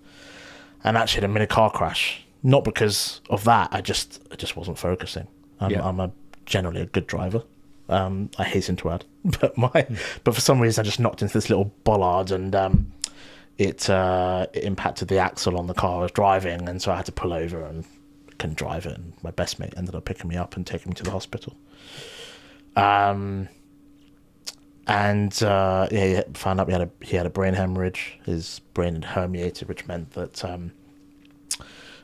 And actually, had a mini car crash. Not because of that. I just wasn't focusing. I'm generally a good driver. I hasten to add, but for some reason I just knocked into this little bollard, and it impacted the axle on the car I was driving, and so I had to pull over and couldn't drive it. And my best mate ended up picking me up and taking me to the hospital. He found out he had a brain hemorrhage. His brain had herniated, which meant that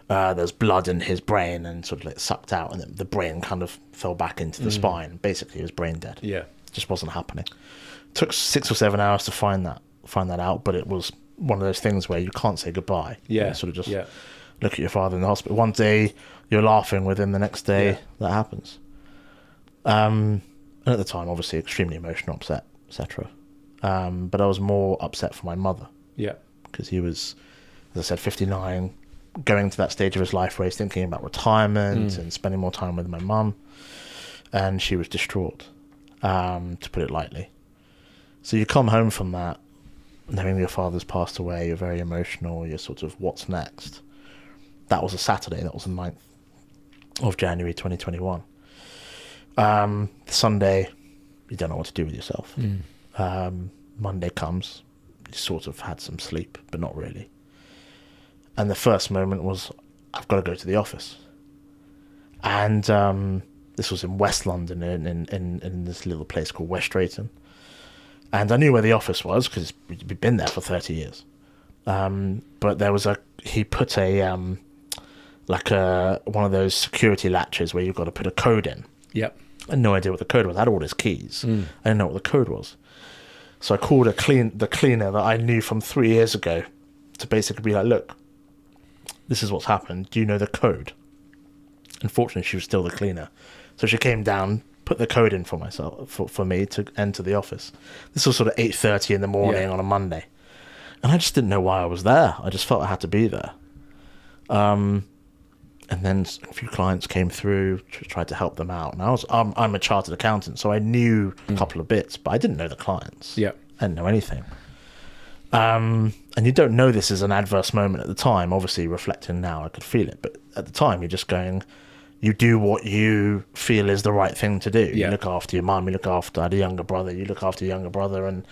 there's blood in his brain and sort of like sucked out, and the brain kind of fell back into the spine. Basically, he was brain dead. Yeah, it just wasn't happening. It took 6 or 7 hours to find that out, but it was one of those things where you can't say goodbye. Yeah, you sort of just look at your father in the hospital. One day you're laughing with him, the next day that happens. And at the time, obviously, extremely emotional, upset, etc. But I was more upset for my mother. Yeah, because he was, as I said, 59. Going to that stage of his life where he's thinking about retirement and spending more time with my mum, and she was distraught, to put it lightly. So you come home from that, knowing your father's passed away, you're very emotional, you're sort of, what's next? That was a Saturday, that was the 9th of January 2021. Sunday, you don't know what to do with yourself. Monday comes, you sort of had some sleep, but not really. And the first moment was, I've got to go to the office. And this was in West London, in this little place called West Drayton. And I knew where the office was because we'd been there for 30 years. But there was he put one of those security latches where you've got to put a code in. Yep. I had no idea what the code was. I had all his keys. I didn't know what the code was. So I called the cleaner that I knew from 3 years ago to basically be like, look, this is what's happened. Do you know the code? Unfortunately, she was still the cleaner. So she came down, put the code in for me to enter the office. This was sort of 8:30 in the morning on a Monday. And I just didn't know why I was there. I just felt I had to be there. And then a few clients came through, tried to help them out. And I'm a chartered accountant, so I knew a couple of bits, but I didn't know the clients. Yeah. I didn't know anything. And you don't know this is an adverse moment at the time. Obviously, reflecting now, I could feel it. But at the time, you're just going, you do what you feel is the right thing to do. Yeah. You look after your mum, I had a younger brother, you look after your younger brother. And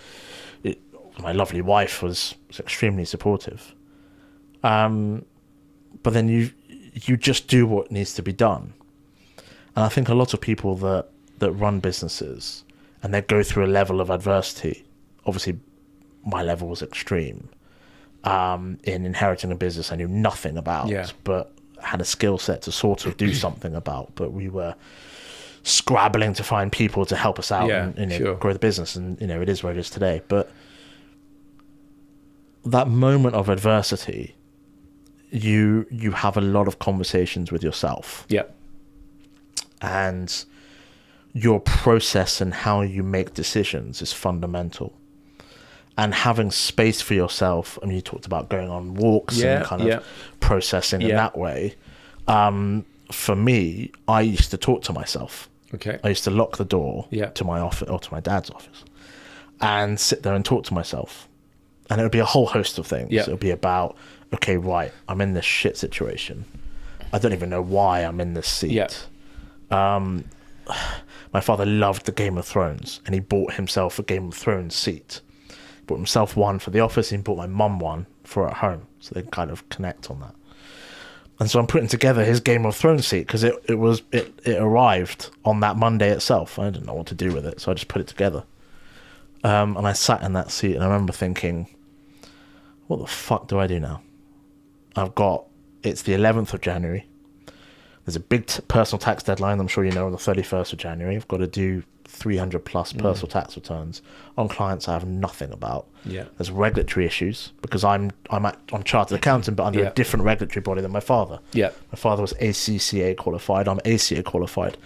my lovely wife was extremely supportive. But then you just do what needs to be done. And I think a lot of people that run businesses and they go through a level of adversity, obviously my level was extreme, in inheriting a business I knew nothing about, but had a skill set to sort of do something about. But we were scrabbling to find people to help us out and grow the business. And, it is where it is today. But that moment of adversity, you have a lot of conversations with yourself. Yeah. And your process and how you make decisions is fundamental. And having space for yourself, I mean, you talked about going on walks and kind of processing in that way. For me, I used to talk to myself. Okay. I used to lock the door to my office or to my dad's office and sit there and talk to myself. And it would be a whole host of things. It would be about, okay, right, I'm in this shit situation. I don't even know why I'm in this seat. My father loved the Game of Thrones, and he bought himself a Game of Thrones seat. He bought himself one for the office, and he bought my mum one for at home, so they can kind of connect on that. And so I'm putting together his Game of Thrones seat because it arrived on that Monday itself. I didn't know what to do with it, so I just put it together. And I sat in that seat, and I remember thinking, what the fuck do I do now? It's the 11th of January. There's a big personal tax deadline, I'm sure you know, on the 31st of January. I've got to do 300 plus personal tax returns on clients I have nothing about. There's regulatory issues because I'm chartered accountant, but under a different regulatory body than my father. My father was ACCA qualified, I'm ACA qualified.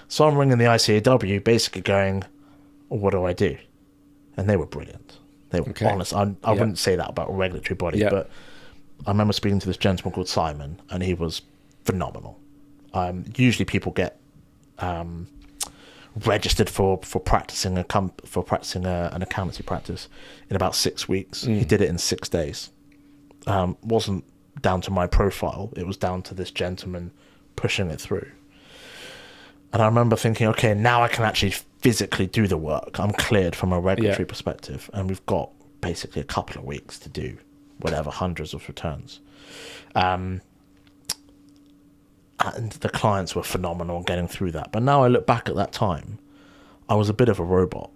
So I'm ringing the ICAW basically going, what do I do? And they were brilliant. They were honest. I wouldn't say that about a regulatory body, but I remember speaking to this gentleman called Simon, and he was phenomenal. Usually people get registered for practicing an accountancy practice in about 6 weeks. He did it in 6 days. Wasn't down to my profile. It was down to this gentleman pushing it through. And I remember thinking, okay, now I can actually physically do the work. I'm cleared from a regulatory perspective, and we've got basically a couple of weeks to do whatever, hundreds of returns. And the clients were phenomenal getting through that. But now I look back at that time, I was a bit of a robot.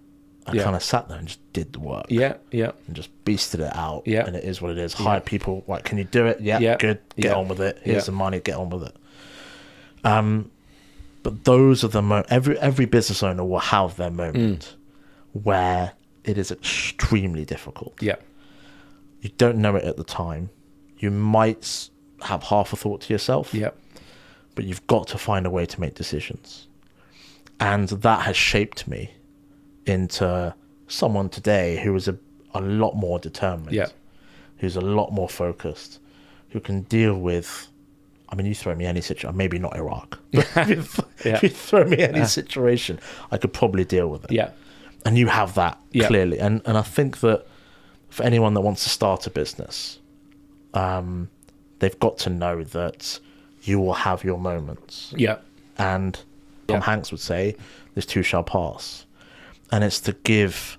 I kind of sat there and just did the work. And just beasted it out. And it is what it is. Hired people, right, can you do it? Good. Get on with it. Here's the money, get on with it. But those are the every business owner will have their moment where it is extremely difficult. You don't know it at the time. You might have half a thought to yourself. But you've got to find a way to make decisions. And that has shaped me into someone today who is a lot more determined, who's a lot more focused, who can deal with, I mean, you throw me any situation, maybe not Iraq, but if you throw me any situation, I could probably deal with it. And you have that clearly. And I think that for anyone that wants to start a business, they've got to know that you will have your moments. And Tom Hanks would say, this too shall pass. And it's to give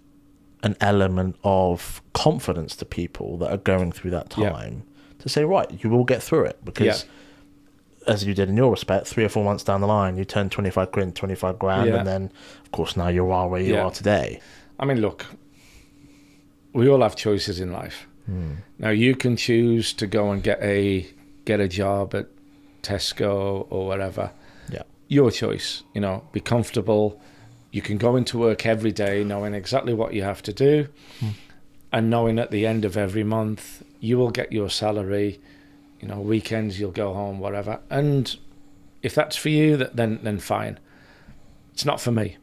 an element of confidence to people that are going through that time to say, right, you will get through it. Because as you did in your respect, 3 or 4 months down the line, you turned 25 grand, and then, of course, now you are where you are today. I mean, look, we all have choices in life. Now, you can choose to go and get a job at Tesco or wherever. Yeah. Your choice, be comfortable. You can go into work every day knowing exactly what you have to do, and knowing at the end of every month you will get your salary. Weekends you'll go home, whatever. And if that's for you, then fine. It's not for me.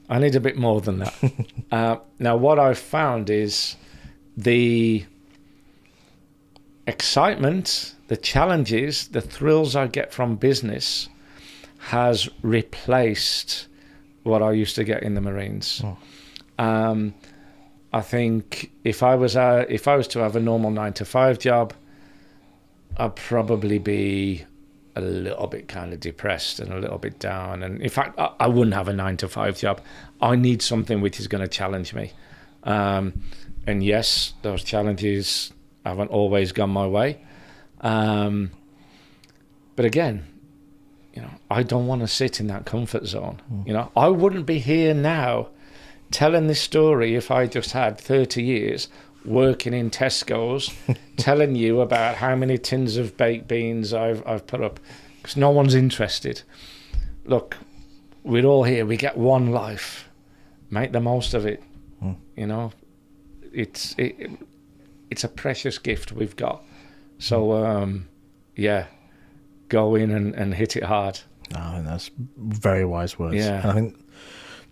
I need a bit more than that. Now, what I've found is the excitement, the challenges, the thrills I get from business has replaced what I used to get in the Marines. I think if I was to have a normal 9-to-5 job, I'd probably be a little bit kind of depressed and a little bit down. And in fact, I wouldn't have a 9-to-5 job. I need something which is going to challenge me. And yes, those challenges haven't always gone my way. But again, I don't want to sit in that comfort zone. I wouldn't be here now telling this story if I just had 30 years working in Tesco's, telling you about how many tins of baked beans I've put up, because no one's interested. Look, we're all here. We get one life. Make the most of it. It's a precious gift we've got. So, go in and hit it hard. I think that's very wise words. Yeah. And I think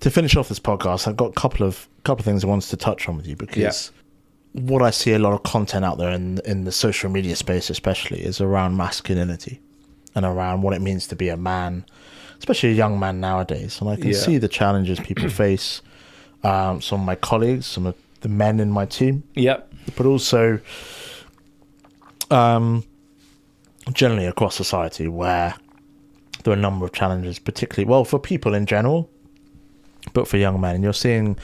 to finish off this podcast, I've got a couple of things I wanted to touch on with you, because what I see a lot of content out there in the social media space especially is around masculinity and around what it means to be a man, especially a young man nowadays. And I can see the challenges people face. Some of my colleagues, some of the men in my team. Yep. But also generally across society, where there are a number of challenges, particularly, for people in general, but for young men. And you're seeing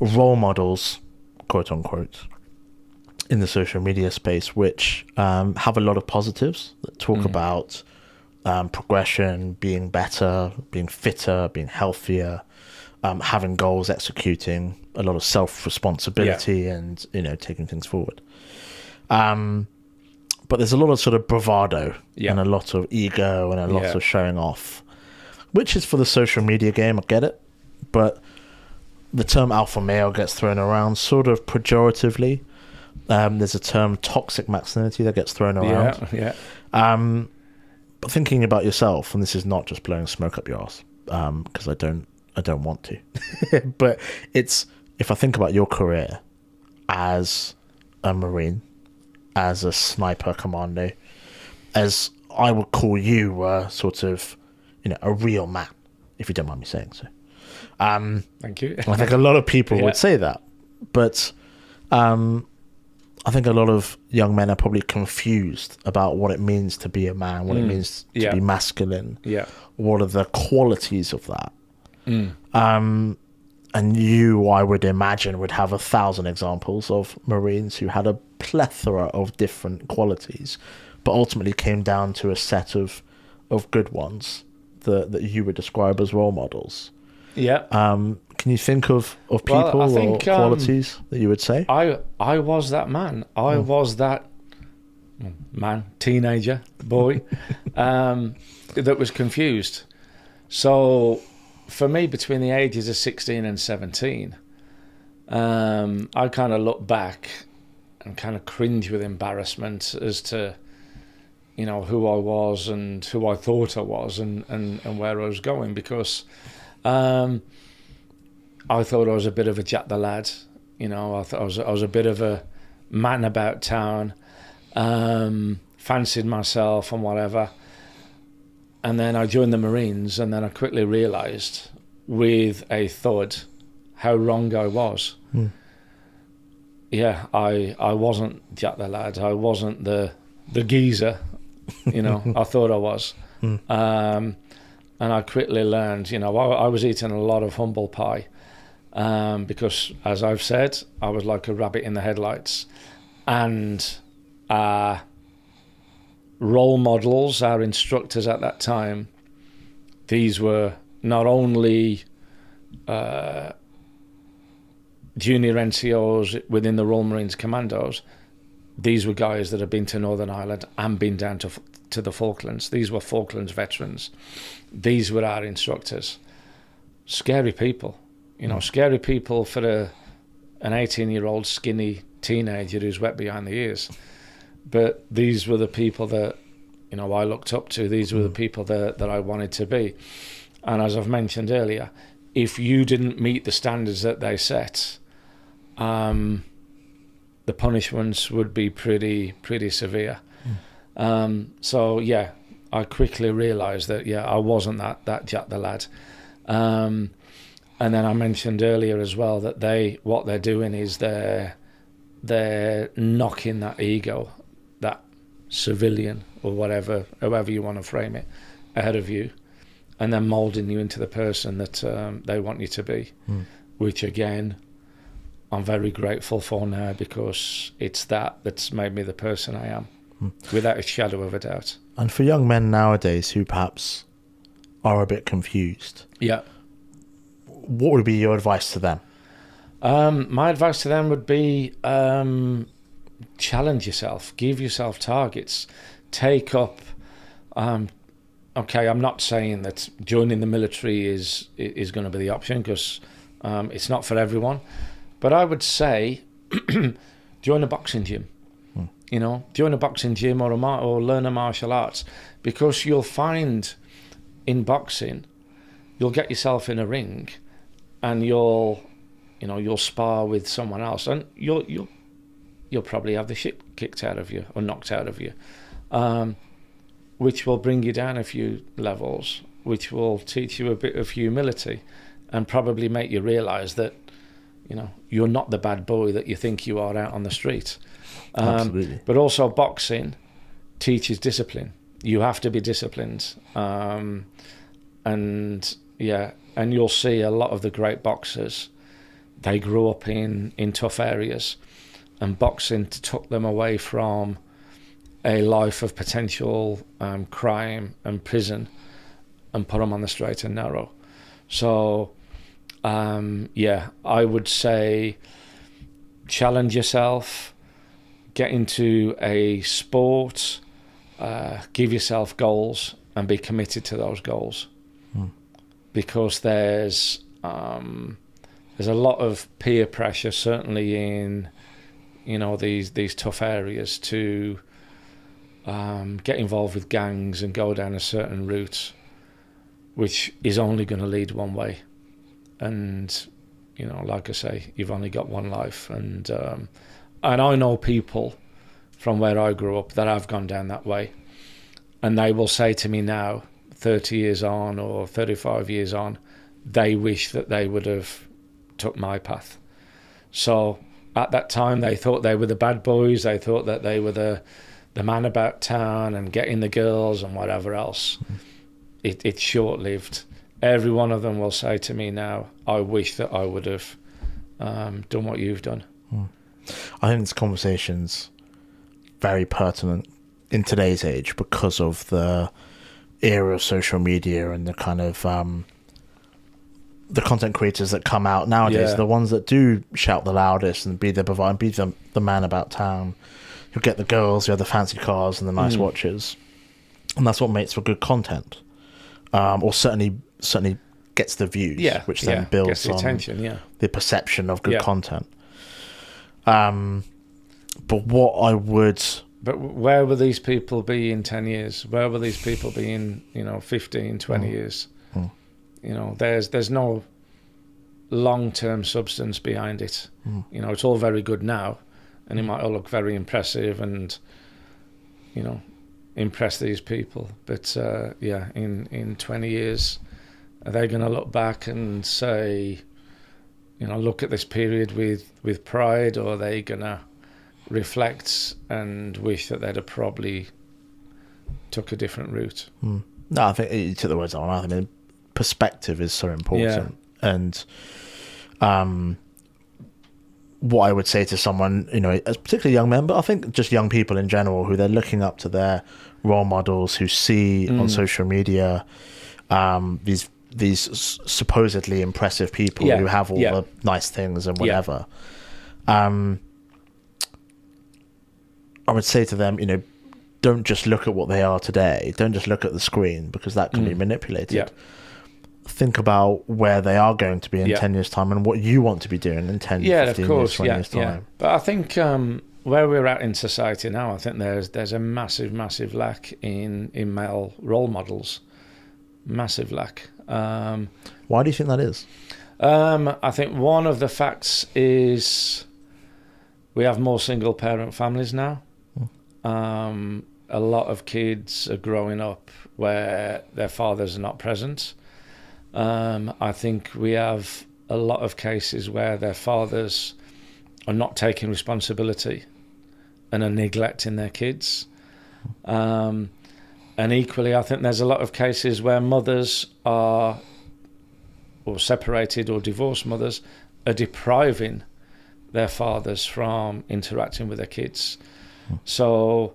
role models, quote unquote, in the social media space, which have a lot of positives that talk about progression, being better, being fitter, being healthier, having goals, executing, a lot of self-responsibility and, taking things forward. But there's a lot of sort of bravado and a lot of ego and a lot of showing off, which is for the social media game. I get it. But the term alpha male gets thrown around sort of pejoratively. There's a term toxic masculinity that gets thrown around. But thinking about yourself, and this is not just blowing smoke up your ass, because I don't want to. But if I think about your career as a Marine, as a sniper commando, as I would call you sort of, a real man, if you don't mind me saying so. Thank you. I think a lot of people would say that, but I think a lot of young men are probably confused about what it means to be a man, what it means to be masculine. What are the qualities of that? And you, I would imagine, would have 1,000 examples of Marines who had a plethora of different qualities, but ultimately came down to a set of good ones that you would describe as role models. Can you think of people or qualities that you would say? I was that man. I was that man, teenager, boy, that was confused. So for me, between the ages of 16 and 17, I kind of look back and kind of cringe with embarrassment as to, who I was and who I thought I was and where I was going, because I thought I was a bit of a Jack the Lad. I thought I was a bit of a man about town, fancied myself and whatever. And then I joined the Marines, and then I quickly realised with a thud how wrong I was. I wasn't Jack the Lad. I wasn't the geezer, I thought I was. And I quickly learned, I was eating a lot of humble pie, because, as I've said, I was like a rabbit in the headlights. And role models, our instructors at that time, these were not only junior NCOs within the Royal Marines Commandos, these were guys that had been to Northern Ireland and been down to the Falklands. These were Falklands veterans. These were our instructors. Scary people, scary people for an 18-year-old skinny teenager who's wet behind the ears. But these were the people that, I looked up to. These were the people that I wanted to be. And as I've mentioned earlier, if you didn't meet the standards that they set, the punishments would be pretty severe. So yeah, I quickly realised that I wasn't that Jack the Lad. And then I mentioned earlier as well that what they're doing is they're knocking that ego, that civilian or however you want to frame it, ahead of you, and then moulding you into the person that they want you to be, which again, I'm very grateful for now, because it's that's made me the person I am, without a shadow of a doubt. And for young men nowadays who perhaps are a bit confused, what would be your advice to them? My advice to them would be challenge yourself, give yourself targets, take up. Okay, I'm not saying that joining the military is going to be the option, because it's not for everyone. But I would say join a boxing gym. Join a boxing gym or learn a martial arts, because you'll find in boxing, you'll get yourself in a ring, and you'll spar with someone else, and you'll probably have the shit kicked out of you or knocked out of you, which will bring you down a few levels, which will teach you a bit of humility, and probably make you realise that you're not the bad boy that you think you are out on the street. Absolutely. But also boxing teaches discipline. You have to be disciplined. And you'll see a lot of the great boxers, they grew up in tough areas, and boxing took them away from a life of potential crime and prison, and put them on the straight and narrow. So I would say challenge yourself, get into a sport, give yourself goals, and be committed to those goals. Because there's a lot of peer pressure, certainly in these tough areas, to get involved with gangs and go down a certain route, which is only going to lead one way. And like I say, you've only got one life, and I know people from where I grew up that have gone down that way, and they will say to me now, 30 years on or 35 years on, they wish that they would have took my path. So at that time, they thought they were the bad boys. They thought that they were the man about town and getting the girls and whatever else. It's short-lived. Every one of them will say to me now, I wish that I would have done what you've done. I think this conversation's very pertinent in today's age, because of the era of social media and the kind of the content creators that come out nowadays, the ones that do shout the loudest and be the man about town. You'll get the girls who have the fancy cars and the nice watches, and that's what makes for good content, or certainly gets the views, which then builds the attention, the perception of good content. But what I would... But where will these people be in 10 years? Where will these people be in 15, 20 years? There's no long-term substance behind it. It's all very good now, and it might all look very impressive and impress these people, but in 20 years, are they going to look back and say, look at this period with pride, or are they going to reflect and wish that they'd have probably took a different route? No, I think you took the words on. I mean, perspective is so important. And what I would say to someone, as particularly young men, but I think just young people in general, who they're looking up to their role models, who see on social media these these supposedly impressive people who have all the nice things and whatever. I would say to them, don't just look at what they are today. Don't just look at the screen, because that can be manipulated. Yeah. Think about where they are going to be in 10 years' time, and what you want to be doing in 10, 15 years, 20 years' time. Yeah. But I think where we're at in society now, I think there's a massive lack in male role models. Massive lack. Why do you think that is? I think one of the facts is we have more single parent families now. A lot of kids are growing up where their fathers are not present. I think we have a lot of cases where their fathers are not taking responsibility and are neglecting their kids. And equally, I think there's a lot of cases where mothers are, or separated or divorced mothers, are depriving their fathers from interacting with their kids. So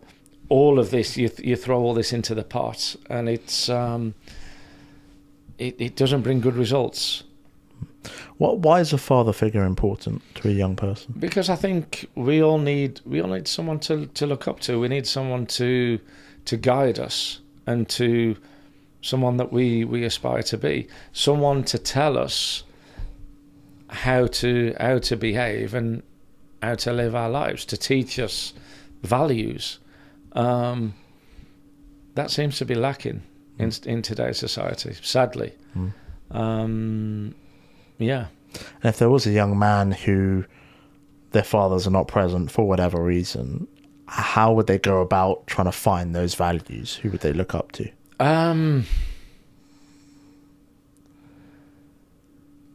all of this, you throw all this into the pot, and it's it doesn't bring good results. Why is a father figure important to a young person? Because I think we all need someone to look up to. We need someone to guide us, and to someone that we aspire to be. Someone to tell us how to behave and how to live our lives, to teach us values. That seems to be lacking in today's society, sadly. Yeah. And if there was a young man who their fathers are not present for whatever reason, how would they go about trying to find those values? Who would they look up to?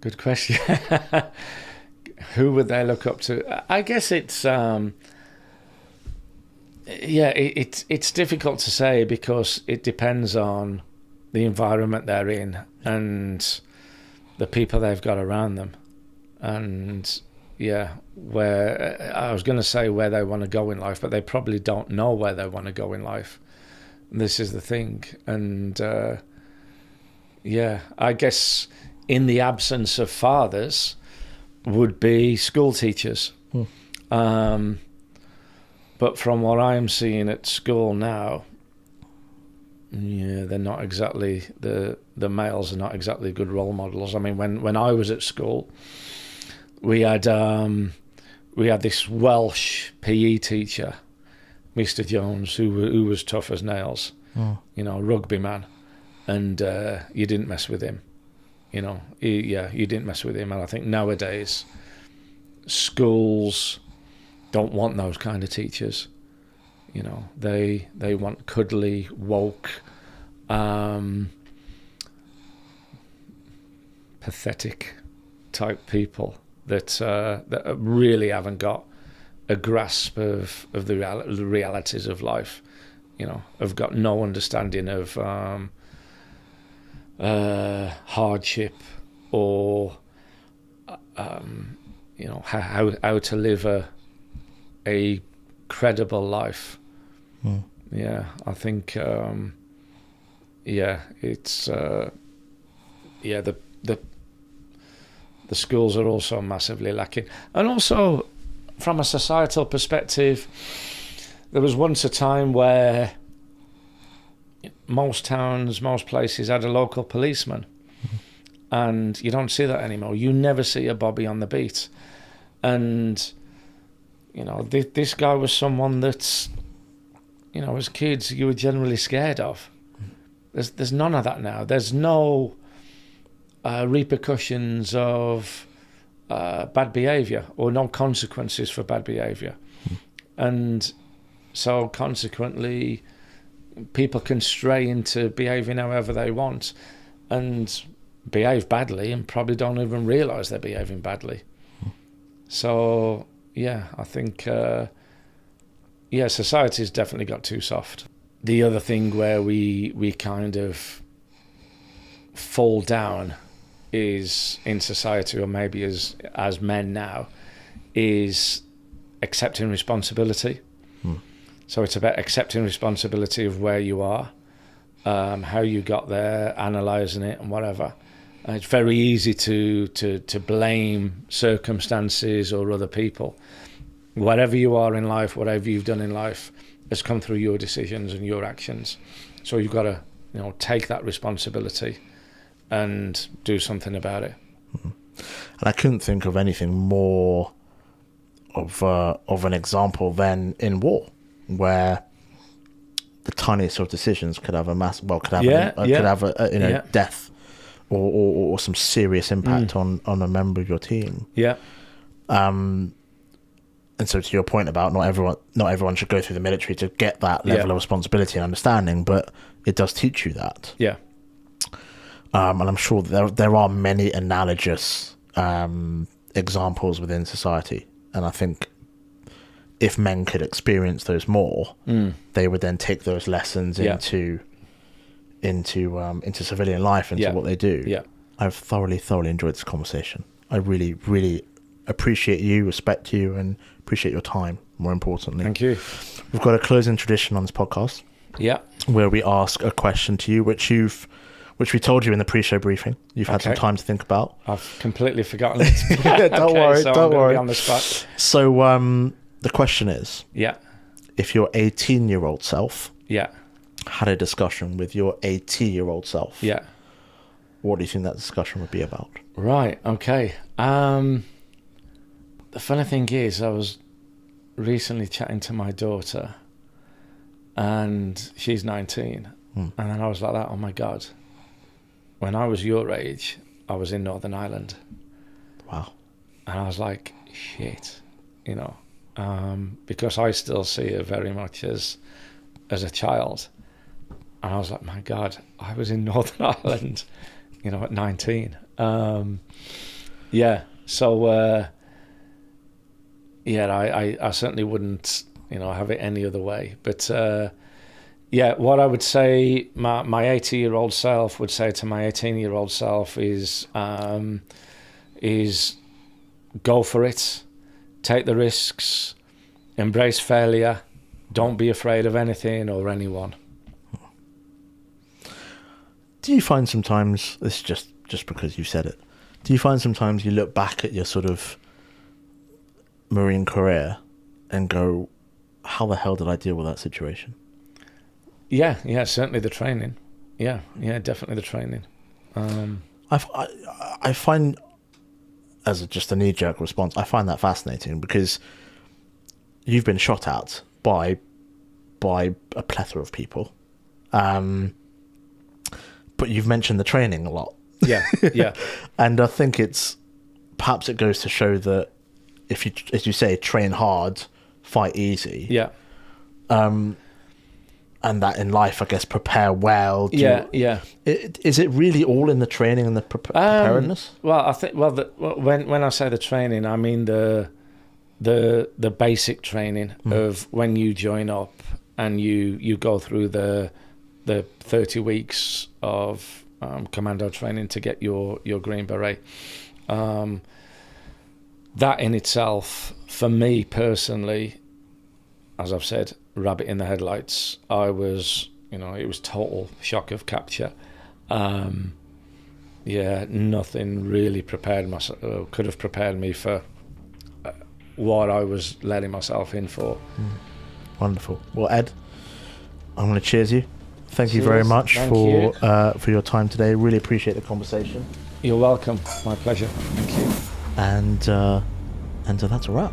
Good question. Who would they look up to? I guess it's it's difficult to say, because it depends on the environment they're in and the people they've got around them, and where I was going to say where they want to go in life, but they probably don't know where they want to go in life. This is the thing. And I guess in the absence of fathers would be school teachers. But from what I'm seeing at school now, they're not exactly, the males are not exactly good role models. I mean, when I was at school, we had this Welsh PE teacher, Mr. Jones, who was tough as nails, rugby man, and you didn't mess with him. You didn't mess with him. And I think nowadays schools don't want those kind of teachers. They want cuddly, woke, pathetic type people that really haven't got a grasp of the realities of life. Have got no understanding of hardship, or how to live a credible life. I think it's the schools are also massively lacking. And also from a societal perspective, there was once a time where most towns, most places had a local policeman, and you don't see that anymore. You never see a Bobby on the beat. And this guy was someone that, as kids, you were generally scared of. There's none of that now. There's no repercussions of bad behaviour, or no consequences for bad behaviour. And so consequently, people can stray into behaving however they want and behave badly and probably don't even realise they're behaving badly. So I think society's definitely got too soft. The other thing where we kind of fall down is in society, or maybe as men now, is accepting responsibility. So it's about accepting responsibility of where you are, how you got there, analysing it and whatever. It's very easy to blame circumstances or other people. Whatever you are in life, whatever you've done in life, has come through your decisions and your actions. So you've got to, take that responsibility and do something about it. And I couldn't think of anything more of an example than in war, where the tiniest of decisions could have death or some serious impact on a member of your team. Yeah. And so, to your point about not everyone should go through the military to get that level of responsibility and understanding, but it does teach you that. Yeah. And I'm sure there are many analogous examples within society, and I think if men could experience those more, they would then take those lessons into civilian life, into what they do. Yeah. I've thoroughly enjoyed this conversation. I really, really appreciate you, respect you, and appreciate your time, more importantly. Thank you. We've got a closing tradition on this podcast. Yeah. Where we ask a question to you, which we told you in the pre-show briefing. You've had some time to think about. I've completely forgotten it. Don't worry. So don't worry. Be on the spot. So the question is, if your 18-year-old self had a discussion with your 80-year-old self, what do you think that discussion would be about? Right. Okay. The funny thing is, I was recently chatting to my daughter, and she's 19, and then I was like that, oh my God, when I was your age, I was in Northern Ireland. Wow. And I was like, shit, because I still see her very much as a child. And I was like, my God, I was in Northern Ireland, at 19. So, I certainly wouldn't, have it any other way. But, what I would say my 80-year-old self would say to my 18-year-old self is go for it, take the risks, embrace failure, don't be afraid of anything or anyone. Do you find sometimes, this is just because you said it, do you find sometimes you look back at your sort of Marine career and go, how the hell did I deal with that situation? Yeah, certainly the training. Yeah, definitely the training. I find, as just a knee-jerk response, I find that fascinating because you've been shot at by a plethora of people, but you've mentioned the training a lot. Yeah. And I think perhaps it goes to show that if you, as you say, train hard, fight easy. Yeah. And that in life, I guess, prepare well. Is it really all in the training and the preparedness? Well, I think. When I say the training, I mean the basic training of when you join up and you go through the 30 weeks of commando training to get your Green Beret. That in itself, for me personally, as I've said, rabbit in the headlights. I was, it was total shock of capture. Nothing really could have prepared me for what I was letting myself in for. Wonderful. Well, Ed, I'm going to cheers you. Thank you very much for your time today. Really appreciate the conversation. You're welcome. My pleasure. Thank you. And that's a wrap.